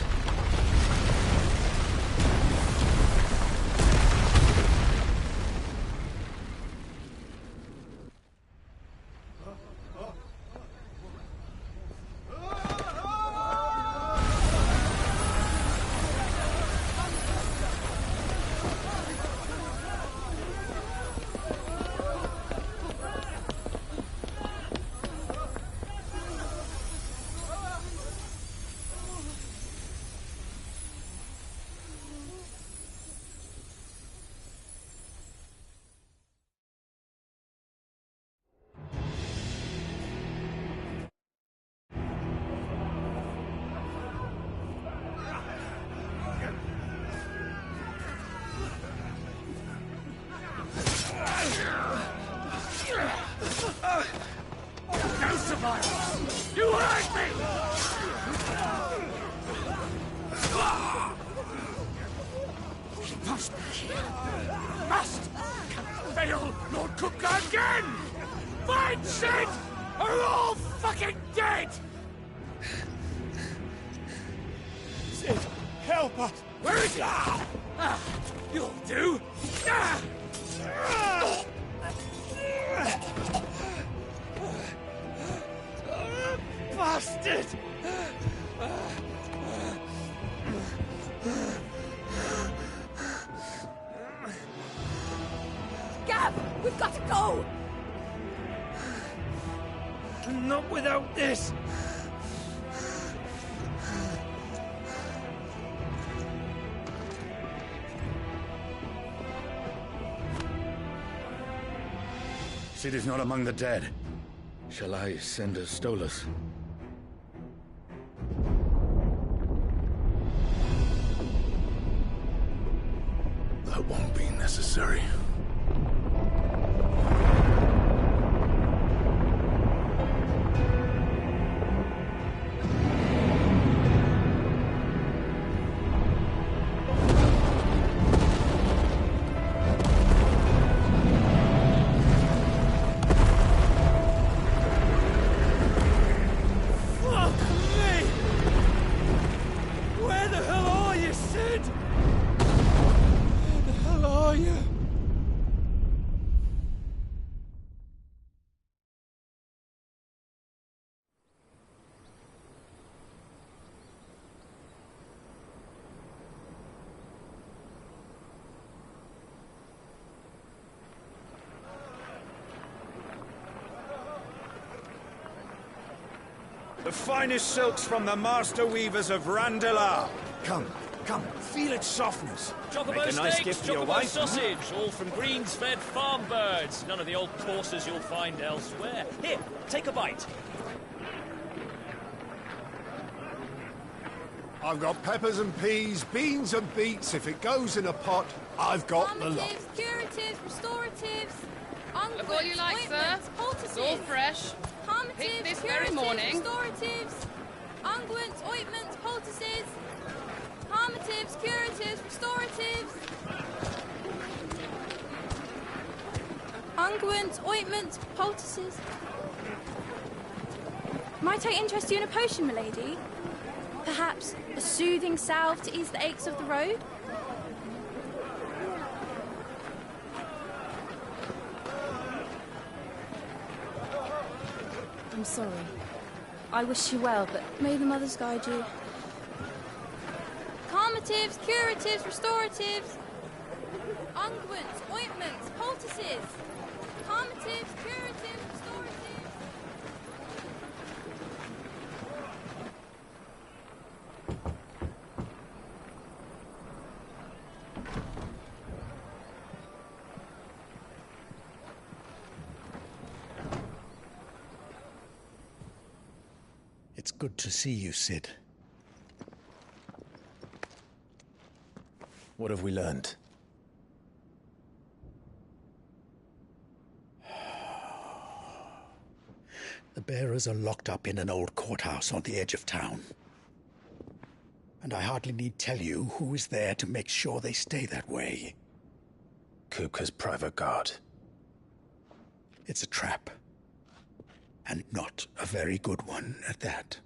Again! Find Sid! Or we're all fucking dead! Sid, help us! Where is he? You'll do! Bastard! Gav, we've got to go! Not without this! Sid is not among the dead. Shall I send a Stolas? That won't be necessary. The finest silks from the master weavers of Randalar. Come, feel its softness. Chocobo Make a nice steaks, gift for your chocobo wife. sausage, all from greens-fed farm birds. None of the old courses you'll find elsewhere. Here, take a bite. I've got peppers and peas, beans and beets. If it goes in a pot, I've got the lot. Curatives, restoratives, Look all you like, sir. It's all fresh. Picked this very morning. Restoratives, unguents, ointments, poultices, palmatives, curatives, restoratives, unguents, ointments, poultices. Might I interest you in a potion, milady? Perhaps a soothing salve to ease the aches of the road? I'm sorry. I wish you well, but may the mothers guide you. Calmatives, curatives, restoratives, unguents, ointments, poultices. Calmatives, curatives, restoratives. It's good to see you, Sid. What have we learned? The bearers are locked up in an old courthouse on the edge of town. And I hardly need tell you who is there to make sure they stay that way. Kupka's private guard. It's a trap. And not a very good one at that.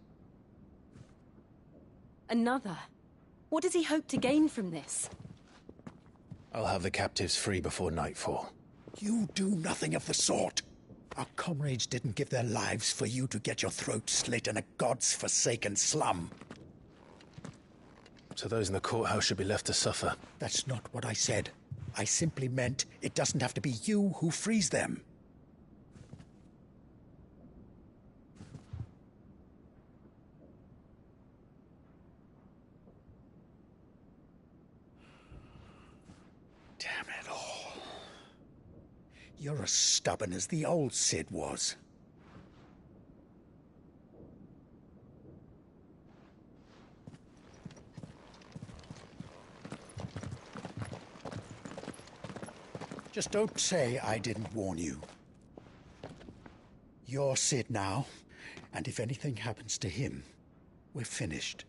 Another? What does he hope to gain from this? I'll have the captives free before nightfall. You do nothing of the sort. Our comrades didn't give their lives for you to get your throat slit in a god's forsaken slum. So those in the courthouse should be left to suffer. That's not what I said. I simply meant it doesn't have to be you who frees them. Damn it all. You're as stubborn as the old Sid was. Just don't say I didn't warn you. You're Sid now, and if anything happens to him, we're finished.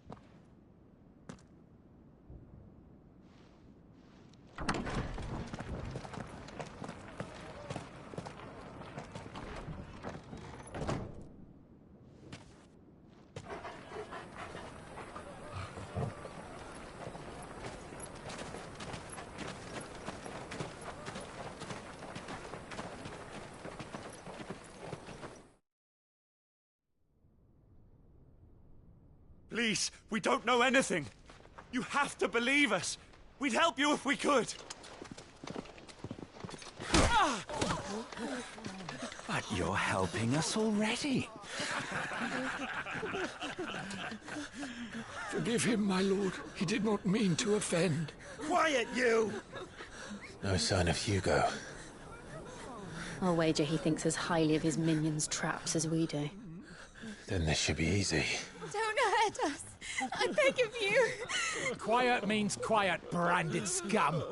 Please, we don't know anything. You have to believe us. We'd help you if we could. But you're helping us already. Forgive him, my lord. He did not mean to offend. Quiet, you! No sign of Hugo. I'll wager he thinks as highly of his minions' traps as we do. Then this should be easy. Don't hurt us. I beg of you. Quiet means quiet, branded scum.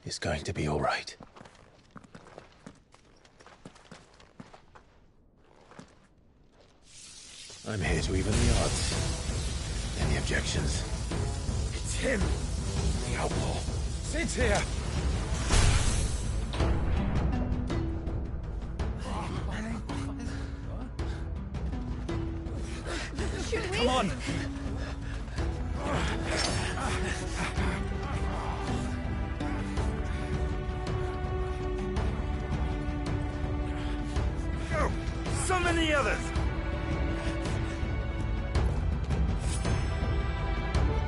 It's going to be all right. I'm here to even the odds. Any objections? It's him, the outlaw. Sit here. Come on. Go! Summon the others!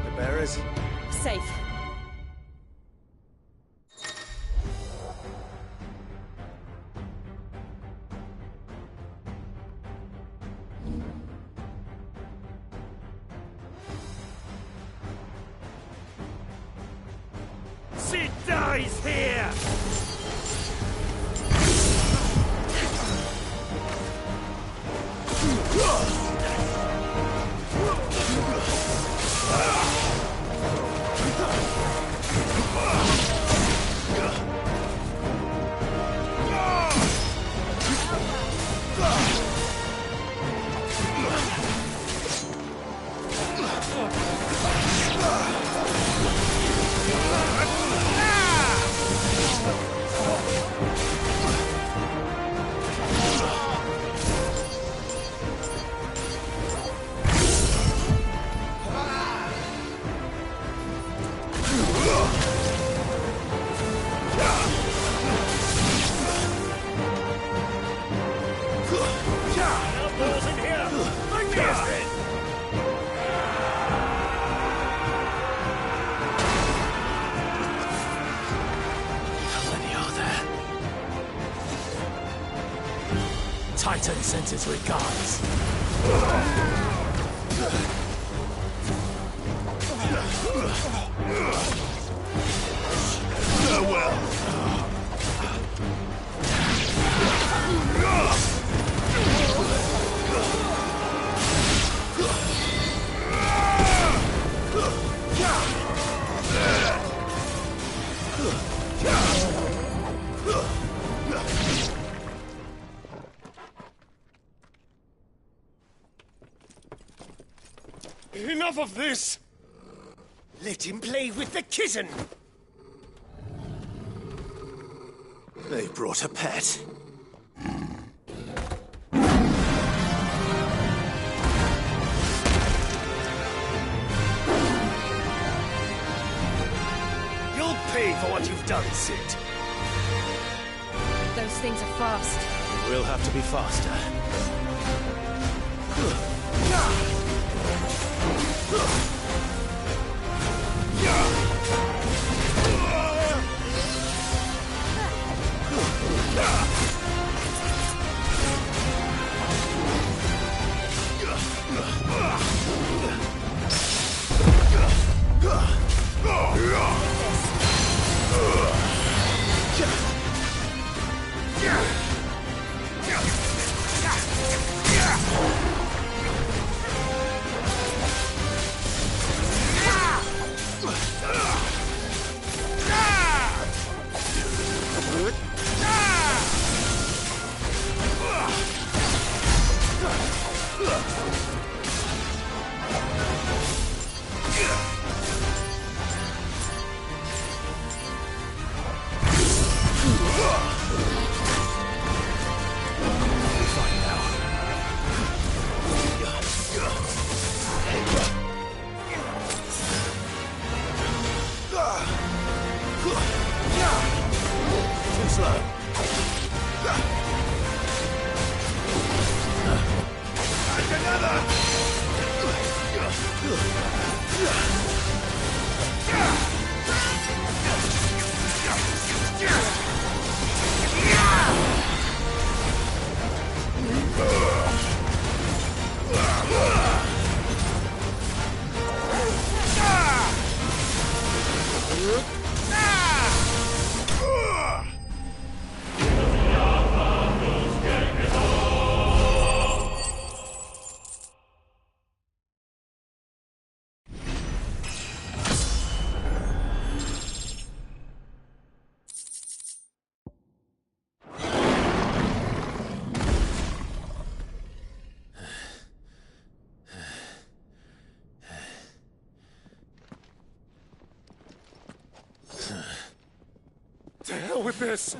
The bearers? Safe. She dies here! Titan sends his regards. Enough of this! Let him play with the kitten! They brought a pet. You'll pay for what you've done, Sid. Those things are fast. We'll have to be faster. with this!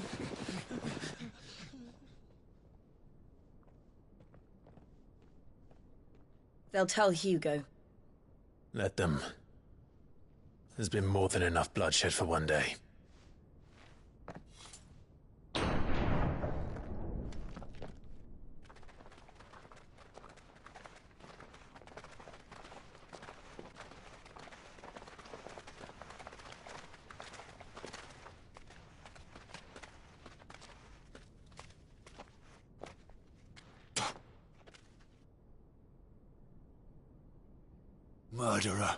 They'll tell Hugo. Let them. There's been more than enough bloodshed for one day. Murderer.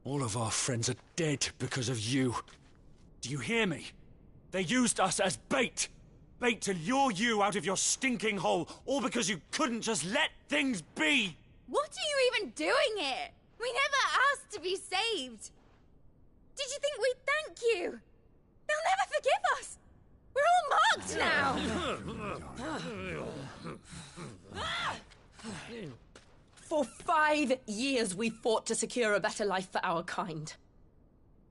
All of our friends are dead because of you. Do you hear me? They used us as bait. Bait to lure you out of your stinking hole, all because you couldn't just let things be. What are you even doing here? We never asked to be saved. Did you think we'd thank you? They'll never forgive us. We're all marked now. For 5 years we fought to secure a better life for our kind.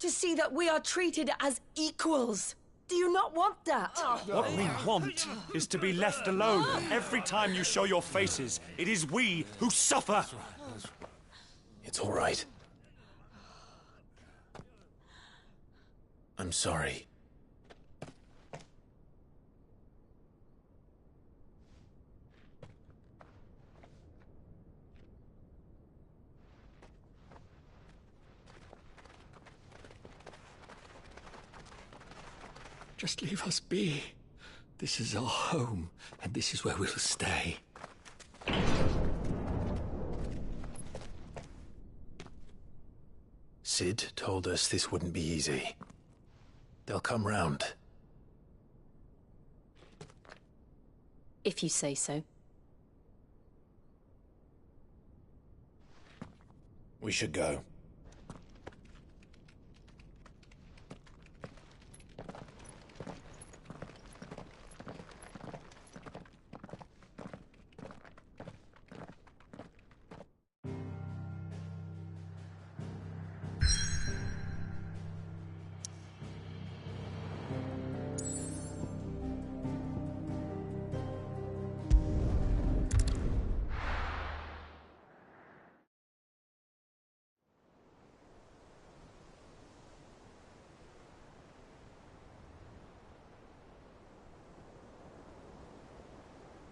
To see that we are treated as equals. Do you not want that? What we want is to be left alone. Every time you show your faces, it is we who suffer. It's all right. I'm sorry. Just leave us be. This is our home, and this is where we'll stay. Cid told us this wouldn't be easy. They'll come round. If you say so. We should go.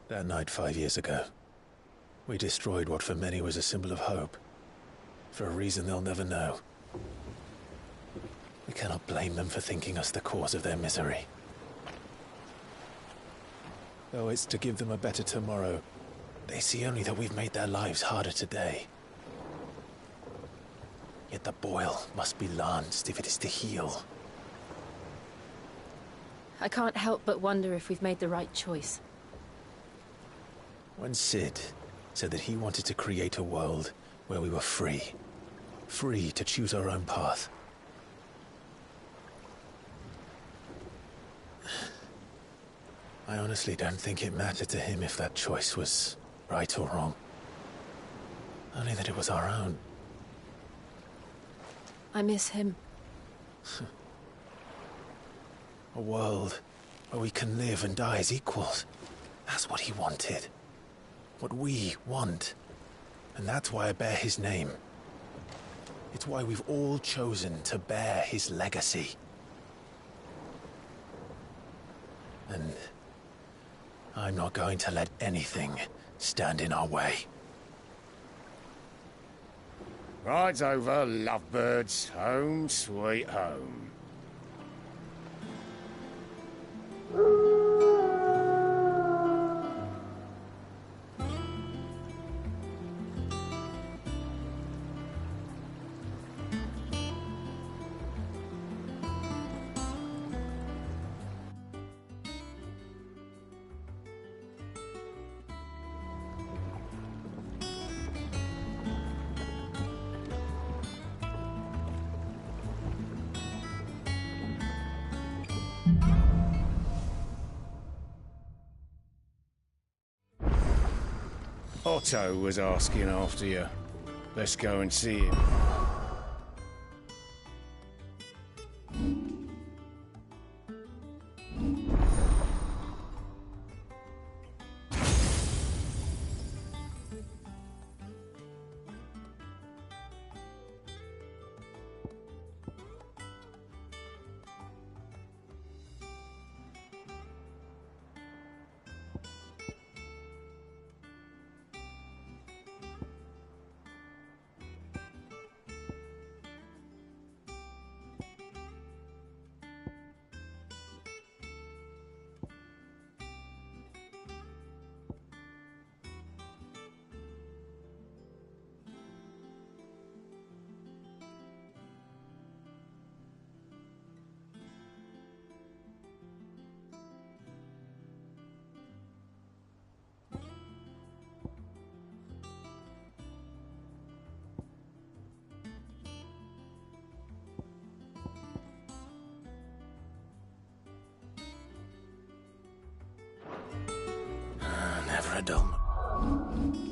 That night 5 years ago, we destroyed what for many was a symbol of hope. For a reason they'll never know. We cannot blame them for thinking us the cause of their misery. Though it's to give them a better tomorrow, they see only that we've made their lives harder today. Yet the boil must be lanced if it is to heal. I can't help but wonder if we've made the right choice. When Cid said that he wanted to create a world where we were free. Free to choose our own path. I honestly don't think it mattered to him if that choice was right or wrong. Only that it was our own. I miss him. A world where we can live and die as equals. That's what he wanted. What we want. And that's why I bear his name. It's why we've all chosen to bear his legacy. And I'm not going to let anything stand in our way. Rides over, lovebirds. Home, sweet home. Otto was asking after you. Let's go and see him. Adom.